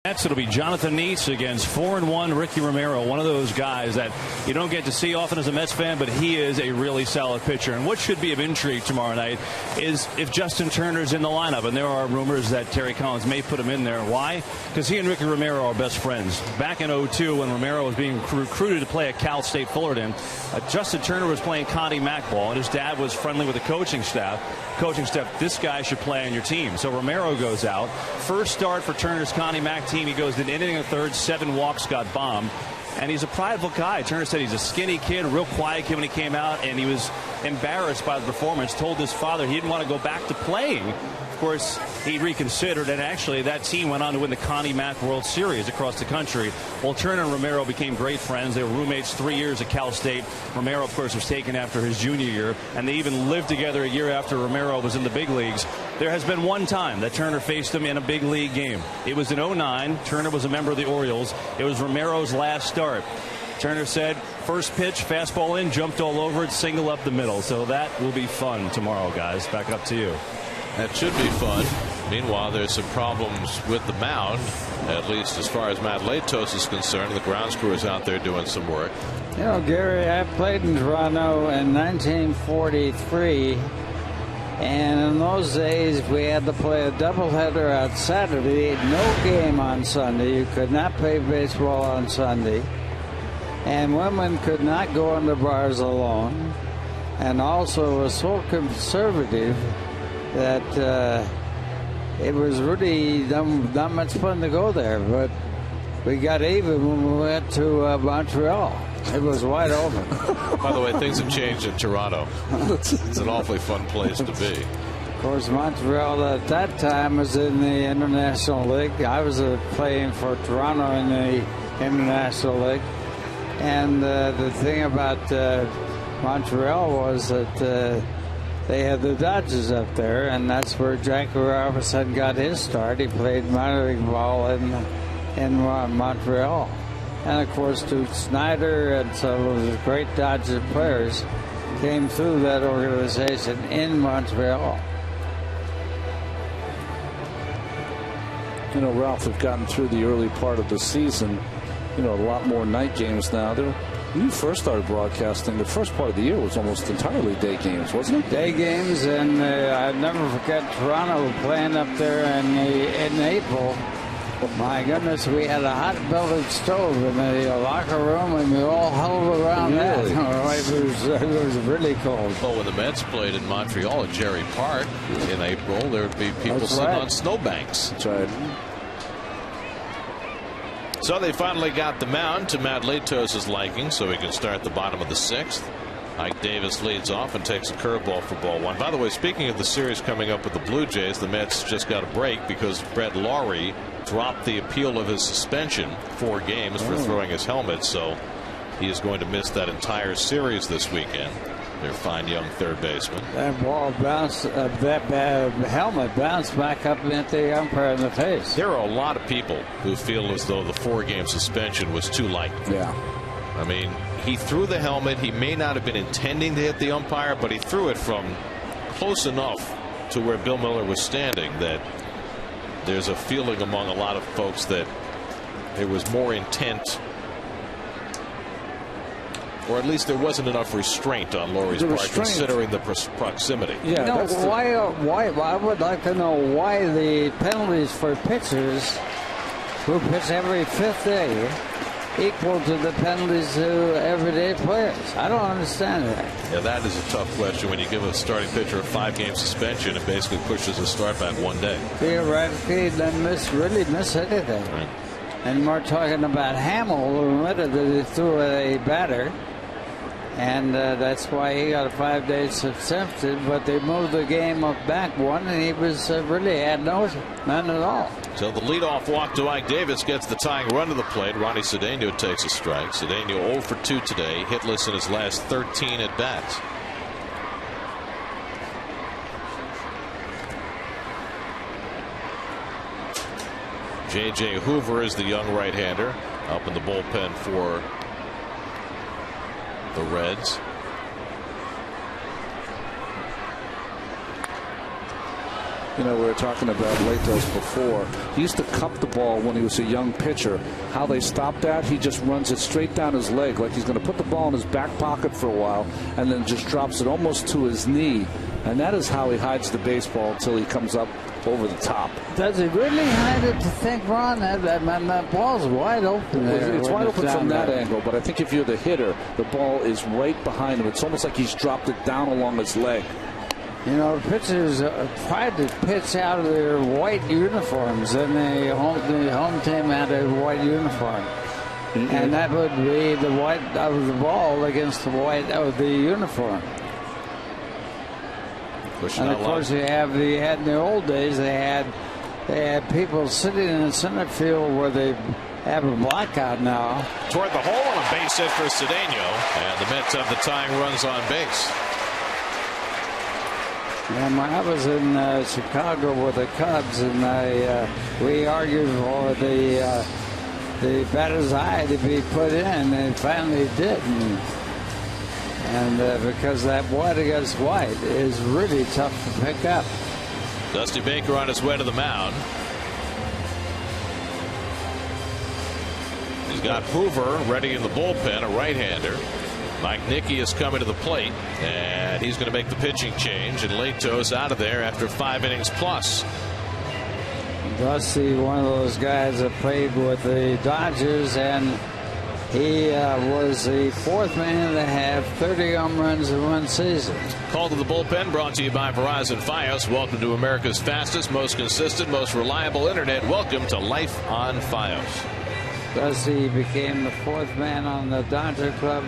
S6: Next, it'll be Jonathan Neese against 4-1 Ricky Romero, one of those guys that you don't get to see often as a Mets fan, but he is a really solid pitcher. And what should be of intrigue tomorrow night is if Justin Turner's in the lineup, and there are rumors that Terry Collins may put him in there. Why? Because he and Ricky Romero are best friends. Back in 2002, when Romero was being recruited to play at Cal State Fullerton, Justin Turner was playing Connie Mack ball, and his dad was friendly with the coaching staff. This guy should play on your team. So Romero goes out. First start for Turner's Connie Mack team. He goes to an inning and a third, 7 walks, got bombed. And he's a prideful guy. Turner said he's a skinny kid, real quiet kid when he came out, and he was embarrassed by the performance, told his father he didn't want to go back to playing. Of course, he reconsidered, and actually that team went on to win the Connie Mack World Series across the country. Well, Turner and Romero became great friends. They were roommates 3 years at Cal State. Romero, of course, was taken after his junior year, and they even lived together a year after Romero was in the big leagues. There has been one time that Turner faced him in a big league game. It was in 2009. Turner was a member of the Orioles. It was Romero's last start. Turner said, first pitch, fastball in, jumped all over it, single up the middle. So that will be fun tomorrow, guys. Back up to you.
S4: That should be fun. Meanwhile, there's some problems with the mound, at least as far as Matt Latos is concerned. The grounds crew is out there doing some work.
S5: You know, Gary, I played in Toronto in 1943. And in those days, we had to play a doubleheader on Saturday, no game on Sunday. You could not play baseball on Sunday. And women could not go in the bars alone. And also, it was so conservative that it was really not much fun to go there. But we got even when we went to Montreal. It was wide open.
S4: By the way, things have changed in Toronto. It's an awfully fun place to be.
S5: Of course, Montreal at that time was in the International League. I was playing for Toronto in the International League. And the thing about Montreal was that they had the Dodgers up there, and that's where Jackie Robinson got his start. He played minor league ball in Montreal. And, of course, Duke Snyder and some of the great Dodger players came through that organization in Montreal.
S3: You know, Ralph, we've gotten through the early part of the season. You know, a lot more night games now. When you first started broadcasting, the first part of the year was almost entirely day games, wasn't it?
S5: Day games, and I'll never forget Toronto playing up there in April. My goodness, we had a hot belted stove in the locker room, and we all huddled around that. It was really cold.
S4: Well, when the Mets played in Montreal at Jerry Park in April, there would be people sitting on snowbanks.
S3: That's right.
S4: So they finally got the mound to Matt Latos' liking, so he can start the bottom of the 6th. Ike Davis leads off and takes a curveball for ball 1. By the way, speaking of the series coming up with the Blue Jays, the Mets just got a break because Brett Lawrie dropped the appeal of his suspension 4 games for throwing his helmet, so he is going to miss that entire series this weekend. Their fine young third baseman.
S5: That ball bounced, that helmet bounced back up and hit the umpire in the face.
S4: There are a lot of people who feel as though the 4-game suspension was too light.
S3: Yeah.
S4: I mean, he threw the helmet. He may not have been intending to hit the umpire, but he threw it from close enough to where Bill Miller was standing that there's a feeling among a lot of folks that there was more intent, or at least there wasn't enough restraint on Laurie's part, considering the proximity.
S5: Yeah, you know, why? I would like to know why the penalties for pitchers who pitch every 5th day equal to the penalties to everyday players. I don't understand that.
S4: Yeah, that is a tough question. When you give a starting pitcher a 5-game suspension, it basically pushes his start back 1 day.
S5: Theoretically, they really miss anything.
S4: Right.
S5: And we're talking about Hamill, who admitted that he threw a batter, and that's why he got a 5-day suspension. But they moved the game up back 1, and he was really had none at all.
S4: So the leadoff walk to Ike Davis gets the tying run to the plate. Ronnie Cedeno takes a strike. Cedeno 0 for 2 today, hitless in his last 13 at bats. J.J. Hoover is the young right-hander up in the bullpen for the Reds.
S3: You know, we were talking about Latos before. He used to cup the ball when he was a young pitcher. How they stopped that, he just runs it straight down his leg like he's going to put the ball in his back pocket for a while and then just drops it almost to his knee. And that is how he hides the baseball until he comes up over the top.
S5: Does he really hide it to think, Ron? That ball's wide open there.
S3: It's wide open from that angle, but I think if you're the hitter, the ball is right behind him. It's almost like he's dropped it down along his leg.
S5: You know, pitchers tried to pitch out of their white uniforms, and the home team had a white uniform. Mm-hmm. And that would be the white of the ball against the white of the uniform. And of course, you had in the old days, they had people sitting in the center field where they have a blackout now.
S4: Toward the hole on a base hit for Cedeno, and the Mets have the tying runs on base.
S5: And when I was in Chicago with the Cubs, and we argued for the batter's eye to be put in, and finally did. And because that white against white is really tough to pick up.
S4: Dusty Baker on his way to the mound. He's got Hoover ready in the bullpen, a right-hander. Mike Nicky is coming to the plate, and he's going to make the pitching change, and Latos out of there after 5 innings plus.
S5: Dusty, one of those guys that played with the Dodgers, and he was the 4th man to have 30 home runs in one season.
S4: Call to the bullpen brought to you by Verizon Fios. Welcome to America's fastest, most consistent, most reliable internet. Welcome to Life on Fios.
S5: Dusty became the 4th man on the Dodger club.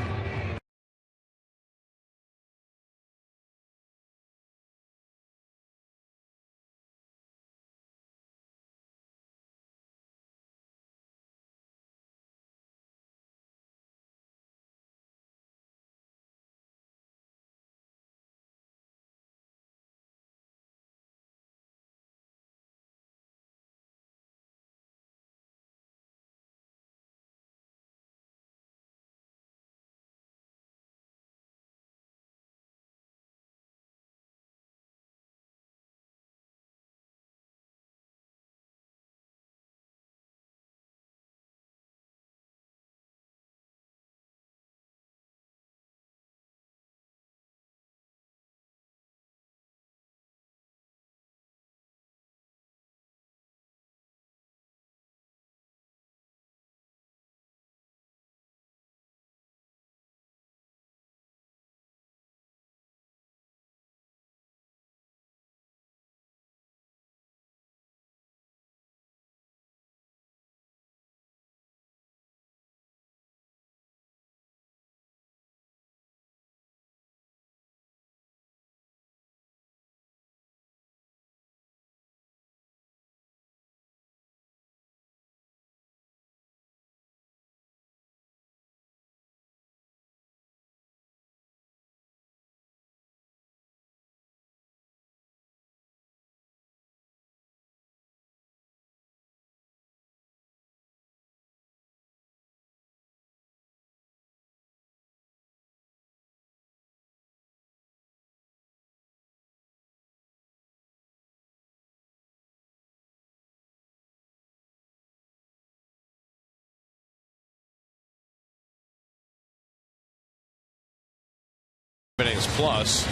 S4: Innings plus.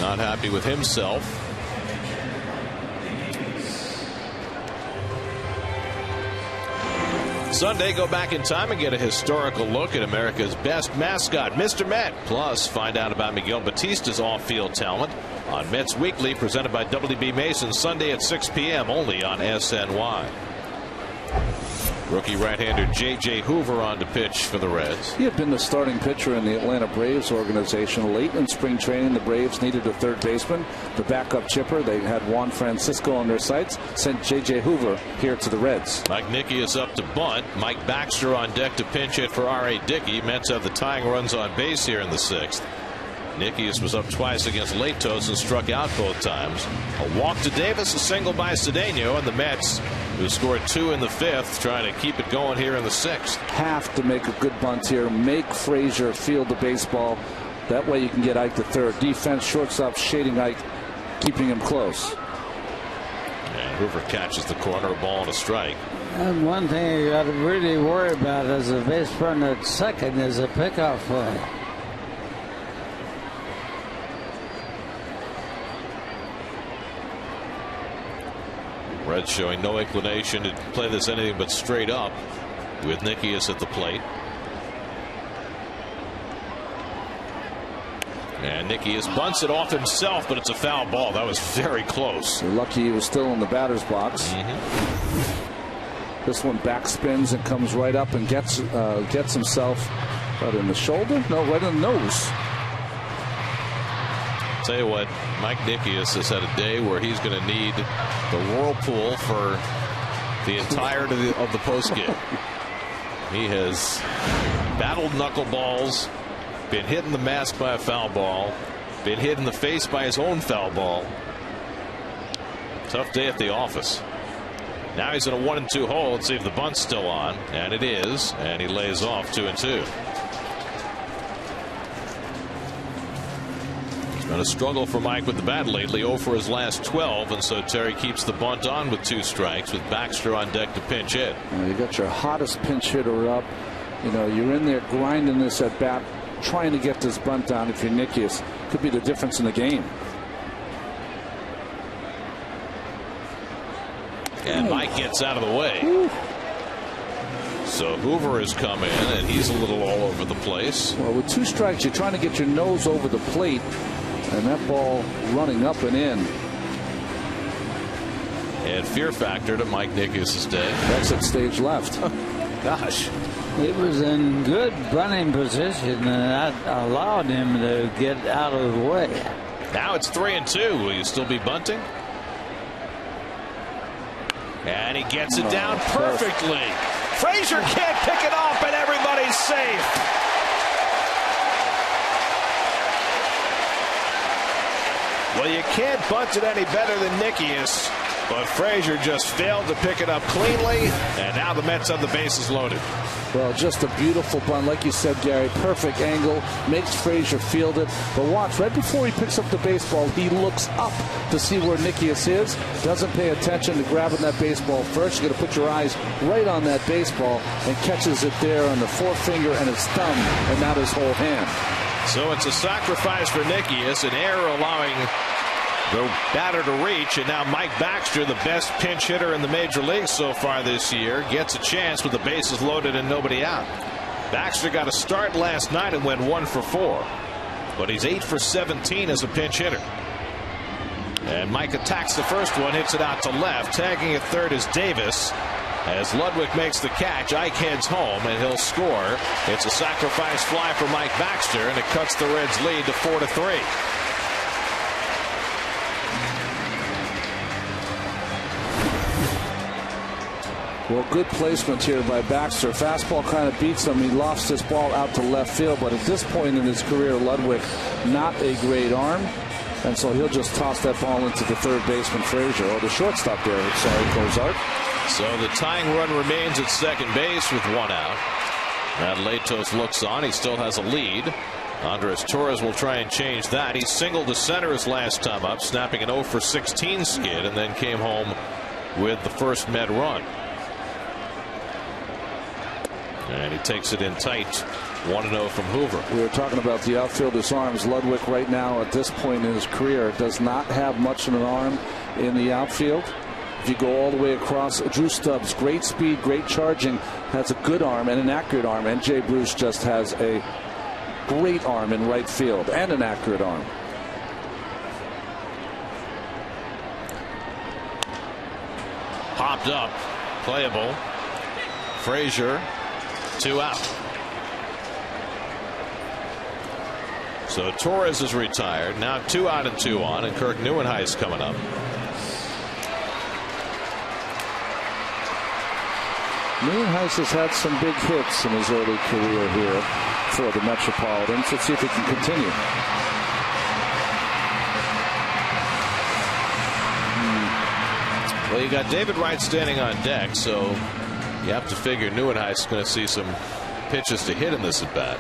S4: Not happy with himself. Sunday, go back in time and get a historical look at America's best mascot, Mr. Met. Plus, find out about Miguel Batista's off-field talent on Mets Weekly, presented by WB Mason, Sunday at 6 p.m. only on SNY. Rookie right-hander J.J. Hoover on to pitch for the Reds.
S3: He had been the starting pitcher in the Atlanta Braves organization. Late in spring training, the Braves needed a third baseman. The backup chipper, they had Juan Francisco on their sights, sent J.J. Hoover here to the Reds.
S4: Mike Nicky is up to bunt. Mike Baxter on deck to pinch hit for R.A. Dickey. Mets have the tying runs on base here in the 6th. Nicky was up twice against Latos and struck out both times. A walk to Davis, a single by Cedeno, and the Mets, who scored 2 in the 5th, trying to keep it going here in the 6th.
S3: Have to make a good bunt here. Make Frazier field the baseball. That way you can get Ike to third. Defense, shortstop shading Ike keeping him close.
S4: And Hoover catches the corner, a ball and a strike.
S5: And one thing you got to really worry about as a base runner at second is a pickoff play.
S4: Reds showing no inclination to play this anything but straight up with Nikias at the plate. And Nikias bunts it off himself, but it's a foul ball. That was very close.
S3: You're lucky he was still in the batter's box. This one backspins and comes right up and gets himself right in the shoulder. No, right in the nose.
S4: Tell you what, Mike Nikias has had a day where he's going to need the whirlpool for the entirety of the postgame. He has battled knuckleballs, been hit in the mask by a foul ball, been hit in the face by his own foul ball. Tough day at the office. Now he's in a 1-2 hole. Let's see if the bunt's still on, and it is, and he lays off 2-2. It's been a struggle for Mike with the bat lately, 0 for his last 12, and so Terry keeps the bunt on with 2 strikes with Baxter on deck to pinch hit.
S3: You got your hottest pinch hitter up. You know, you're in there grinding this at bat, trying to get this bunt down. If you're Nikias, could be the difference in the game.
S4: And Mike gets out of the way. So Hoover has come in, and he's a little all over the place.
S3: Well, with 2 strikes, you're trying to get your nose over the plate, and that ball running up and in.
S4: And fear factor to Mike Nikias' day.
S3: Exit stage left.
S4: Gosh.
S5: He was in good running position, and that allowed him to get out of the way.
S4: Now it's 3-2. Will you still be bunting? And he gets it down perfectly. Frazier can't pick it up, and everybody's safe. Well, you can't bunt it any better than Nikias, but Frazier just failed to pick it up cleanly, and now the Mets have the bases loaded.
S3: Well, just a beautiful bunt, like you said, Gary. Perfect angle, makes Frazier field it. But watch, right before he picks up the baseball, he looks up to see where Nikias is. Doesn't pay attention to grabbing that baseball first. You got to put your eyes right on that baseball, and catches it there on the forefinger and his thumb, and not his whole hand.
S4: So it's a sacrifice for Nikias, an error allowing the batter to reach, and now Mike Baxter, the best pinch hitter in the major leagues so far this year, gets a chance with the bases loaded and nobody out. Baxter got a start last night and went 1 for 4, but he's 8 for 17 as a pinch hitter. And Mike attacks the first one, hits it out to left. Tagging at third is Davis. As Ludwig makes the catch, Ike heads home and he'll score. It's a sacrifice fly for Mike Baxter, and it cuts the Reds' lead to 4-3.
S3: Well, good placement here by Baxter. Fastball kind of beats him. He lofts this ball out to left field, but at this point in his career, Ludwig, not a great arm, and so he'll just toss that ball into the third baseman, Frazier, or the shortstop there. Sorry, Cozart.
S4: So the tying run remains at second base with 1 out. Now Latos looks on. He still has a lead. Andres Torres will try and change that. He singled to center his last time up, snapping an 0 for 16 skid, and then came home with the first Met run. And he takes it in tight. 1-0 from Hoover.
S3: We were talking about the outfielder's arms. Ludwig right now at this point in his career does not have much of an arm in the outfield. If you go all the way across, Drew Stubbs, great speed, great charging, has a good arm and an accurate arm. And Jay Bruce just has a great arm in right field and an accurate arm.
S4: Popped up, playable. Frazier, 2 out. So Torres is retired. Now 2 out and 2 on, and Kirk Neuenhuis coming up.
S3: Neuenhuis has had some big hits in his early career here for the Metropolitans. Let's see if he can continue.
S4: Well, you got David Wright standing on deck, so you have to figure Neuenhuis is going to see some pitches to hit in this at bat.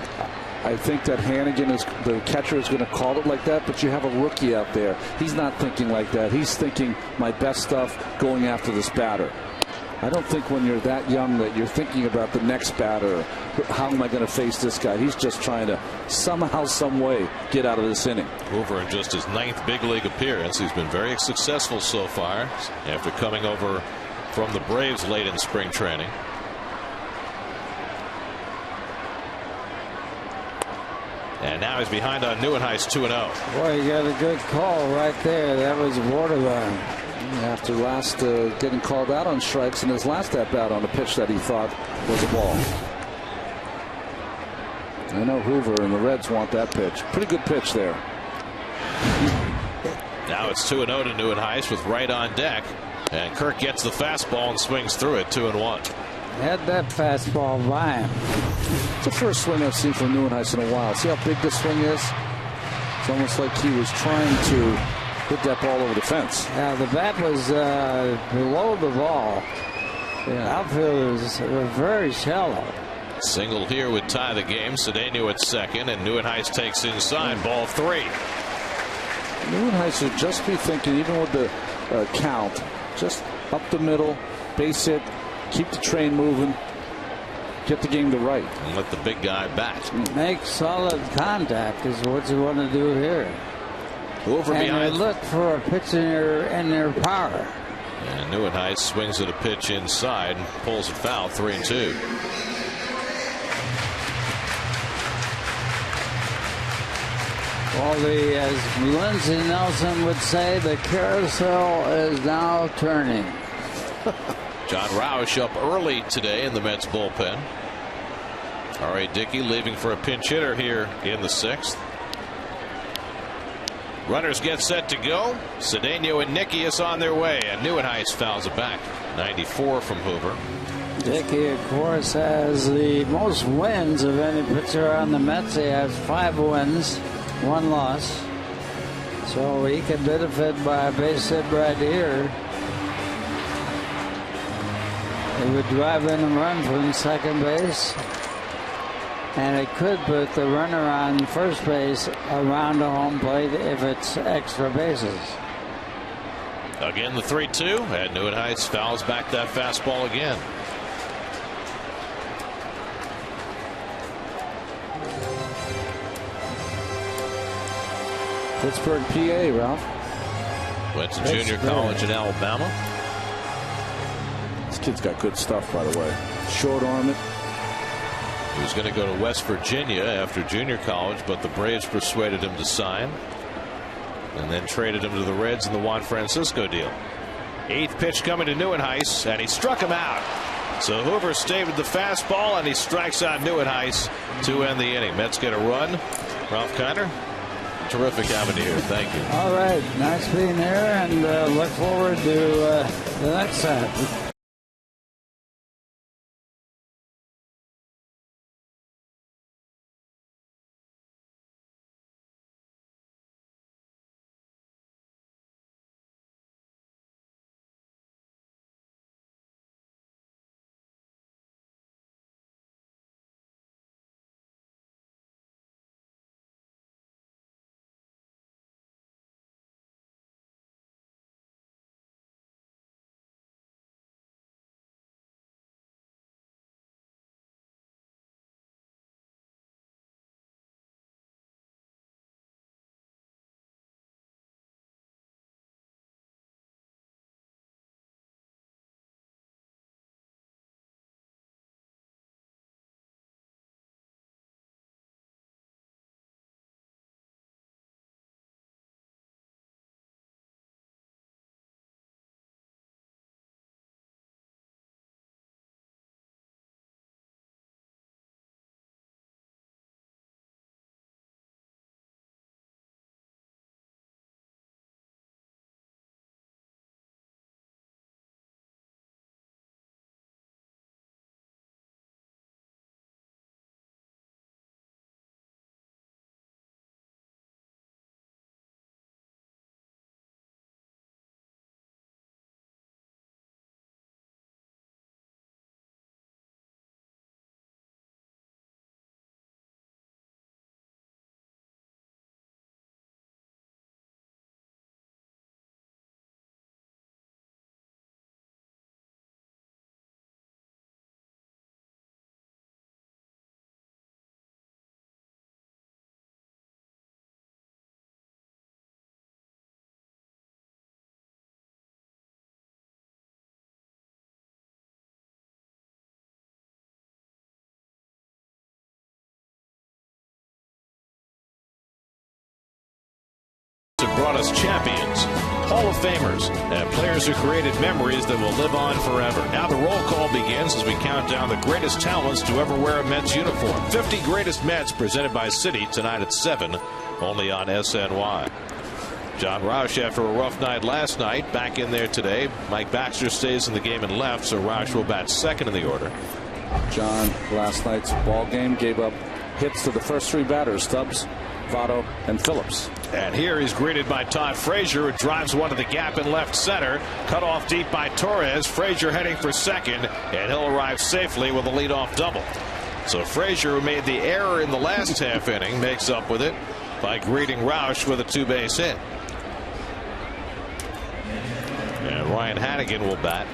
S3: I think that Hannigan, the catcher, is going to call it like that, but you have a rookie out there. He's not thinking like that. He's thinking my best stuff going after this batter. I don't think when you're that young that you're thinking about the next batter. How am I going to face this guy? He's just trying to somehow, some way get out of this inning.
S4: Hoover in just his 9th big league appearance. He's been very successful so far after coming over from the Braves late in spring training. And now he's behind on Neuenhuis 2-0.
S5: Boy, you got a good call right there. That was borderline.
S3: After last getting called out on strikes in his last at bat on a pitch that he thought was a ball. I know Hoover and the Reds want that pitch. Pretty good pitch there.
S4: Now it's 2-0 to Neuenhuis with right on deck. And Kirk gets the fastball and swings through it. 2-1.
S5: Had that fastball by him.
S3: It's the first swing I've seen from Neuenhuis in a while. See how big this swing is? It's almost like he was trying to hit that ball over the fence.
S5: Yeah, the bat was below the ball. The outfield was very shallow.
S4: Single here would tie the game. Cedeno at second, and Neuenhuis takes inside. Ball 3.
S3: Neuenhuis should just be thinking, even with the count, just up the middle, base hit, keep the train moving, get the game to right.
S4: And let the big guy bat.
S5: Make solid contact is what you want to do here.
S4: Hoover behind.
S5: Look for a pitch in their power.
S4: And Neuenhuis swings at a pitch inside and pulls it foul. 3-2.
S5: Well, as Lindsey Nelson would say, the carousel is now turning.
S4: John Roush up early today in the Mets bullpen. R.A. Dickey leaving for a pinch hitter here in the 6th. Runners get set to go. Cedeno and Nickius on their way, and Neuenhuis fouls it back. 94 from Hoover.
S5: Dickey, of course, has the most wins of any pitcher on the Mets. He has 5 wins, 1 loss. So he can benefit by a base hit right here. He would drive in a run from second base. And it could put the runner on first base around the home plate if it's extra bases.
S4: Again, the 3-2, and Neuenhuis fouls back that fastball again.
S3: Pittsburgh, PA, Ralph.
S4: Went to junior college in Alabama.
S3: This kid's got good stuff, by the way. Short arm it.
S4: He was going to go to West Virginia after junior college, but the Braves persuaded him to sign and then traded him to the Reds in the Juan Francisco deal. 8th pitch coming to Neuenhuis, and he struck him out. So Hoover stayed with the fastball, and he strikes out Neuenhuis to end the inning. Mets get a run. Ralph Kiner, terrific having you here. Thank you.
S5: All right. Nice being here, and look forward to the next time.
S4: have brought us champions, Hall of Famers, and players who created memories that will live on forever. Now the roll call begins as we count down the greatest talents to ever wear a Mets uniform. 50 Greatest Mets presented by Citi tonight at 7, only on SNY. John Roush, after a rough night last night, back in there today. Mike Baxter stays in the game in left, so Roush will bat second in the order.
S3: John, last night's ball game, gave up hits to the first 3 batters, Stubbs, Votto, and Phillips.
S4: And here he's greeted by Todd Frazier, who drives one to the gap in left center. Cut off deep by Torres. Frazier heading for second, and he'll arrive safely with a leadoff double. So Frazier, who made the error in the last half inning, makes up with it by greeting Roush with a 2-base hit. And Ryan Hannigan will bat.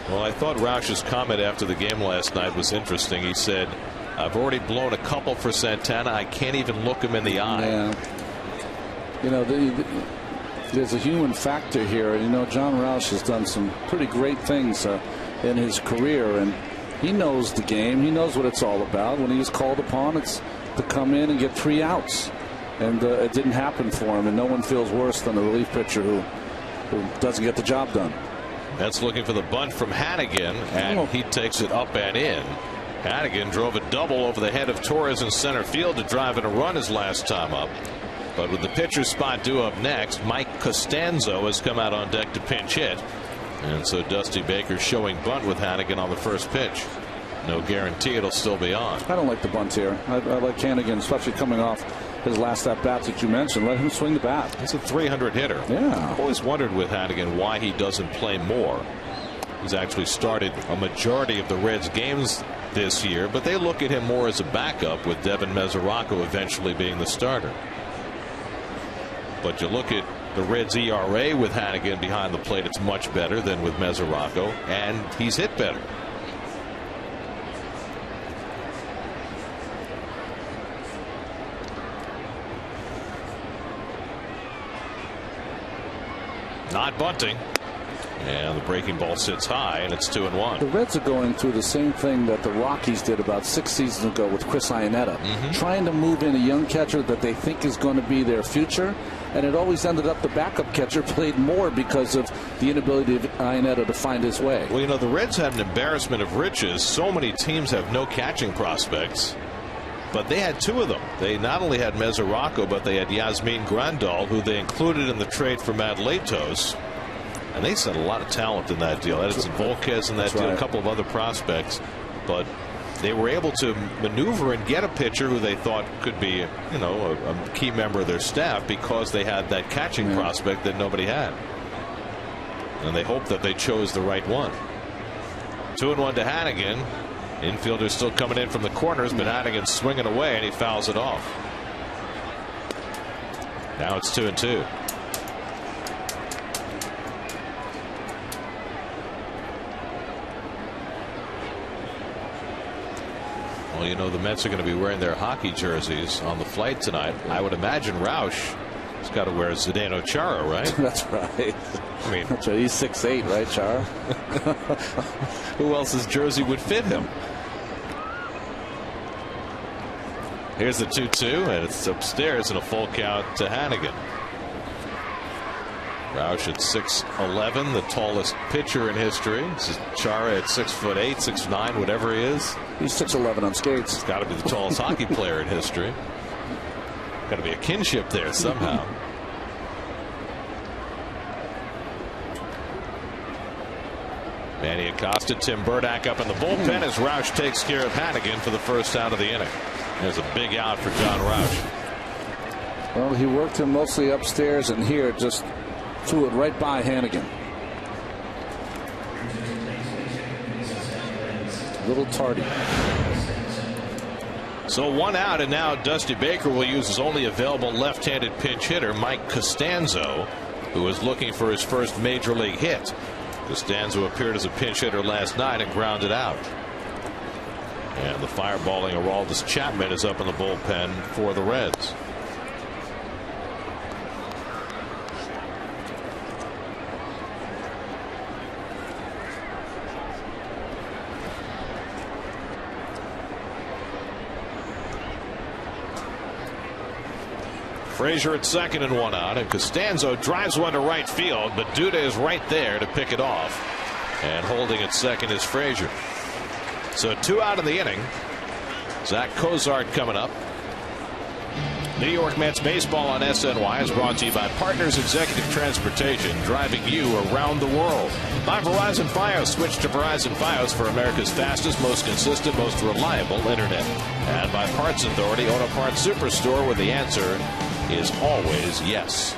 S4: Well, I thought Roush's comment after the game last night was interesting. He said, I've already blown a couple for Santana. I can't even look him in the eye.
S3: Yeah. You know, there's a human factor here. You know, John Roush has done some pretty great things in his career, and he knows the game. He knows what it's all about. When he was called upon, it's to come in and get 3 outs. And it didn't happen for him, and no one feels worse than a relief pitcher who doesn't get the job done.
S4: That's looking for the bunt from Hannigan, and he takes it up and in. Hannigan drove a double over the head of Torres in center field to drive in a run his last time up. But with the pitcher's spot due up next, Mike Costanzo has come out on deck to pinch hit. And so Dusty Baker showing bunt with Hannigan on the first pitch. No guarantee it'll still be on.
S3: I don't like the bunt here. I like Hannigan, especially coming off his last at-bats that you mentioned. Let him swing the bat.
S4: He's a 300 hitter.
S3: Yeah.
S4: I've always wondered with Hannigan why he doesn't play more. He's actually started a majority of the Reds games this year, but they look at him more as a backup, with Devin Mesoraco eventually being the starter. But you look at the Reds ERA with Hannigan behind the plate, it's much better than with Mesoraco, and he's hit better. Not bunting. And the breaking ball sits high, and it's 2-1.
S3: The Reds are going through the same thing that the Rockies did about 6 seasons ago with Chris Iannetta, trying to move in a young catcher that they think is going to be their future, and it always ended up the backup catcher played more because of the inability of Iannetta to find his way.
S4: Well, you know, the Reds had an embarrassment of riches. So many teams have no catching prospects, but they had 2 of them. They not only had Mesoraco, but they had Yasmin Grandal, who they included in the trade for Matt Latos. And they sent a lot of talent in that deal. Edison Volquez in that deal, a couple of other prospects. But they were able to maneuver and get a pitcher who they thought could be, you know, a key member of their staff, because they had that catching prospect that nobody had. And they hoped that they chose the right one. 2-1 to Hannigan. Infielders still coming in from the corners, but Hannigan swinging away, and he fouls it off. Now it's 2-2. Well, you know, the Mets are going to be wearing their hockey jerseys on the flight tonight. I would imagine Roush has got to wear Zdeno Chara, right?
S3: That's right.
S4: I mean,
S3: that's right. He's 6'8", right, Chara?
S4: Who else's jersey would fit him? Here's the 2-2, and it's upstairs in a full count to Hannigan. Roush at 6'11", the tallest pitcher in history. This is Chara at 6'8", 6'9", whatever he is.
S3: He's 6'11" on skates.
S4: He's got to be the tallest hockey player in history. Got to be a kinship there somehow. Manny Acosta, Tim Burdack up in the bullpen as Roush takes care of Hannigan for the first out of the inning. There's a big out for John Roush.
S3: Well, he worked him mostly upstairs, and here just threw it right by Hannigan. A little tardy.
S4: So 1 out, and now Dusty Baker will use his only available left-handed pinch hitter, Mike Costanzo, who is looking for his first major league hit. Costanzo appeared as a pinch hitter last night and grounded out. And the fireballing Aroldis Chapman is up in the bullpen for the Reds. Frazier at second and 1 out, and Costanzo drives one to right field, but Duda is right there to pick it off, and holding at second is Frazier. So 2 out in the inning. Zach Cozart coming up. New York Mets baseball on SNY is brought to you by Partners Executive Transportation, driving you around the world. By Verizon Fios. Switch to Verizon Fios for America's fastest, most consistent, most reliable internet. And by Parts Authority Auto Parts Superstore, where the answer is always yes.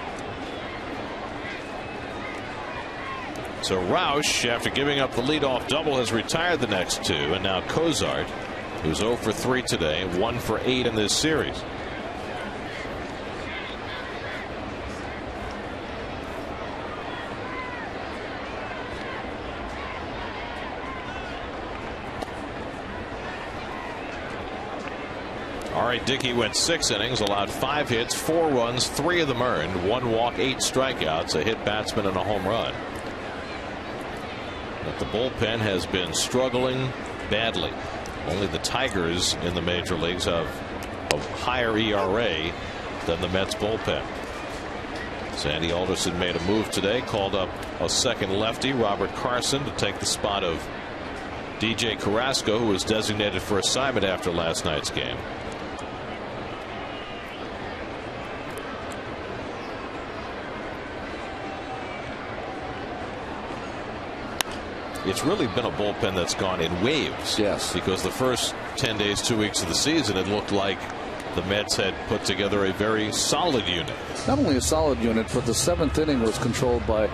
S4: So Roush, after giving up the leadoff double, has retired the next 2, and now Cozart, who's 0 for 3 today, 1 for 8 in this series. R.A. Dickey went 6 innings, allowed 5 hits, 4 runs, 3 of them earned, 1 walk, 8 strikeouts, a hit batsman, and a home run. But the bullpen has been struggling badly. Only the Tigers in the major leagues have a higher ERA than the Mets bullpen. Sandy Alderson made a move today, called up a second lefty, Robert Carson, to take the spot of DJ Carrasco, who was designated for assignment after last night's game. It's really been a bullpen that's gone in waves.
S3: Yes.
S4: Because the first 10 days, 2 weeks of the season, it looked like the Mets had put together a very solid unit.
S3: Not only a solid unit, but the 7th inning was controlled by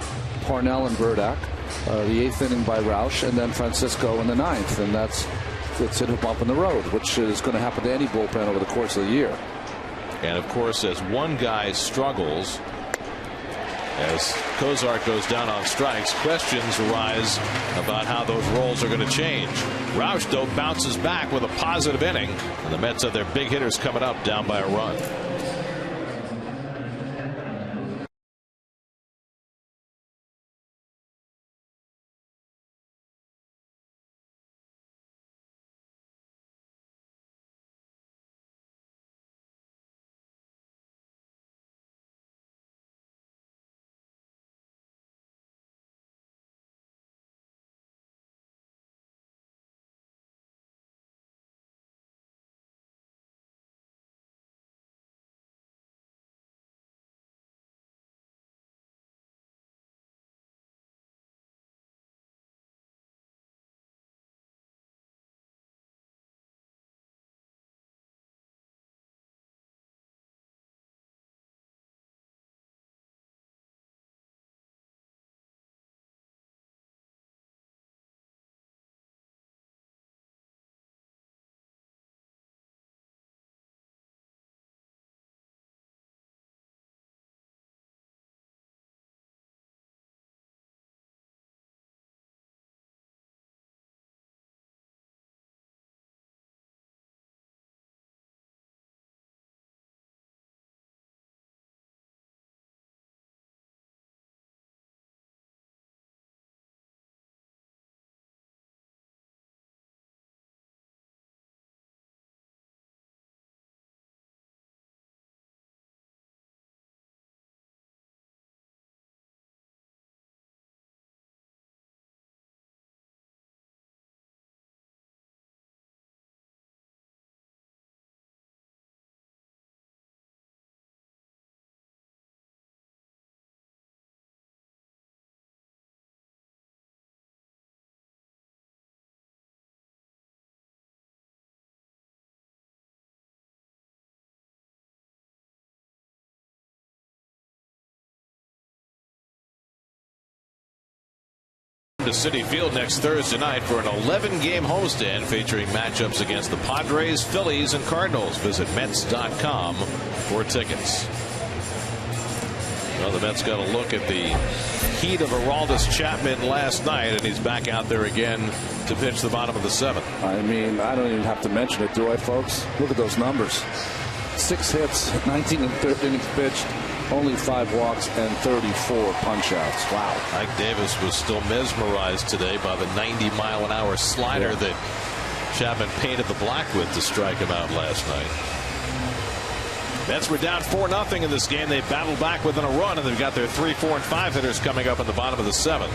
S3: Parnell and Burdack, the 8th inning by Roush, and then Francisco in the 9th. And it's hit a bump in the road, which is going to happen to any bullpen over the course of the year.
S4: And of course, as one guy struggles, as Cozart goes down on strikes, questions arise about how those roles are going to change. Roush, though, bounces back with a positive inning, and the Mets have their big hitters coming up down by a run. To Citi Field next Thursday night for an 11-game homestand featuring matchups against the Padres, Phillies, and Cardinals. Visit Mets.com for tickets. Well, the Mets got a look at the heat of Aroldis Chapman last night, and he's back out there again to pitch the bottom of the 7th.
S3: I mean, I don't even have to mention it, do I, folks? Look at those numbers. 6 hits, 19 and 3rd innings pitched, only 5 walks, and 34 punch-outs. Wow.
S4: Mike Davis was still mesmerized today by the 90-mile-an-hour slider that Chapman painted the black with to strike him out last night. Mets were down 4-0 in this game. They battled back within a run, and they've got their 3, 4, and 5 hitters coming up in the bottom of the 7th.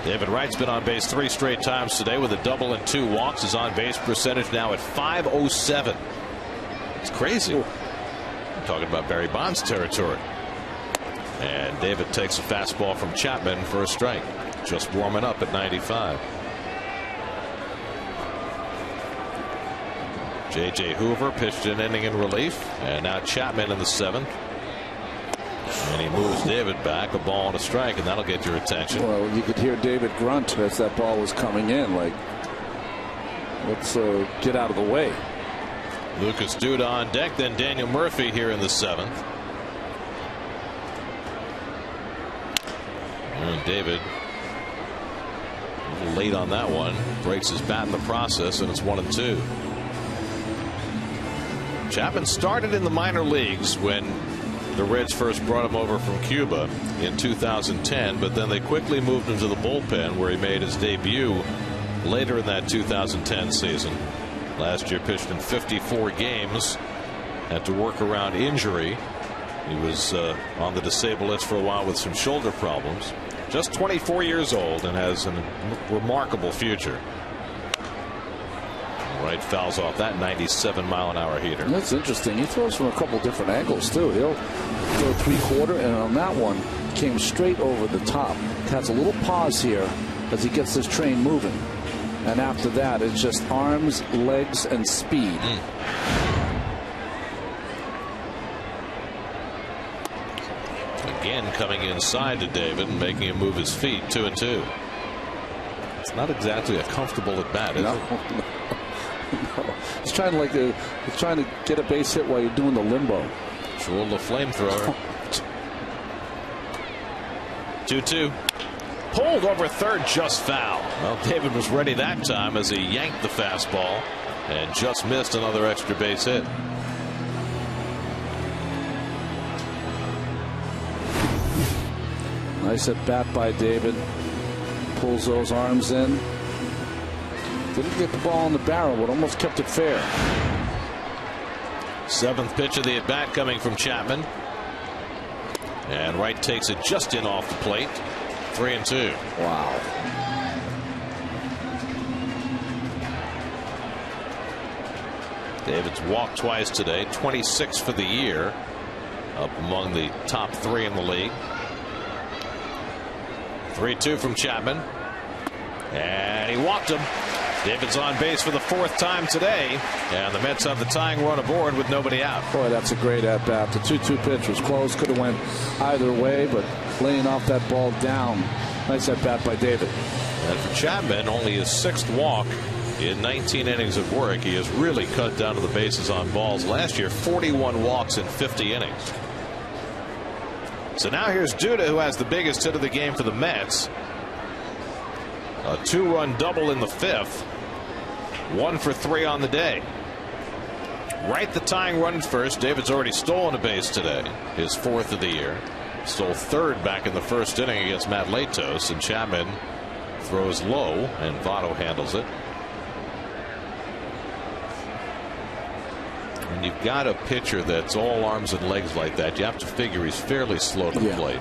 S4: David Wright's been on base 3 straight times today with a double and 2 walks. His on base percentage now at .507. It's crazy. I'm talking about Barry Bonds territory. And David takes a fastball from Chapman for a strike. Just warming up at 95. J.J. Hoover pitched an inning in relief, and now Chapman in the 7th. And he moves David back, a ball and a strike, and that'll get your attention.
S3: Well, you could hear David grunt as that ball was coming in, like, let's get out of the way.
S4: Lucas Duda on deck, then Daniel Murphy here in the 7th. And David, a little late on that one, breaks his bat in the process, and it's 1-2. Chapman started in the minor leagues when the Reds first brought him over from Cuba in 2010, but then they quickly moved him to the bullpen, where he made his debut later in that 2010 season. Last year pitched in 54 games, had to work around injury. He was on the disabled list for a while with some shoulder problems. Just 24 years old and has a remarkable future. Wright fouls off that 97-mile-an-hour heater.
S3: That's interesting. He throws from a couple different angles too. He'll throw 3/4, and on that one came straight over the top. Has a little pause here as he gets this train moving, and after that it's just arms, legs, and speed.
S4: Again coming inside to David and making him move his feet. 2-2. It's not exactly a comfortable at bat, is it?
S3: No. He's trying to get a base hit while you're doing the limbo.
S4: Sure, the flamethrower. 2-2. Pulled over third, just foul. Well, David was ready that time as he yanked the fastball and just missed another extra base hit.
S3: Nice at bat by David. Pulls those arms in. Didn't get the ball in the barrel, but almost kept it fair.
S4: 7th pitch of the at bat coming from Chapman. And Wright takes it just in off the plate. 3-2.
S3: Wow.
S4: David's walked twice today. 26 for the year. Up among the top 3 in the league. 3-2 from Chapman. And he walked him. David's on base for the 4th time today, and the Mets have the tying run aboard with nobody out.
S3: Boy, that's a great at bat. The 2-2 pitch was close, could have went either way, but laying off that ball down. Nice at bat by David.
S4: And for Chapman, only his 6th walk in 19 innings of work. He has really cut down to the bases on balls. Last year, 41 walks in 50 innings. So now here's Duda, who has the biggest hit of the game for the Mets. A 2-run double in the 5th. 1 for 3 on the day. Wright the tying run first. David's already stolen a base today, his 4th of the year. Stole 3rd back in the 1st inning against Matt Latos, and Chapman throws low, and Votto handles it. When you've got a pitcher that's all arms and legs like that, you have to figure he's fairly slow to the plate.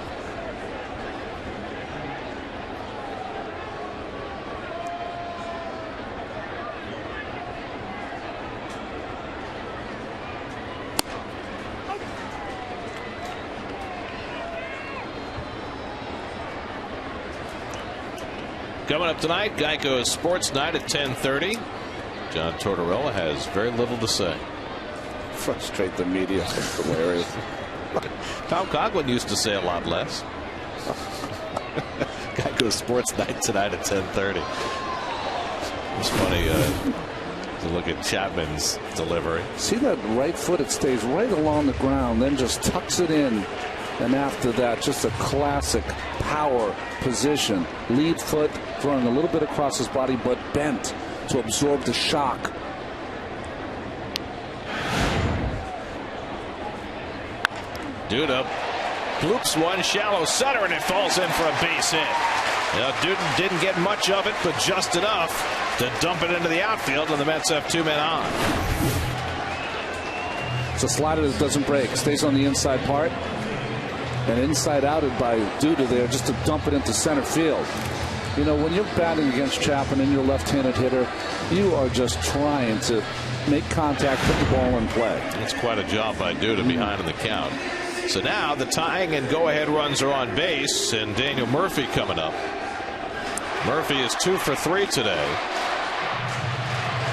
S4: Coming up tonight, Geico's Sports Night at 10:30. John Tortorella has very little to say.
S3: Frustrate the media. That's hilarious.
S4: Tom Coughlin used to say a lot less. Geico's Sports Night tonight at 10:30. It's funny to look at Chapman's delivery.
S3: See that right foot? It stays right along the ground, then just tucks it in. And after that, just a classic power position. Lead foot throwing a little bit across his body, but bent to absorb the shock.
S4: Duda bloops one shallow center, and it falls in for a base hit. Duda didn't get much of it, but just enough to dump it into the outfield, and the Mets have 2 men on.
S3: It's a slider that doesn't break. Stays on the inside part. And inside outed by Duda there just to dump it into center field. You know, when you're batting against Chapman and you're a left-handed hitter, you are just trying to make contact, put the ball in play.
S4: It's quite a job by Duda behind in the count. So now the tying and go-ahead runs are on base, and Daniel Murphy coming up. Murphy is 2 for 3 today.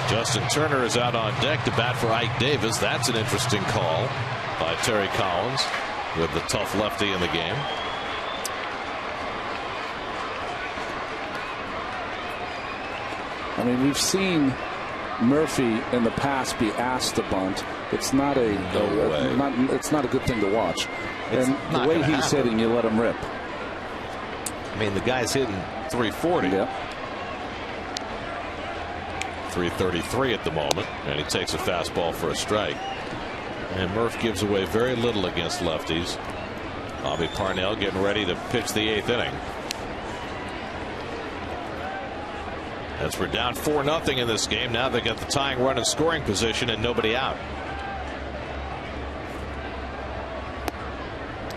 S4: Justin Turner is out on deck to bat for Ike Davis. That's an interesting call by Terry Collins with the tough lefty in the game.
S3: I mean, we've seen Murphy in the past be asked to bunt. It's not a it's not a good thing to watch. And the way he's hitting, you let him rip.
S4: I mean, the guy's hitting 340.
S3: Yeah.
S4: 333 at the moment, and he takes a fastball for a strike. And Murph gives away very little against lefties. Bobby Parnell getting ready to pitch the 8th inning. As we're down 4-0 in this game, now they got the tying run in scoring position and nobody out.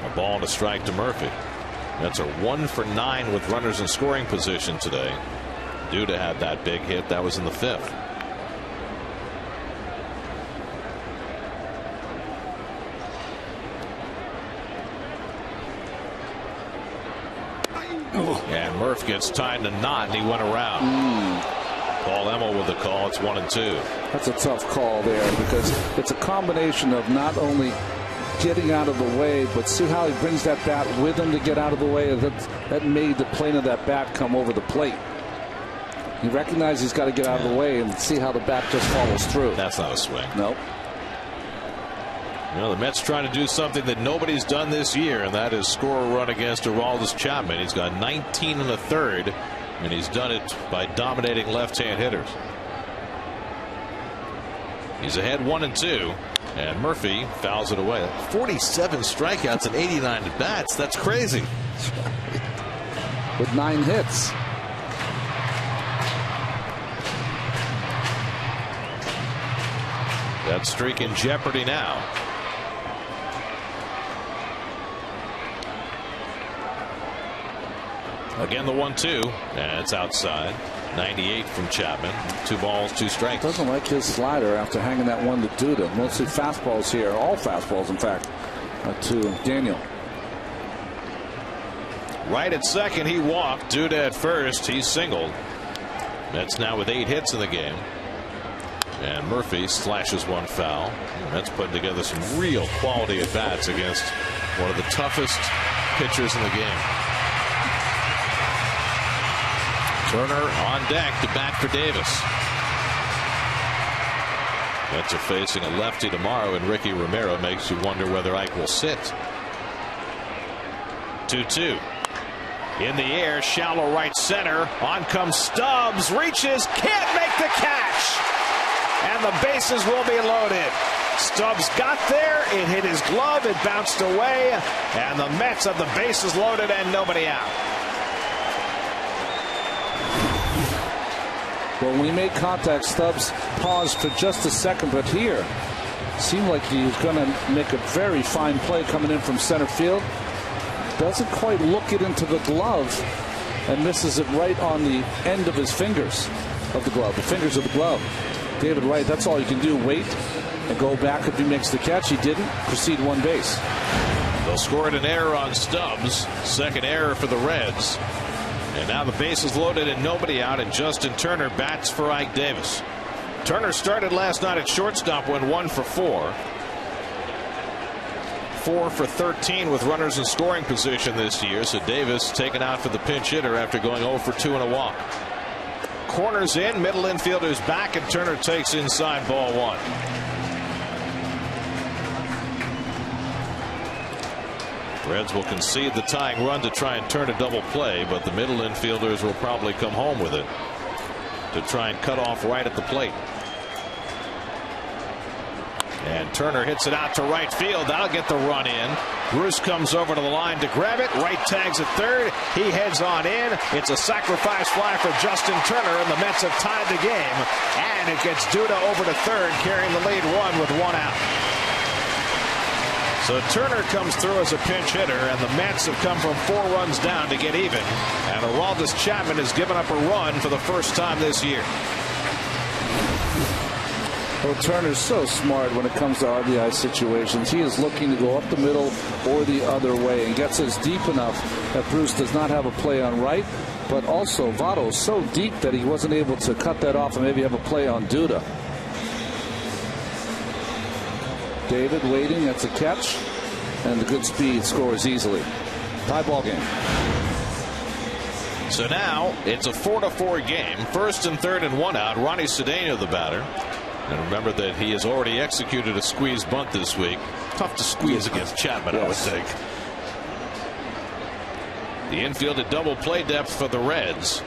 S4: A ball and a strike to Murphy. That's a 1 for 9 with runners in scoring position today. Duda had that big hit. That was in the 5th. And Murph gets tied in a knot, and he went around. Paul Emmel with the call. It's 1-2.
S3: That's a tough call there because it's a combination of not only getting out of the way, but see how he brings that bat with him to get out of the way. That made the plane of that bat come over the plate. He recognizes he's got to get out of the way, and see how the bat just follows through.
S4: That's not a swing.
S3: Nope.
S4: You know, the Mets trying to do something that nobody's done this year, and that is score a run against Aroldis Chapman. He's got 19 1/3, and he's done it by dominating left-hand hitters. He's ahead 1-2, and Murphy fouls it away. 47 strikeouts and 89 at bats. That's crazy.
S3: With 9 hits.
S4: That streak in jeopardy now. Again, the 1-2, and it's outside. 98 from Chapman. 2 balls, 2 strikes.
S3: Doesn't like his slider after hanging that one to Duda. Mostly fastballs here. All fastballs, in fact, to Daniel.
S4: Right at second, he walked. Duda at first, he singled. Mets now with 8 hits in the game. And Murphy slashes one foul. That's putting together some real quality at bats against one of the toughest pitchers in the game. Turner on deck to bat for Davis. Mets are facing a lefty tomorrow, and Ricky Romero makes you wonder whether Ike will sit. 2-2. In the air, shallow right center. On comes Stubbs. Reaches. Can't make the catch. And the bases will be loaded. Stubbs got there. It hit his glove. It bounced away. And the Mets have the bases loaded and nobody out.
S3: Well, when he made contact, Stubbs paused for just a second, but here seemed like he was going to make a very fine play coming in from center field. Doesn't quite look it into the glove and misses it right on the end of his fingers of the glove, the fingers of the glove. David Wright, that's all you can do. Wait and go back if he makes the catch. He didn't. Proceed one base.
S4: They'll score an error on Stubbs. Second error for the Reds. And now the base is loaded and nobody out, and Justin Turner bats for Ike Davis. Turner started last night at shortstop, went 1 for 4. 4 for 13 with runners in scoring position this year. So Davis taken out for the pinch hitter after going 0 for 2 and a walk. Corners in, middle infielder's back, and Turner takes inside ball 1. Reds will concede the tying run to try and turn a double play, but the middle infielders will probably come home with it to try and cut off right at the plate. And Turner hits it out to right field. That'll get the run in. Bruce comes over to the line to grab it. Wright tags at third. He heads on in. It's a sacrifice fly for Justin Turner, and the Mets have tied the game. And it gets Duda over to third, carrying the lead 1 with 1 out. So Turner comes through as a pinch hitter, and the Mets have come from 4 runs down to get even. And Aroldis Chapman has given up a run for the first time this year.
S3: Well, Turner's so smart when it comes to RBI situations. He is looking to go up the middle or the other way and gets us deep enough that Bruce does not have a play on right. But also, Votto's so deep that he wasn't able to cut that off and maybe have a play on Duda. David waiting, that's a catch, and the good speed scores easily. Tie ball game.
S4: So now it's a 4-4 game. First and third and 1 out. Ronnie Cedeno the batter. And remember that he has already executed a squeeze bunt this week. Tough to squeeze against Chapman, I would think. The infield at double play depth for the Reds.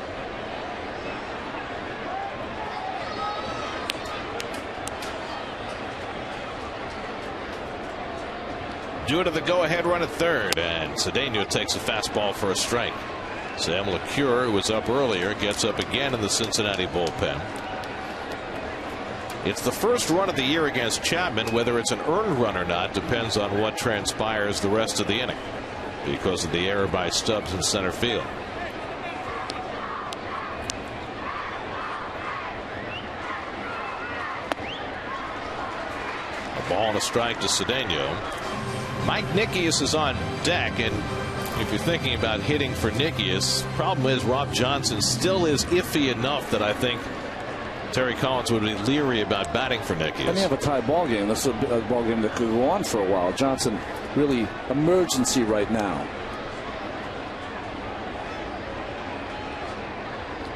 S4: Due to the go-ahead run at third, and Cedeno takes a fastball for a strike. Sam LeCure, who was up earlier, gets up again in the Cincinnati bullpen. It's the first run of the year against Chapman. Whether it's an earned run or not depends on what transpires the rest of the inning because of the error by Stubbs in center field. A ball and a strike to Cedeno. Mike Nickius is on deck, and if you're thinking about hitting for Nickius, problem is Rob Johnson still is iffy enough that I think Terry Collins would be leery about batting for Nickius.
S3: And you have a tie ball game. This is a ball game that could go on for a while. Johnson really emergency right now.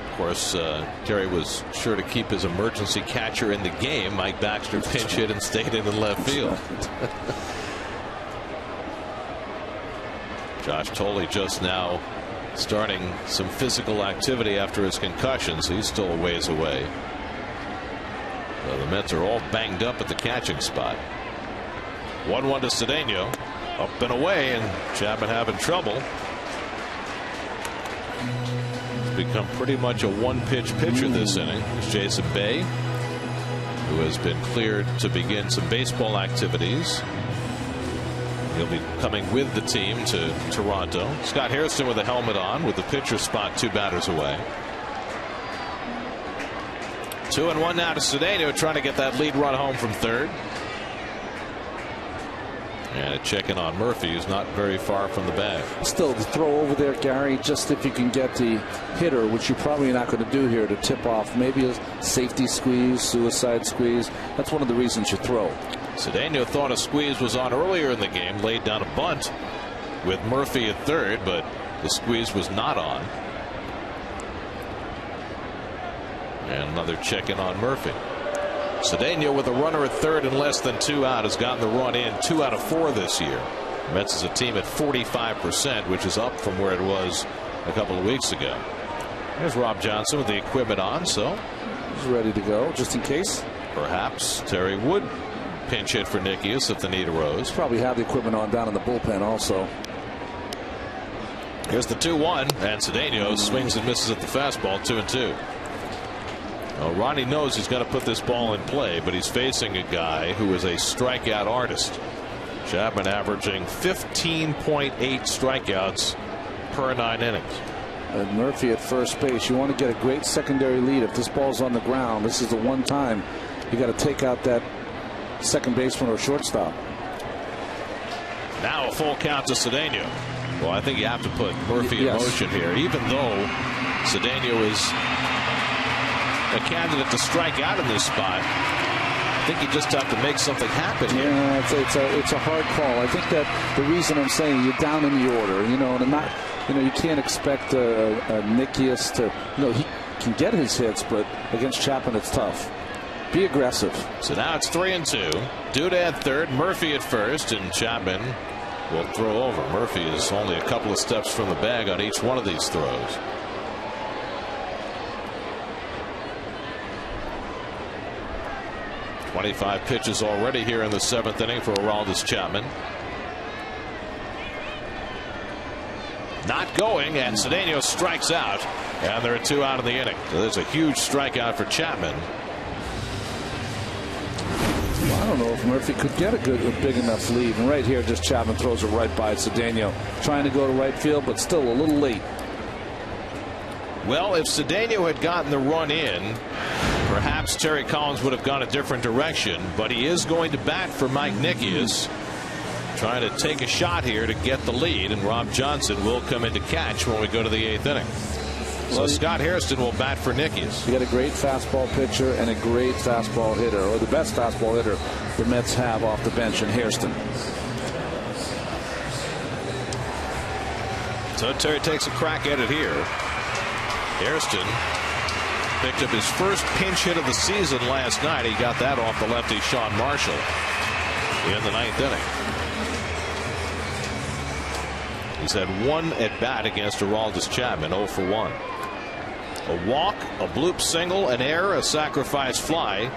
S4: Of course, Terry was sure to keep his emergency catcher in the game. Mike Baxter pinch hit and stayed in left field. Josh Tolley just now starting some physical activity after his concussions. He's still a ways away. So the Mets are all banged up at the catching spot. 1-1 to Cedeno. Up and away, and Chapman having trouble. It's become pretty much a one-pitch pitcher this inning. There's Jason Bay, who has been cleared to begin some baseball activities. He'll be coming with the team to Toronto. Scott Harrison with a helmet on with the pitcher spot 2 batters away. 2-1 now to Cedeno, trying to get that lead run home from third. And a check in on Murphy, who's not very far from the bag.
S3: Still, the throw over there, Gary, just if you can get the hitter, which you're probably not going to do here, to tip off maybe a safety squeeze, suicide squeeze. That's one of the reasons you throw.
S4: Cedeno thought a squeeze was on earlier in the game, laid down a bunt with Murphy at third, but the squeeze was not on. And another check in on Murphy. Cedeno with a runner at third and less than 2 out has gotten the run in 2 out of 4 this year. Mets is a team at 45%, which is up from where it was a couple of weeks ago. There's Rob Johnson with the equipment on, so
S3: he's ready to go just in case.
S4: Perhaps Terry would pinch hit for Nickius if the need arose.
S3: Probably have the equipment on down in the bullpen also.
S4: Here's the 2-1, and Cedeno swings and misses at the fastball. 2-2. Well, Ronnie knows he's got to put this ball in play, but he's facing a guy who is a strikeout artist. Chapman averaging 15.8 strikeouts per 9 innings.
S3: And Murphy at first base. You want to get a great secondary lead. If this ball's on the ground, this is the one time you got to take out that second baseman or shortstop.
S4: Now a full count to Cedeno. Well, I think you have to put Murphy in motion here, even though Cedeno is a candidate to strike out in this spot. I think you just have to make something happen here.
S3: Yeah, it's a hard call. I think that the reason I'm saying you're down in the order, and I'm not, you can't expect a Nickius to, he can get his hits, but against Chapman it's tough. Be aggressive.
S4: So now it's 3-2. Duda at third, Murphy at first, and Chapman will throw over. Murphy is only a couple of steps from the bag on each one of these throws. .25 pitches already here in the 7th inning for Aroldis Chapman. Not going, and Cedeno strikes out, and there are 2 out of the inning. So there's a huge strikeout for Chapman.
S3: I don't know if Murphy could get a big enough lead. And right here, just Chapman throws it right by Cedeno. Trying to go to right field, but still a little late.
S4: Well, if Cedeno had gotten the run in, perhaps Terry Collins would have gone a different direction. But he is going to bat for Mike Nickias, trying to take a shot here to get the lead. And Rob Johnson will come in to catch when we go to the 8th inning. So Scott Hairston will bat for Nickias.
S3: You got a great fastball pitcher and a great fastball hitter, or the best fastball hitter the Mets have off the bench in Hairston.
S4: So Terry takes a crack at it here. Hairston picked up his first pinch hit of the season last night. He got that off the lefty Sean Marshall in the 9th inning. He's had one at bat against Aroldis Chapman, 0 for 1. A walk, a bloop single, an error, a sacrifice fly,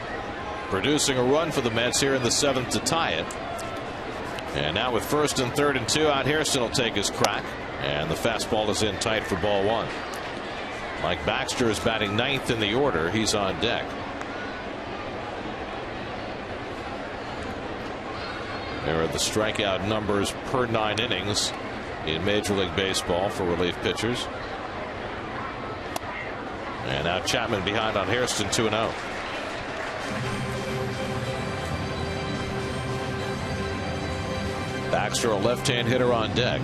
S4: producing a run for the Mets here in the 7th to tie it. And now with 1st and 3rd and 2 out, Hairston will take his crack, and the fastball is in tight for ball 1. Mike Baxter is batting 9th in the order. He's on deck. There are the strikeout numbers per 9 innings in Major League Baseball for relief pitchers. And now Chapman behind on Hairston, 2-0. Baxter, a left-hand hitter, on deck.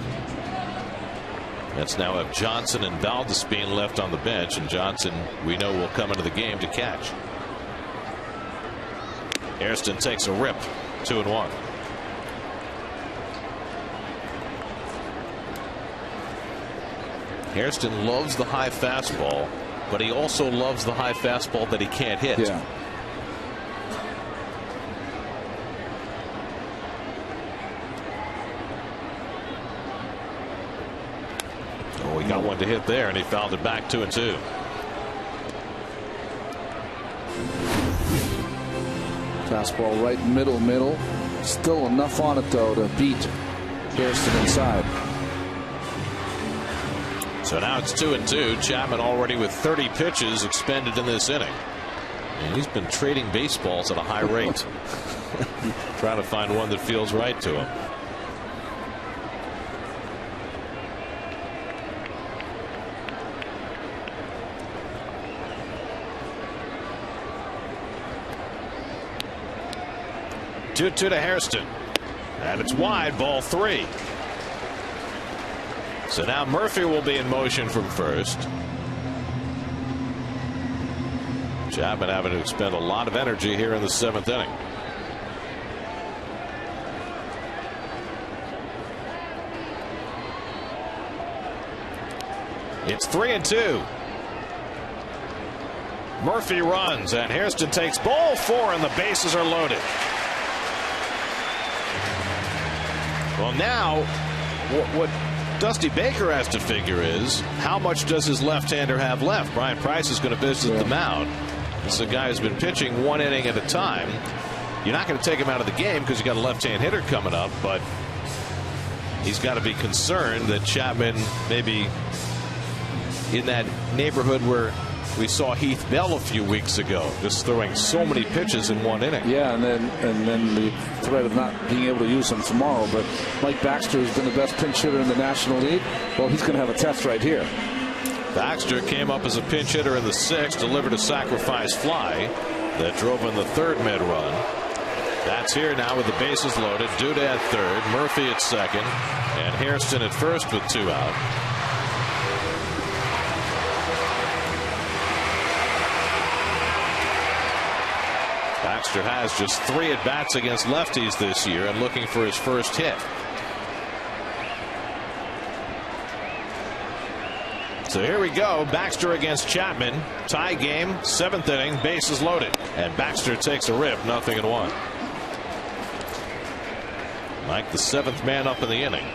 S4: Mets now have Johnson and Valdespin left on the bench, and Johnson, we know, will come into the game to catch. Hairston takes a rip, 2-1. Hairston loves the high fastball, but he also loves the high fastball that he can't hit.
S3: Yeah.
S4: Oh, he got one to hit there, and he fouled it back, 2-2.
S3: Fastball right middle. Still enough on it, though, to beat Hairston inside.
S4: So now it's 2-2. Chapman already with 30 pitches expended in this inning. And he's been trading baseballs at a high rate. Trying to find one that feels right to him. Two to Hairston. And it's wide, ball 3. So now Murphy will be in motion from first. Chapman having to expend a lot of energy here in the 7th inning. It's 3-2. Murphy runs, and Hairston takes ball 4, and the bases are loaded. Well, now what Dusty Baker has to figure is, how much does his left-hander have left? Brian Price is going to visit the mound. This is a guy who's been pitching 1 inning at a time. You're not going to take him out of the game because you got a left-hand hitter coming up, but he's got to be concerned that Chapman may be in that neighborhood where we saw Heath Bell a few weeks ago, just throwing so many pitches in 1 inning.
S3: Yeah, and then the threat of not being able to use him tomorrow. But Mike Baxter has been the best pinch hitter in the National League. Well, he's going to have a test right here.
S4: Baxter came up as a pinch hitter in the 6th, delivered a sacrifice fly that drove in the 3rd mid-run. That's here now with the bases loaded. Duda at 3rd, Murphy at 2nd, and Hairston at 1st with 2 out. Baxter has just 3 at-bats against lefties this year and looking for his first hit. So here we go. Baxter against Chapman. Tie game, 7th inning, bases loaded. And Baxter takes a rip, 0-1. Mike, the 7th man up in the inning.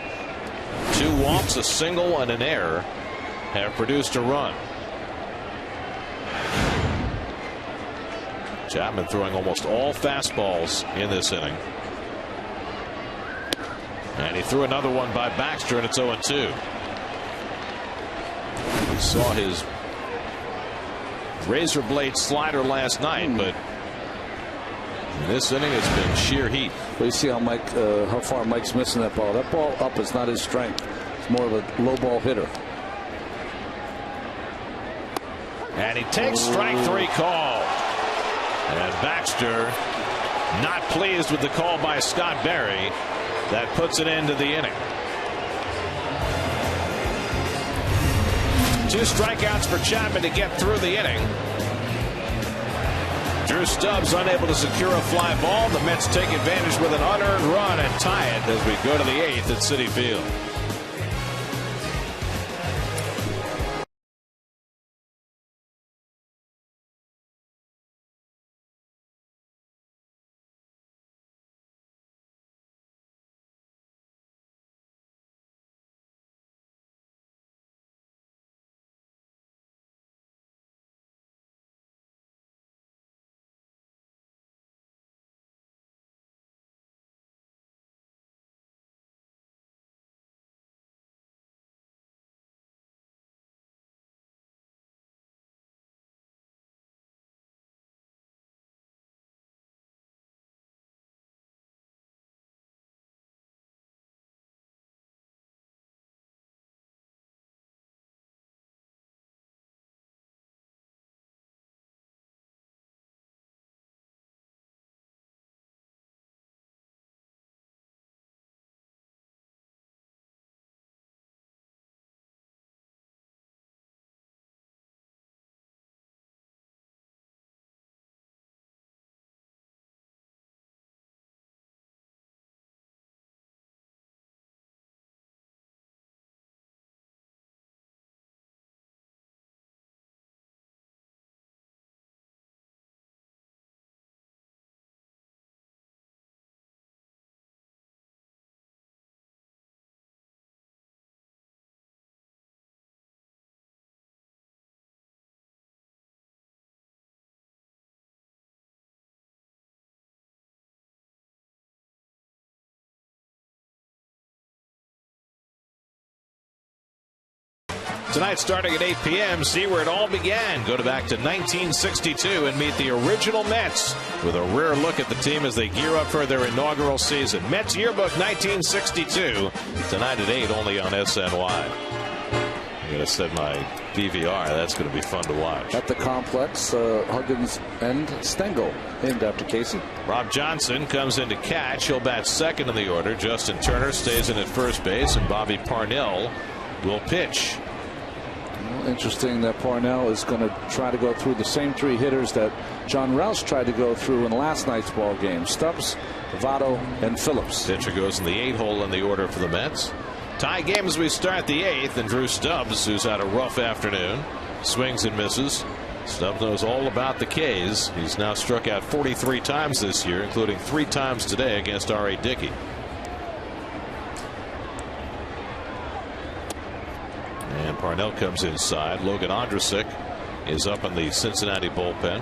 S4: 2 walks, a single, and an error have produced a run. Chapman throwing almost all fastballs in this inning. And he threw another one by Baxter, and it's 0-2. We saw his razor blade slider last night, but In this inning, it's been sheer heat.
S3: Well, you see how far Mike's missing that ball. That ball up is not his strength. It's more of a low ball hitter.
S4: And he takes strike 3 call. And Baxter not pleased with the call by Scott Berry. That puts an end to the inning. 2 strikeouts for Chapman to get through the inning. Drew Stubbs unable to secure a fly ball. The Mets take advantage with an unearned run and tie it as we go to the 8th at Citi Field. Tonight, starting at 8 p.m., see where it all began. Go back to 1962 and meet the original Mets with a rare look at the team as they gear up for their inaugural season. Mets Yearbook 1962, tonight at 8, only on SNY. I'm going to set my DVR. That's going to be fun to watch.
S3: At the complex, Huggins and Stengel, named after Casey.
S4: Rob Johnson comes in to catch. He'll bat second in the order. Justin Turner stays in at first base, and Bobby Parnell will pitch.
S3: Interesting that Parnell is going to try to go through the same 3 hitters that John Rouse tried to go through in last night's ball game. Stubbs, Votto, and Phillips.
S4: Pitcher goes in the 8-hole in the order for the Mets. Tie game as we start the 8th, and Drew Stubbs, who's had a rough afternoon, swings and misses. Stubbs knows all about the K's. He's now struck out 43 times this year, including 3 times today against R.A. Dickey. And Parnell comes inside. Logan Ondrasik is up in the Cincinnati bullpen.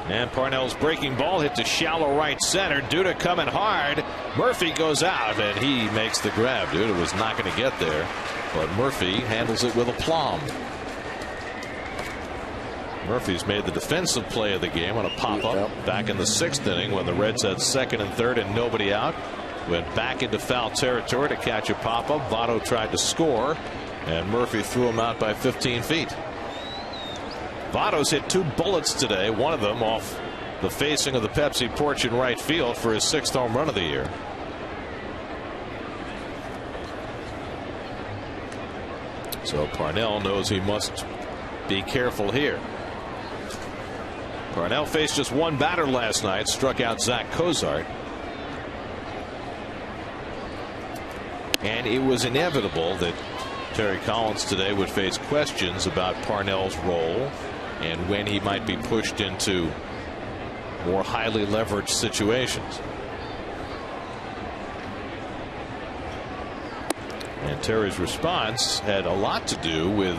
S4: And Parnell's breaking ball hit to shallow right center. Duda coming hard. Murphy goes out, and he makes the grab. Duda was not going to get there, but Murphy handles it with aplomb. Murphy's made the defensive play of the game on a pop-up back in the 6th inning when the Reds had 2nd and 3rd and nobody out. Went back into foul territory to catch a pop-up. Votto tried to score, and Murphy threw him out by 15 feet. Votto's hit 2 bullets today, one of them off the facing of the Pepsi porch in right field for his 6th home run of the year. So Parnell knows he must be careful here. Parnell faced just 1 batter last night, struck out Zach Cozart. And it was inevitable that Terry Collins today would face questions about Parnell's role and when he might be pushed into more highly leveraged situations. And Terry's response had a lot to do with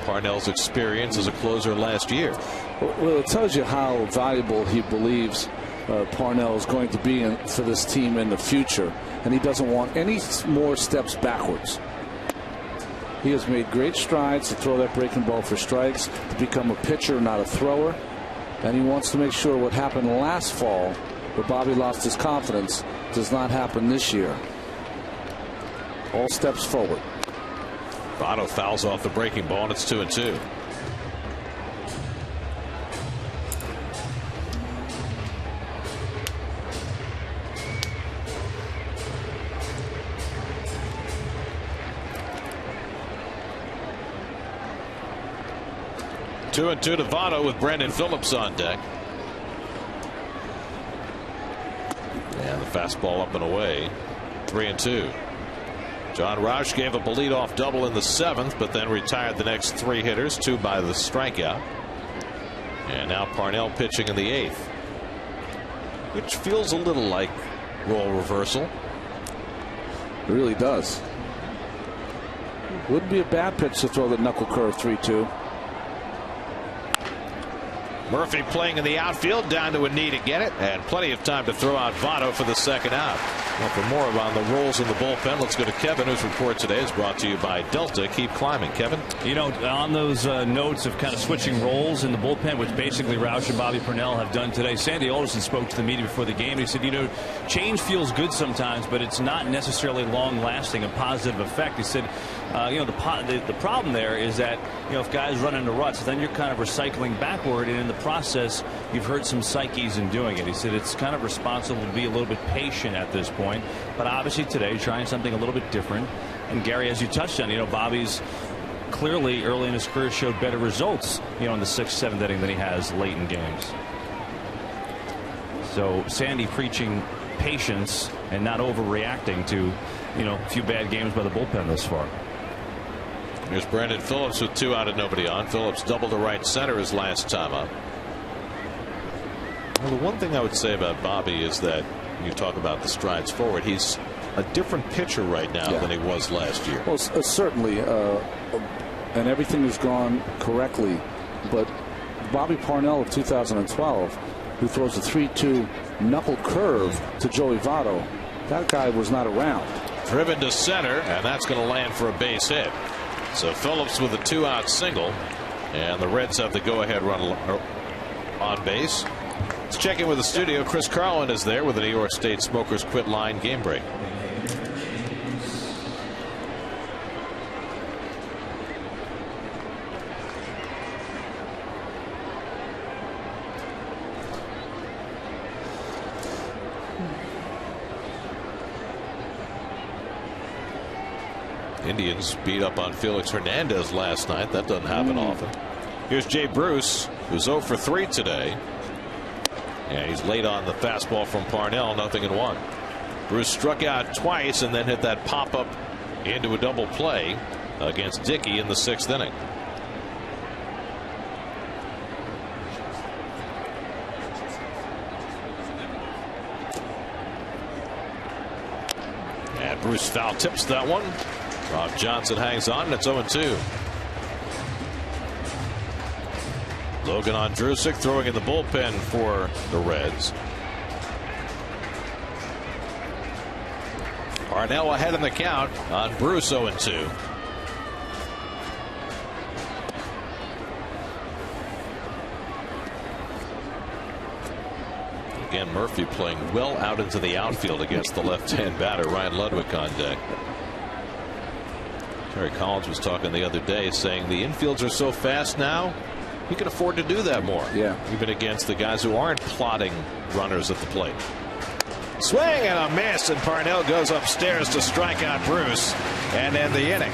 S4: Parnell's experience as a closer last year.
S3: Well, it tells you how valuable he believes Parnell is going to be for this team in the future. and he doesn't want any more steps backwards. He has made great strides to throw that breaking ball for strikes, to become a pitcher, not a thrower. And he wants to make sure what happened last fall, where Bobby lost his confidence, does not happen this year. All steps forward.
S4: Votto fouls off the breaking ball, and it's 2-2. Two and two to Votto with Brandon Phillips on deck. And the fastball up and away. 3-2. John Roush gave up a leadoff double in the 7th, but then retired the next 3 hitters, 2 by the strikeout. And now Parnell pitching in the 8th, which feels a little like role reversal.
S3: It really does. Wouldn't be a bad pitch to throw the knuckle curve 3-2.
S4: Murphy playing in the outfield, down to a knee to get it, and plenty of time to throw out Votto for the second out. Well, for more on the roles in the bullpen, let's go to Kevin, whose report today is brought to you by Delta. Keep climbing, Kevin.
S6: You know, on those notes of kind of switching roles in the bullpen, which basically Roush and Bobby Purnell have done today, Sandy Alderson spoke to the media before the game. He said, you know, change feels good sometimes, but it's not necessarily long-lasting, a positive effect. He said, you know, the problem there is that, you know, if guys run into ruts, then you're kind of recycling backward, and in the process, you've hurt some psyches in doing it. He said it's kind of responsible to be a little bit patient at this point, but obviously today trying something a little bit different. And Gary, as you touched on, you know, Bobby's clearly early in his career showed better results, you know, in the 6th, 7th inning than he has late in games. So Sandy preaching patience and not overreacting to, you know, a few bad games by the bullpen thus far.
S4: Here's Brandon Phillips with 2 out and nobody on. Phillips doubled to right center his last time up. Well, the one thing I would say about Bobby is that you talk about the strides forward. He's a different pitcher right now than he was last year.
S3: Well, certainly, and everything has gone correctly. But Bobby Parnell of 2012, who throws a 3-2 knuckle curve to Joey Votto, that guy was not around.
S4: Driven to center, and that's going to land for a base hit. So Phillips with a 2-out single, and the Reds have the go-ahead run on base. Let's check in with the studio. Chris Carlin is there with the New York State Smokers Quit Line game break. Indians beat up on Felix Hernandez last night. That doesn't happen often. Here's Jay Bruce, who's 0 for 3 today. And he's late on the fastball from Parnell, 0-1. Bruce struck out twice and then hit that pop-up into a double play against Dickey in the 6th inning. And Bruce foul tips that one. Rob Johnson hangs on, and it's 0-2. Logan Ondrusek throwing in the bullpen for the Reds. Parnell ahead in the count on Bruce, 0-2. Again, Murphy playing well out into the outfield against the left-hand batter, Ryan Ludwig, on deck. Terry Collins was talking the other day, saying the infields are so fast now, he can afford to do that more.
S3: Yeah.
S4: Even against the guys who aren't plotting runners at the plate. Swing and a miss, and Parnell goes upstairs to strike out Bruce and end the inning.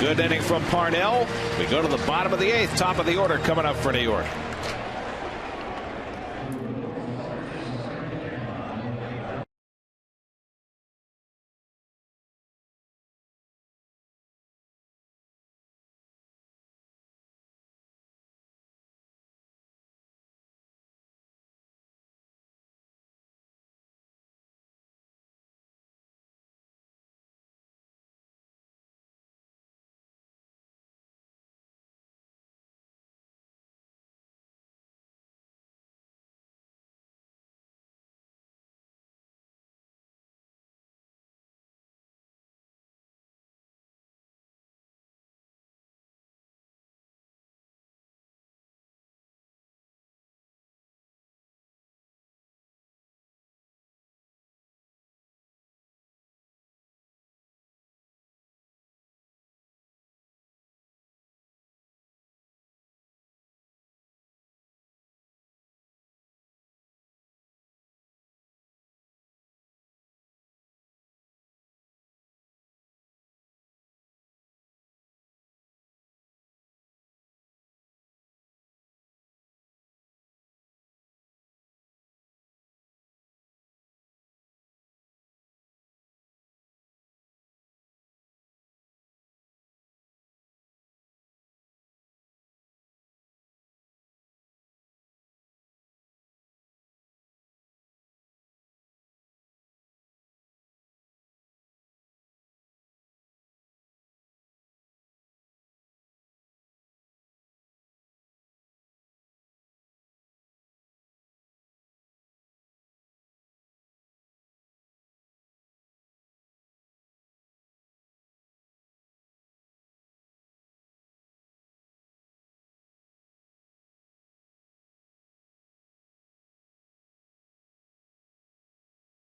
S4: Good inning from Parnell. We go to the bottom of the 8th, top of the order coming up for New York.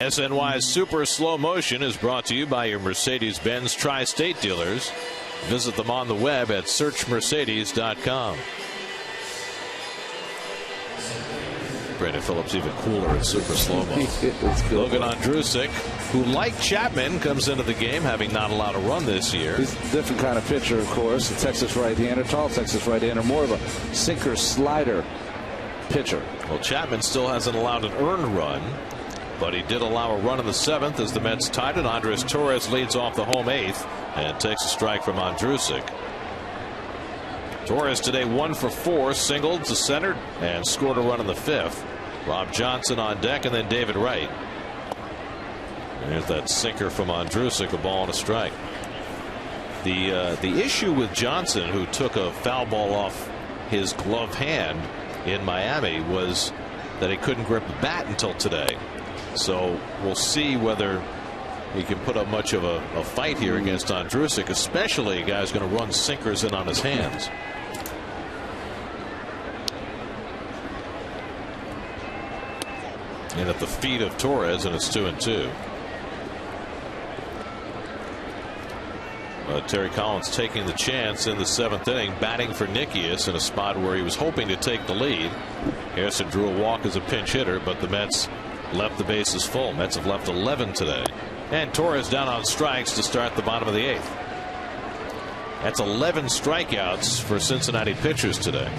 S4: SNY's Super Slow Motion is brought to you by your Mercedes-Benz Tri-State dealers. Visit them on the web at searchmercedes.com. Brandon Phillips even cooler at super slow-mo. Logan Ondrusek, who like Chapman comes into the game having not allowed a run this year.
S3: He's a different kind of pitcher, of course. A Texas right-hander, tall Texas right-hander, more of a sinker slider pitcher.
S4: Well, Chapman still hasn't allowed an earned run, but he did allow a run in the 7th as the Mets tied it. Andres Torres leads off the home 8th and takes a strike from Ondrusek. Torres today 1 for 4, singled to center and scored a run in the 5th. Rob Johnson on deck, and then David Wright. There's that sinker from Ondrusek, a ball and a strike. The issue with Johnson, who took a foul ball off his glove hand in Miami, was that he couldn't grip the bat until today. So we'll see whether he can put up much of a fight here against Ondrusek, especially a guy who's going to run sinkers in on his hands. And at the feet of Torres, and it's 2-2. Terry Collins taking the chance in the 7th inning, batting for Nikias in a spot where he was hoping to take the lead. Harrison drew a walk as a pinch hitter, but the Mets left the bases full. Mets have left 11 today. And Torres down on strikes to start the bottom of the 8th. That's 11 strikeouts for Cincinnati pitchers today.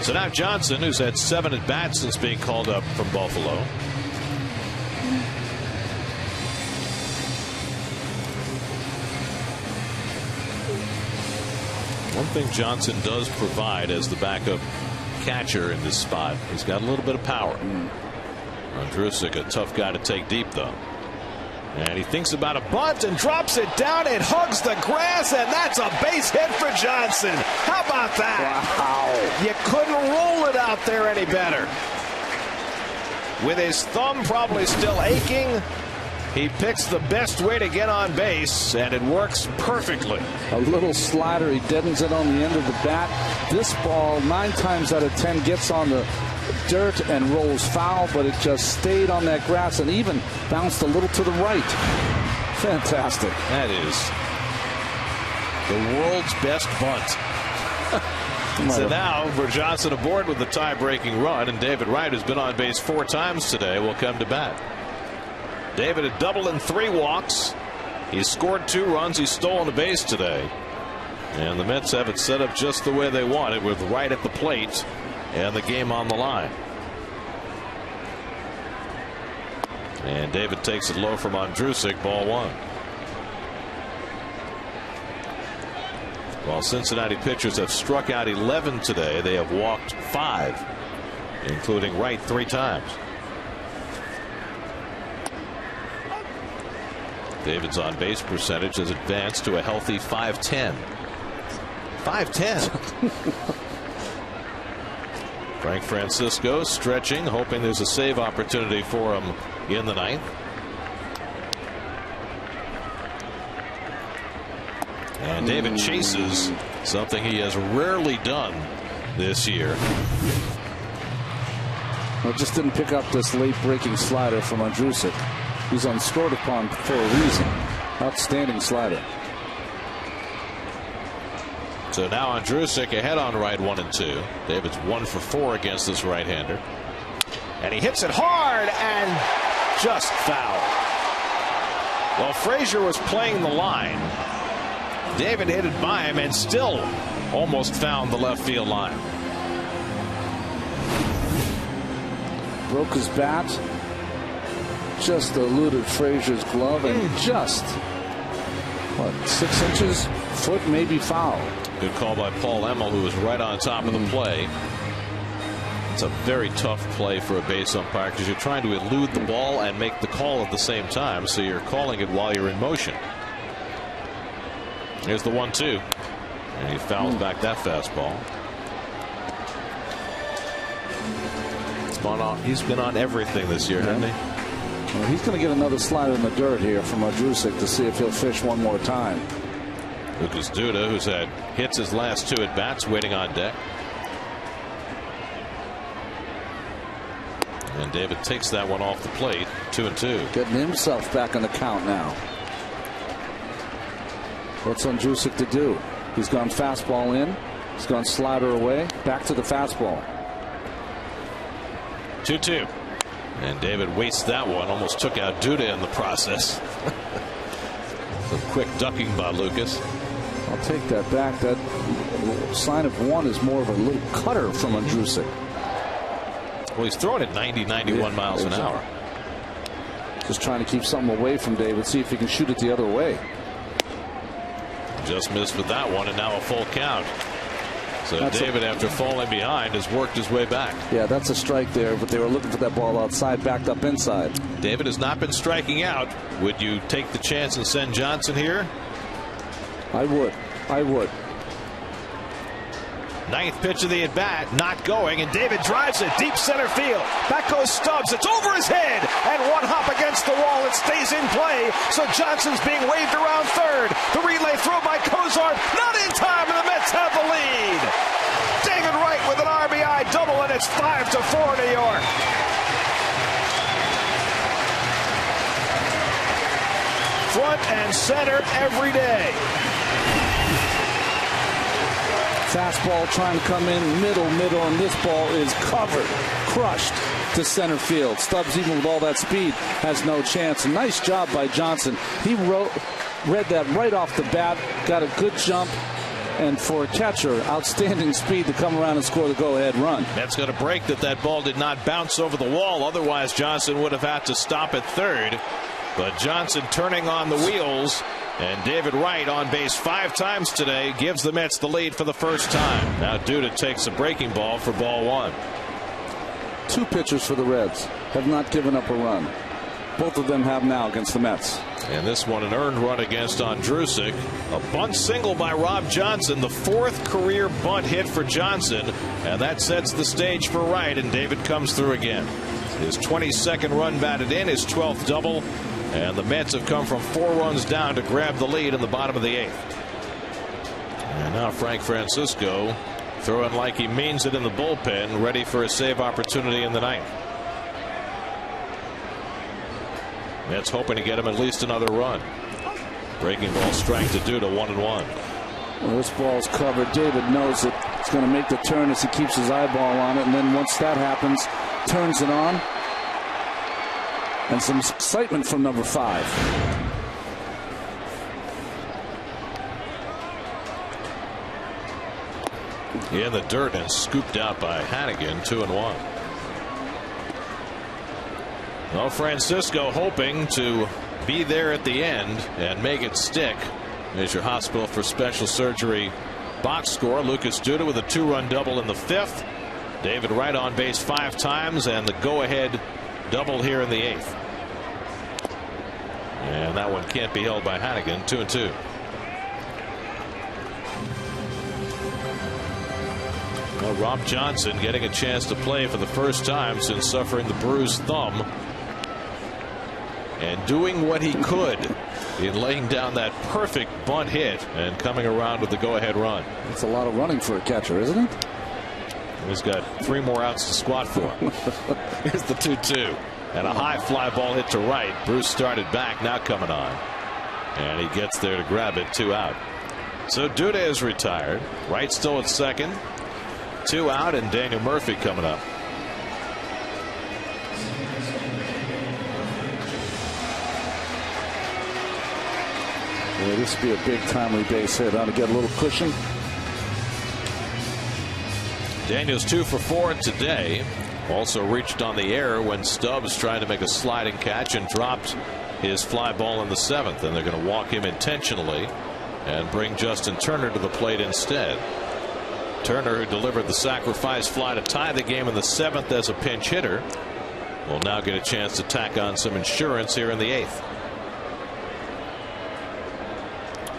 S4: So now Johnson, who's had 7 at bats since being called up from Buffalo. One thing Johnson does provide as the backup catcher in this spot, he's got a little bit of power. Ondrusek, a tough guy to take deep, though. And he thinks about a bunt and drops it down. It hugs the grass, and that's a base hit for Johnson. How about that?
S3: Wow.
S4: You couldn't roll it out there any better. With his thumb probably still aching, he picks the best way to get on base, and it works perfectly.
S3: A little slider. He deadens it on the end of the bat. This ball, 9 times out of 10, gets on the dirt and rolls foul, but it just stayed on that grass and even bounced a little to the right. Fantastic.
S4: That is the world's best bunt. So now for Johnson aboard with the tie-breaking run, and David Wright, who's been on base 4 times today, will come to bat. David a double and 3 walks. He's scored 2 runs. He's stolen a base today, and the Mets have it set up just the way they want it, with Wright at the plate and the game on the line. And David takes it low from Ondrusek, ball 1. While Cincinnati pitchers have struck out 11 today, they have walked 5, including Wright 3 times. David's on base percentage has advanced to a healthy .510. .510. Frank Francisco stretching, hoping there's a save opportunity for him in the 9th. And David chases, something he has rarely done this year.
S3: Well, just didn't pick up this late breaking slider from Ondrusek. He's unscored upon for a reason. Outstanding slider.
S4: So now Ondrusek ahead on Wright 1 and 2. David's 1 for 4 against this right-hander. And he hits it hard and just foul. Well, Frazier was playing the line. David hit it by him and still almost found the left field line.
S3: Broke his bat. Just eluded Frazier's glove and just, what, 6 inches? Foot maybe foul.
S4: Good call by Paul Emmel, who was right on top of the play. It's a very tough play for a base umpire because you're trying to elude the ball and make the call at the same time, so you're calling it while you're in motion. Here's the 1-2, and he fouls back that fastball. He's been on everything this year, hasn't he?
S3: Well, he's going to get another slider in the dirt here from Ondrusek to see if he'll fish one more time.
S4: Lucas Duda, who's had hits his last 2 at bats, waiting on deck. And David takes that one off the plate. 2-2.
S3: Getting himself back on the count now. What's Ondrusek to do? He's gone fastball in. He's gone slider away. Back to the fastball.
S4: 2-2. And David wastes that one. Almost took out Duda in the process. Some quick ducking by Lucas.
S3: I'll take that back. That sign of one is more of a little cutter from Ondrusek.
S4: Well, he's throwing at 90, 91 miles an hour.
S3: Just trying to keep something away from David. See if he can shoot it the other way.
S4: Just missed with that one, and now a full count. So that's David, after falling behind, has worked his way back.
S3: Yeah, that's a strike there, but they were looking for that ball outside, backed up inside.
S4: David has not been striking out. Would you take the chance and send Johnson here?
S3: I would. I would.
S1: Ninth pitch of the at bat, not going, and David drives it deep center field. Back goes Stubbs. It's over his head, and one hop against the wall. It stays in play. So Johnson's being waved around third. The relay throw by Cozart, not in time, and the Mets have the lead. David Wright with an RBI double, and it's 5-4 New York. Front and center every day.
S3: Fastball trying to come in middle, and this ball is covered, crushed to center field. Stubbs, even with all that speed, has no chance. A nice job by Johnson. He read that right off the bat, got a good jump, and for a catcher, outstanding speed to come around and score the go-ahead run.
S4: That's going to break that ball did not bounce over the wall. Otherwise, Johnson would have had to stop at third. But Johnson turning on the wheels. And David Wright on base 5 times today gives the Mets the lead for the first time. Now Duda takes a breaking ball for ball 1.
S3: 2 pitchers for the Reds have not given up a run. Both of them have now against the Mets.
S4: And this one an earned run against Ondrusek. A bunt single by Rob Johnson, the 4th career bunt hit for Johnson. And that sets the stage for Wright, and David comes through again. His 22nd run batted in, his 12th double. And the Mets have come from 4 runs down to grab the lead in the bottom of the 8th. And now Frank Francisco throwing like he means it in the bullpen, ready for a save opportunity in the 9th. Mets hoping to get him at least another run. Breaking ball strike to Duda, 1-1.
S3: Well, this ball's covered. David knows it. It's going to make the turn as he keeps his eyeball on it, and then once that happens, turns it on. And some excitement from number 5.
S4: In the dirt and scooped out by Hannigan. 2-1. Well, Francisco hoping to be there at the end and make it stick. There's your hospital for special surgery box score. Lucas Duda with a 2-run double in the 5th. David Wright on base 5 times, and the go-ahead double here in the 8th. And that one can't be held by Hannigan. 2-2. Well, Rob Johnson getting a chance to play for the first time since suffering the bruised thumb, and doing what he could in laying down that perfect bunt hit and coming around with the go-ahead run.
S3: It's a lot of running for a catcher, isn't it?
S4: He's got 3 more outs to squat for. Here's the 2-2. And a high fly ball hit to right. Bruce started back, now coming on. And he gets there to grab it, 2 out. So Duda is retired. Wright still at second. 2 out, and Daniel Murphy coming up.
S3: Yeah, this would be a big timely base hit. On to get a little cushion.
S4: Daniel's 2 for 4 today. Also reached on the air when Stubbs tried to make a sliding catch and dropped his fly ball in the 7th. And they're going to walk him intentionally and bring Justin Turner to the plate instead. Turner, who delivered the sacrifice fly to tie the game in the 7th as a pinch hitter, will now get a chance to tack on some insurance here in the 8th.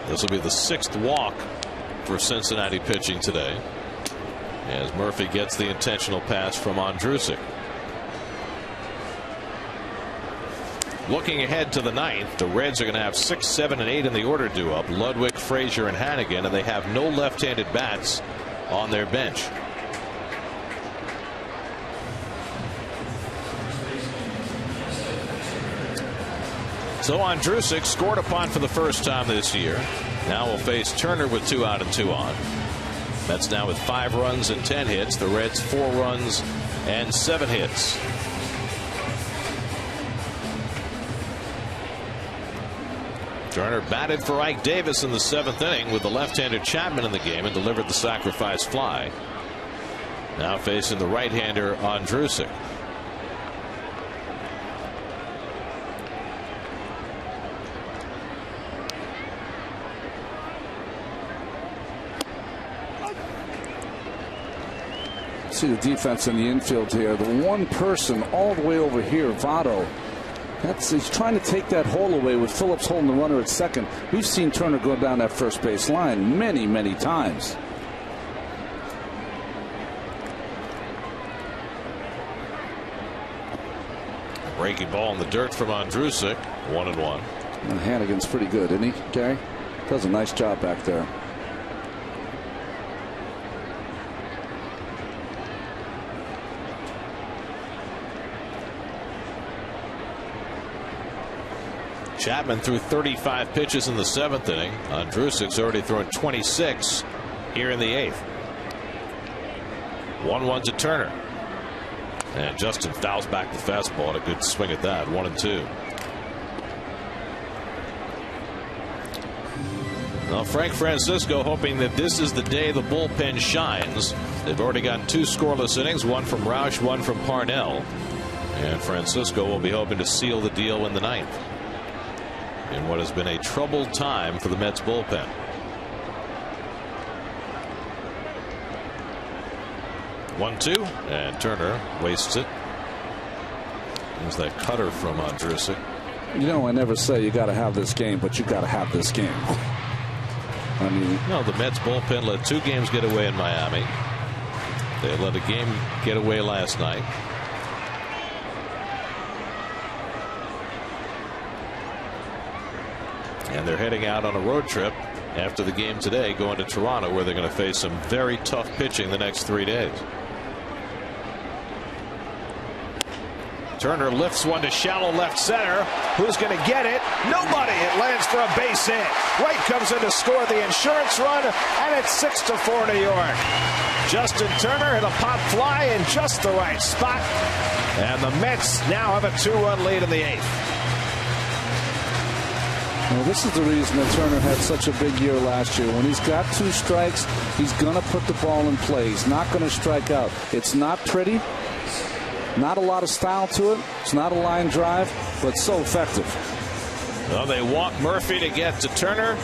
S4: This will be the 6th walk for Cincinnati pitching today, as Murphy gets the intentional pass from Ondrusek. Looking ahead to the 9th, the Reds are going to have 6, 7, and 8 in the order due up. Ludwig, Frazier, and Hannigan, and they have no left-handed bats on their bench. So Andrusic scored upon for the first time this year. Now will face Turner with 2 out and 2 on. Mets now with 5 runs and 10 hits. The Reds 4 runs and 7 hits. Turner batted for Ike Davis in the 7th inning with the left-hander Chapman in the game and delivered the sacrifice fly. Now facing the right-hander Andrusic.
S3: See the defense in the infield here. The one person all the way over here, Votto. He's trying to take that hole away with Phillips holding the runner at second. We've seen Turner go down that first base line many, many times.
S4: Breaking ball in the dirt from Andrusic. 1-1.
S3: And Hannigan's pretty good, isn't he, Gary? Does a nice job back there.
S4: Chapman threw 35 pitches in the 7th inning. Andrusic's already thrown 26 here in the 8th. 1-1 to Turner. And Justin fouls back the fastball. A good swing at that. 1-2. Well, Frank Francisco hoping that this is the day the bullpen shines. They've already gotten 2 scoreless innings, one from Roush, one from Parnell. And Francisco will be hoping to seal the deal in the 9th. In what has been a troubled time for the Mets bullpen. One-two, and Turner wastes it. There's that cutter from Andrusic.
S3: You know, I never say you got to have this game, but you got to have this game. I mean,
S4: no, the Mets bullpen let 2 games get away in Miami. They let a game get away last night. And they're heading out on a road trip after the game today, going to Toronto, where they're going to face some very tough pitching the next 3 days. Turner lifts one to shallow left center. Who's going to get it? Nobody. It lands for a base hit. Wright comes in to score the insurance run, and it's 6-4 New York. Justin Turner hit a pop fly in just the right spot, and the Mets now have a 2-run lead in the 8th.
S3: Well, this is the reason that Turner had such a big year last year. When he's got 2 strikes, he's going to put the ball in play. He's not going to strike out. It's not pretty. Not a lot of style to it. It's not a line drive, but so effective.
S4: Well, they walk Murphy to get to Turner.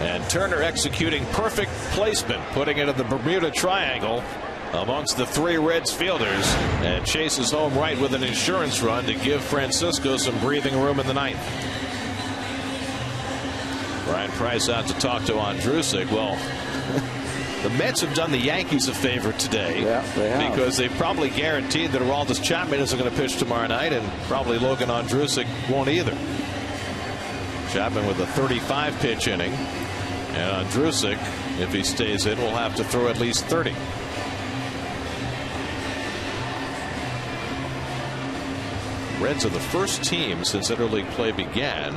S4: And Turner executing perfect placement, putting it in the Bermuda Triangle amongst the 3 Reds fielders, and chases home Wright with an insurance run to give Francisco some breathing room in the 9th. Brian Price out to talk to Andrusic. Well, the Mets have done the Yankees a favor today.
S3: Yeah, they have.
S4: Because they probably guaranteed that Aroldis Chapman isn't going to pitch tomorrow night, and probably Logan Andrusic won't either. Chapman with a 35-pitch inning, and Andrusic, if he stays in, will have to throw at least 30. Reds are the first team since interleague play began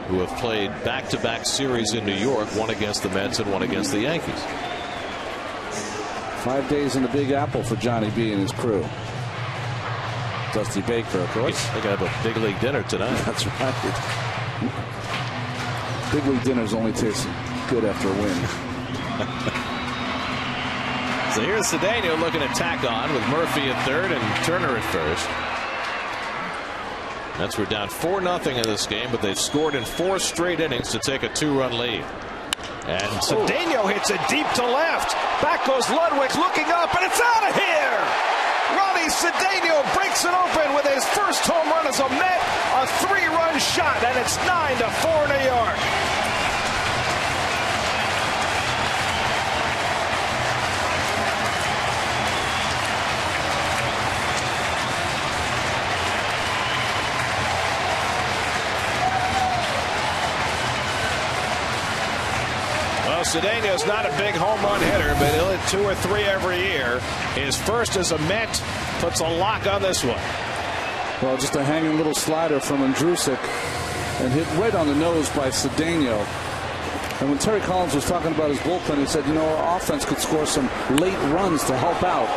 S4: who have played back-to-back series in New York, one against the Mets and one against the Yankees.
S3: 5 days in the Big Apple for Johnny B and his crew. Dusty Baker, of course.
S4: They're going to have a big league dinner tonight.
S3: That's right. Big league dinners only taste good after a win.
S4: So here's Cedeno looking to tack on with Murphy at third and Turner at first. Mets were down 4-0 in this game, but they've scored in 4 straight innings to take a 2-run lead. And Cedeno hits it deep to left. Back goes Ludwig looking up, and it's out of here. Ronnie Cedeno breaks it open with his first home run as a Met, a 3-run shot, and it's 9-4 New York. Cedeno's not a big home run hitter, but he'll hit 2 or 3 every year. His first as a Met puts a lock on this one.
S3: Well, just a hanging little slider from Andrusic. and hit right on the nose by Cedeno. And when Terry Collins was talking about his bullpen, he said, our offense could score some late runs to help out.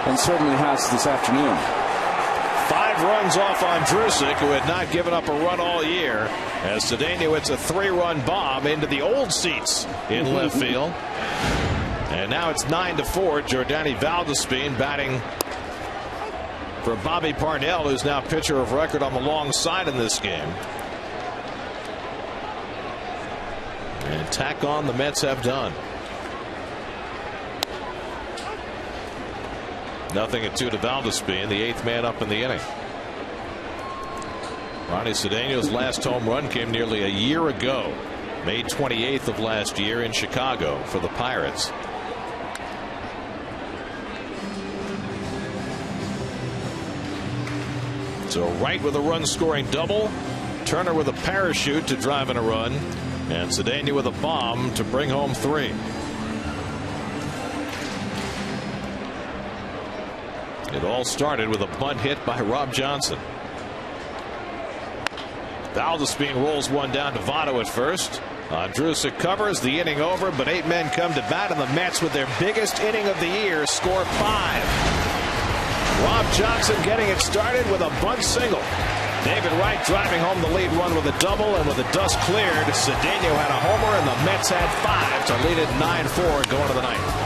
S3: And certainly has this afternoon.
S4: 5 runs off on Drusick, who had not given up a run all year, as Cedeno hits a 3-run bomb into the old seats in left field. And now it's 9-4. Jordani Valdespin batting for Bobby Parnell, who's now pitcher of record on the long side in this game. And tack on the Mets have done. 0-2 to Valdespin, the 8th man up in the inning. Ronnie Cedeno's last home run came nearly a year ago, May 28th of last year in Chicago for the Pirates. So Wright with a run-scoring double, Turner with a parachute to drive in a run, and Cedeno with a bomb to bring home 3. It all started with a bunt hit by Rob Johnson. Valdespin rolls one down to Votto at first. Drusick covers, the inning over, but 8 men come to bat, and the Mets, with their biggest inning of the year, score 5. Rob Johnson getting it started with a bunt single. David Wright driving home the lead run with a double, and with the dust cleared, Cedeno had a homer, and the Mets had 5 to lead it 9-4 going to the 9th.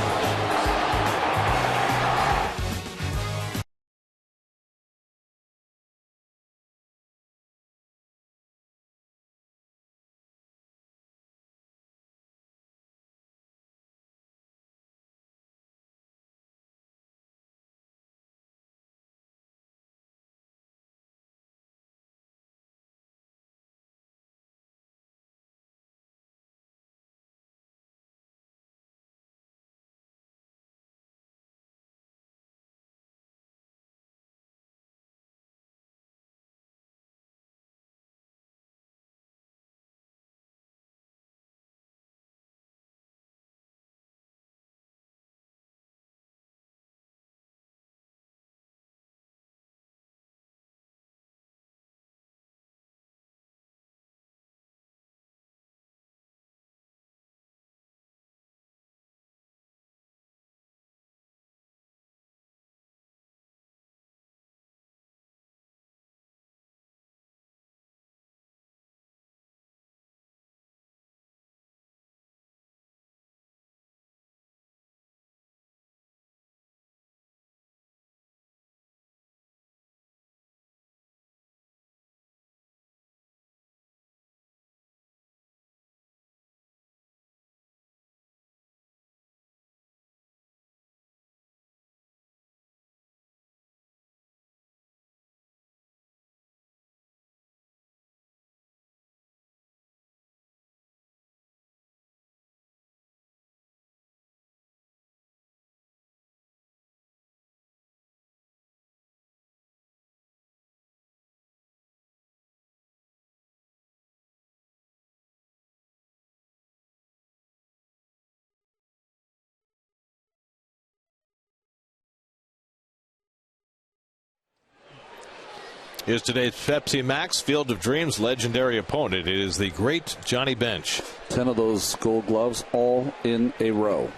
S4: Here's today's Pepsi Max Field of Dreams legendary opponent. It is the great Johnny Bench.
S3: 10 of those Gold Gloves all in a row.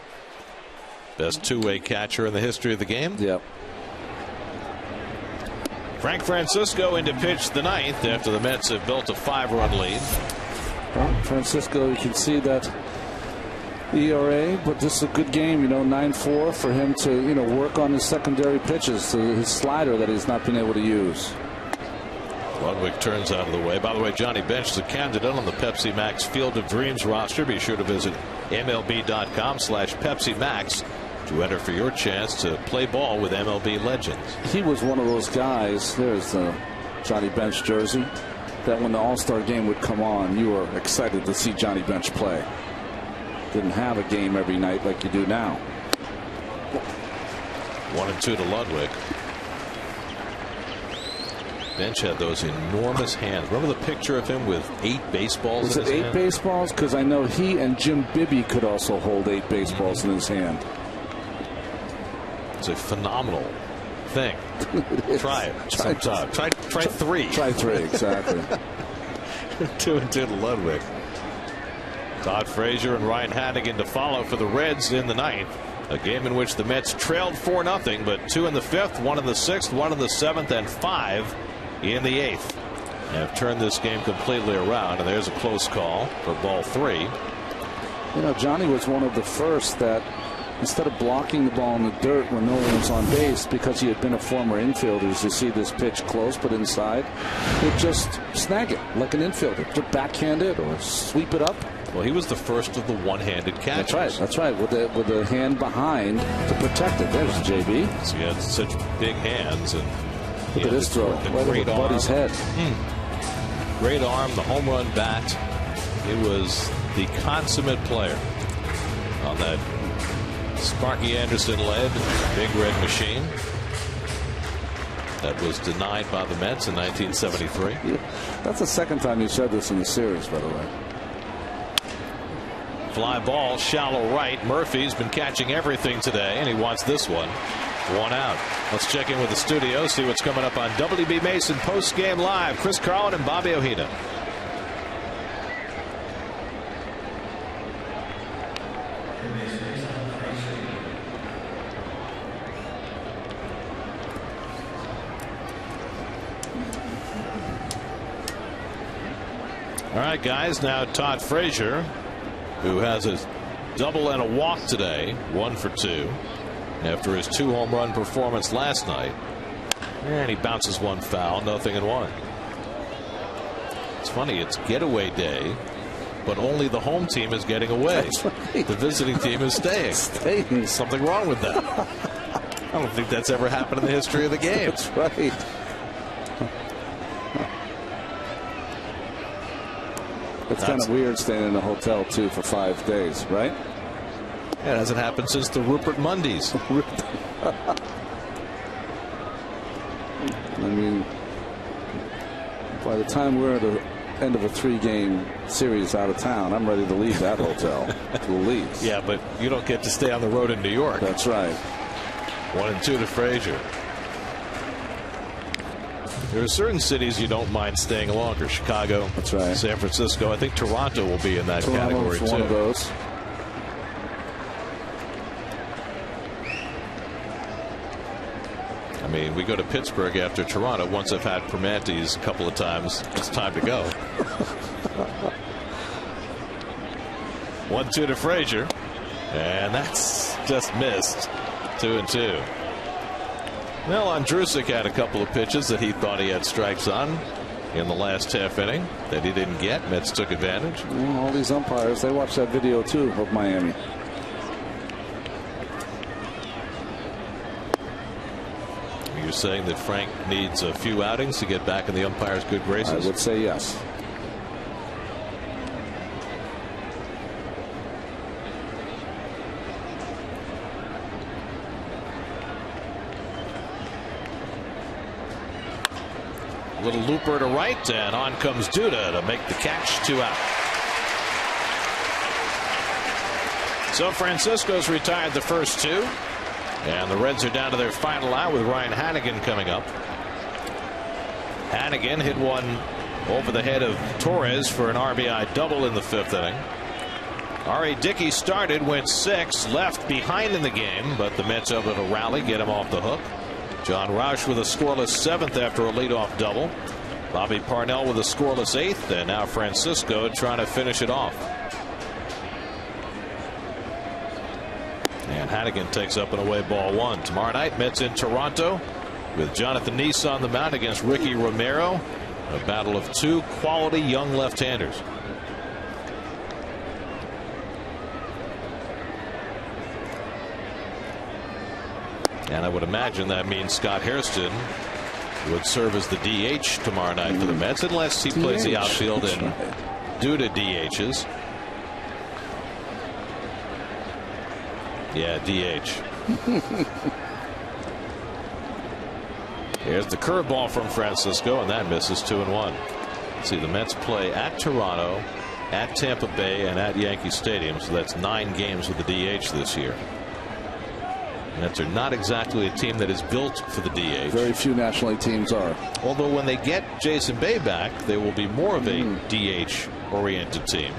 S4: Best two-way catcher in the history of the game.
S3: Yep.
S4: Frank Francisco in to pitch the 9th after the Mets have built a 5-run lead.
S3: Well, Francisco, you can see that ERA, but this is a good game, 9-4 for him to, work on his secondary pitches, his slider that he's not been able to use.
S4: Ludwig turns out of the way. By the way, Johnny Bench is a candidate on the Pepsi Max Field of Dreams roster. Be sure to visit MLB.com/Pepsi Max to enter for your chance to play ball with MLB legends.
S3: He was one of those guys. There's the Johnny Bench jersey. That when the All-Star game would come on, you were excited to see Johnny Bench play. Didn't have a game every night like you do now.
S4: 1-2 to Ludwig. Bench had those enormous hands. Remember the picture of him with 8 baseballs
S3: in his hand? Was it 8 baseballs? Because I know he and Jim Bibby could also hold 8 baseballs in his hand.
S4: It's a phenomenal thing. Try it sometime. Try 3.
S3: Try 3, exactly.
S4: 2-2 to Ludwig. Todd Frazier and Ryan Hanigan to follow for the Reds in the ninth. A game in which the Mets trailed 4-0, but 2 in the fifth, 1 in the sixth, 1 in the seventh, and 5 in the eighth. And have turned this game completely around, and there's a close call for ball 3.
S3: You know, Johnny was one of the first that, instead of blocking the ball in the dirt when no one was on base, because he had been a former infielder, as you see this pitch close but inside, he'd just snag it like an infielder, to backhand it or sweep it up.
S4: Well, he was the first of the one-handed catchers.
S3: That's right. That's right. With the hand behind to protect it. There's JB.
S4: So he had such big hands, and
S3: look at this throw right over Buddy's head.
S4: Great arm, the home run bat. He was the consummate player on that Sparky Anderson-led Big Red Machine that was denied by the Mets in 1973.
S3: Yeah, that's the second time you said this in the series, by the way.
S4: Fly ball, shallow right. Murphy's been catching everything today, and he wants this one. 1 out. Let's check in with the studio, see what's coming up on WB Mason Post Game Live. Chris Carlin and Bobby Ojeda. All right, guys. Now Todd Frazier, who has a double and a walk today, 1 for 2. After his 2 home run performance last night. And he bounces one foul, 0-1. It's funny, it's getaway day, but only the home team is getting away.
S3: Right.
S4: The visiting team is staying. Something wrong with that. I don't think that's ever happened in the history of the game.
S3: That's right. It's kind of weird staying in a hotel, too, for 5 days, right?
S4: It hasn't happened since the Rupert Mondays.
S3: I mean, by the time we're at the end of a 3-game series out of town, I'm ready to leave that hotel. To leave.
S4: Yeah, but you don't get to stay on the road in New York.
S3: That's right.
S4: 1-2 to Frazier. There are certain cities you don't mind staying longer. Chicago,
S3: that's right.
S4: San Francisco. I think Toronto will be in that category too.
S3: One of those.
S4: I mean, we go to Pittsburgh after Toronto. Once I've had Primanti's a couple of times, it's time to go. 1-2 to Frazier, and that's just missed. 2-2. Well, Andrusik had a couple of pitches that he thought he had strikes on in the last half inning that he didn't get. Mets took advantage.
S3: Well, all these umpires, they watch that video too of Miami.
S4: You're saying that Frank needs a few outings to get back in the umpire's good graces?
S3: I would say yes.
S4: Little looper to right, and on comes Duda to make the catch. 2 out. So Francisco's retired the first 2, and the Reds are down to their final out with Ryan Hanigan coming up. Hanigan hit one over the head of Torres for an RBI double in the 5th inning. R.A. Dickey started, went 6, left behind in the game, but the Mets able to rally, get him off the hook. John Roush with a scoreless 7th after a leadoff double. Bobby Parnell with a scoreless 8th, and now Francisco trying to finish it off. And Hanigan takes up and away ball 1. Tomorrow night, Mets in Toronto with Jonathan Neese on the mound against Ricky Romero. A battle of 2 quality young left-handers. And I would imagine that means Scott Hairston would serve as the DH tomorrow night for the Mets, unless he plays the outfield and Duda DHs. Yeah, DH. Here's the curveball from Francisco, and that misses. 2-1. See, the Mets play at Toronto, at Tampa Bay, and at Yankee Stadium, so that's 9 games with the DH this year. Mets are not exactly a team that is built for the DH.
S3: Very few National League teams are.
S4: Although when they get Jason Bay back, they will be more of a DH-oriented team.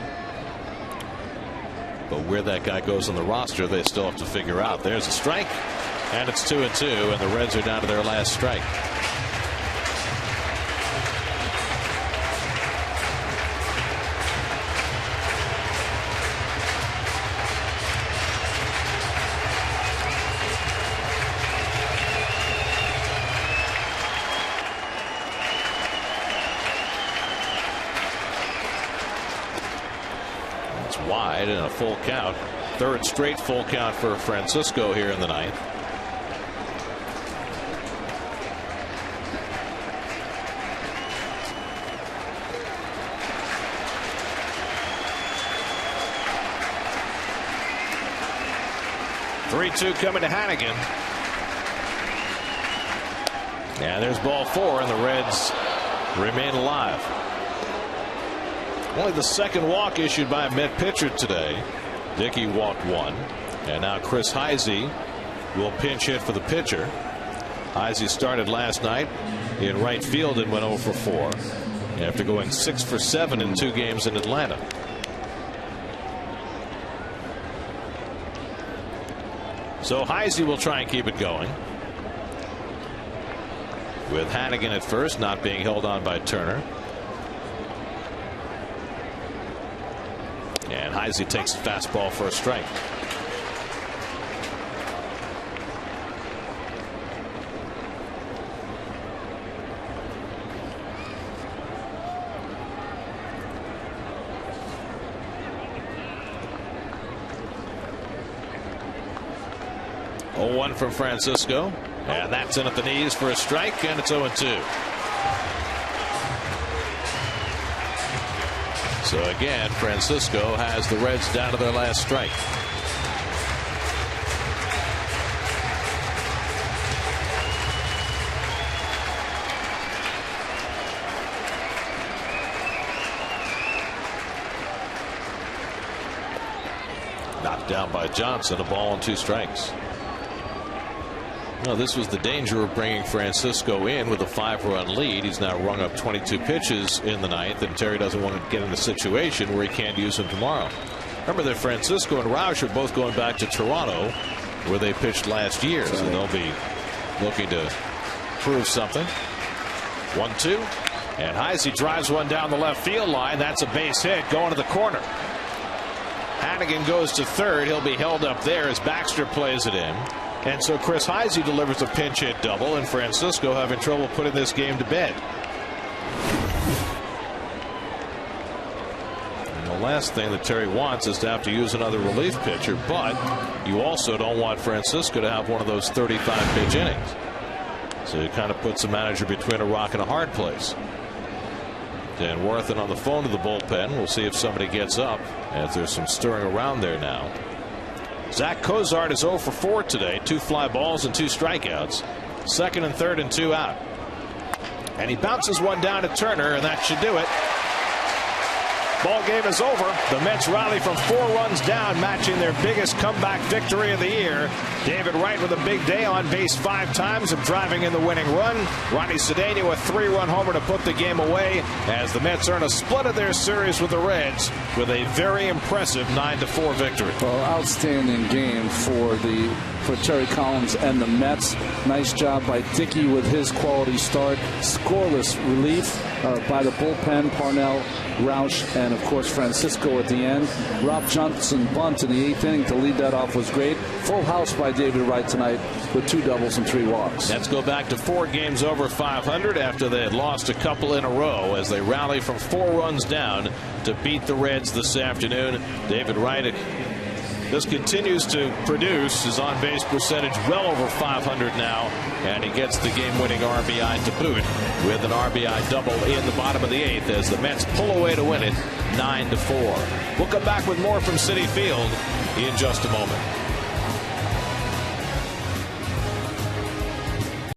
S4: But where that guy goes on the roster, they still have to figure out. There's a strike, and it's 2-2, and the Reds are down to their last strike. Wide and a full count. Third straight full count for Francisco here in the ninth. Three-two coming to Hannigan. And there's ball four, and the Reds remain alive. Only the second walk issued by a Met pitcher today. Dickey walked one. And now Chris Heisey will pinch hit for the pitcher. Heisey started last night in right field and went 0 for 4 after going 6 for 7 in 2 games in Atlanta. So Heisey will try and keep it going, with Hannigan at first, not being held on by Turner. And Heisey takes a fastball for a strike. Oh, 1 from Francisco, and that's in at the knees for a strike, and it's 0-2. So again, Francisco has the Reds down to their last strike. Knocked down by Johnson, a ball and 2 strikes. No, this was the danger of bringing Francisco in with a 5-run lead. He's now rung up 22 pitches in the ninth, and Terry doesn't want to get in a situation where he can't use him tomorrow. Remember that Francisco and Roush are both going back to Toronto, where they pitched last year, so they'll be looking to prove something. 1-2, and Heisey drives one down the left field line. That's a base hit going to the corner. Hannigan goes to third. He'll be held up there as Baxter plays it in. And so Chris Heisey delivers a pinch hit double, and Francisco having trouble putting this game to bed. And the last thing that Terry wants is to have to use another relief pitcher, but you also don't want Francisco to have one of those 35-pitch innings. So it kind of puts the manager between a rock and a hard place. Dan Worthen on the phone to the bullpen. We'll see if somebody gets up, as there's some stirring around there now. Zach Cozart is 0 for 4 today. 2 fly balls and 2 strikeouts. Second and third and 2 out. And he bounces one down to Turner, and that should do it. Ball game is over. The Mets rally from 4 runs down, matching their biggest comeback victory of the year. David Wright with a big day, on base 5 times and driving in the winning run. Ronnie Cedeno a 3-run homer to put the game away, as the Mets earn a split of their series with the Reds with a very impressive 9-4 victory.
S3: Well, outstanding game for Terry Collins and the Mets. Nice job by Dickey with his quality start. Scoreless relief by the bullpen, Parnell, Roush, and of course Francisco at the end. Rob Johnson bunt in the 8th inning to lead that off was great. Full house by David Wright tonight with 2 doubles and 3 walks.
S4: Let's go back to 4 games over 500 after they had lost a couple in a row, as they rally from 4 runs down to beat the Reds this afternoon. David Wright just continues to produce. His on-base percentage well over 500 now, and he gets the game-winning RBI to boot with an RBI double in the bottom of the 8th as the Mets pull away to win it 9-4. We'll come back with more from Citi Field in just a moment.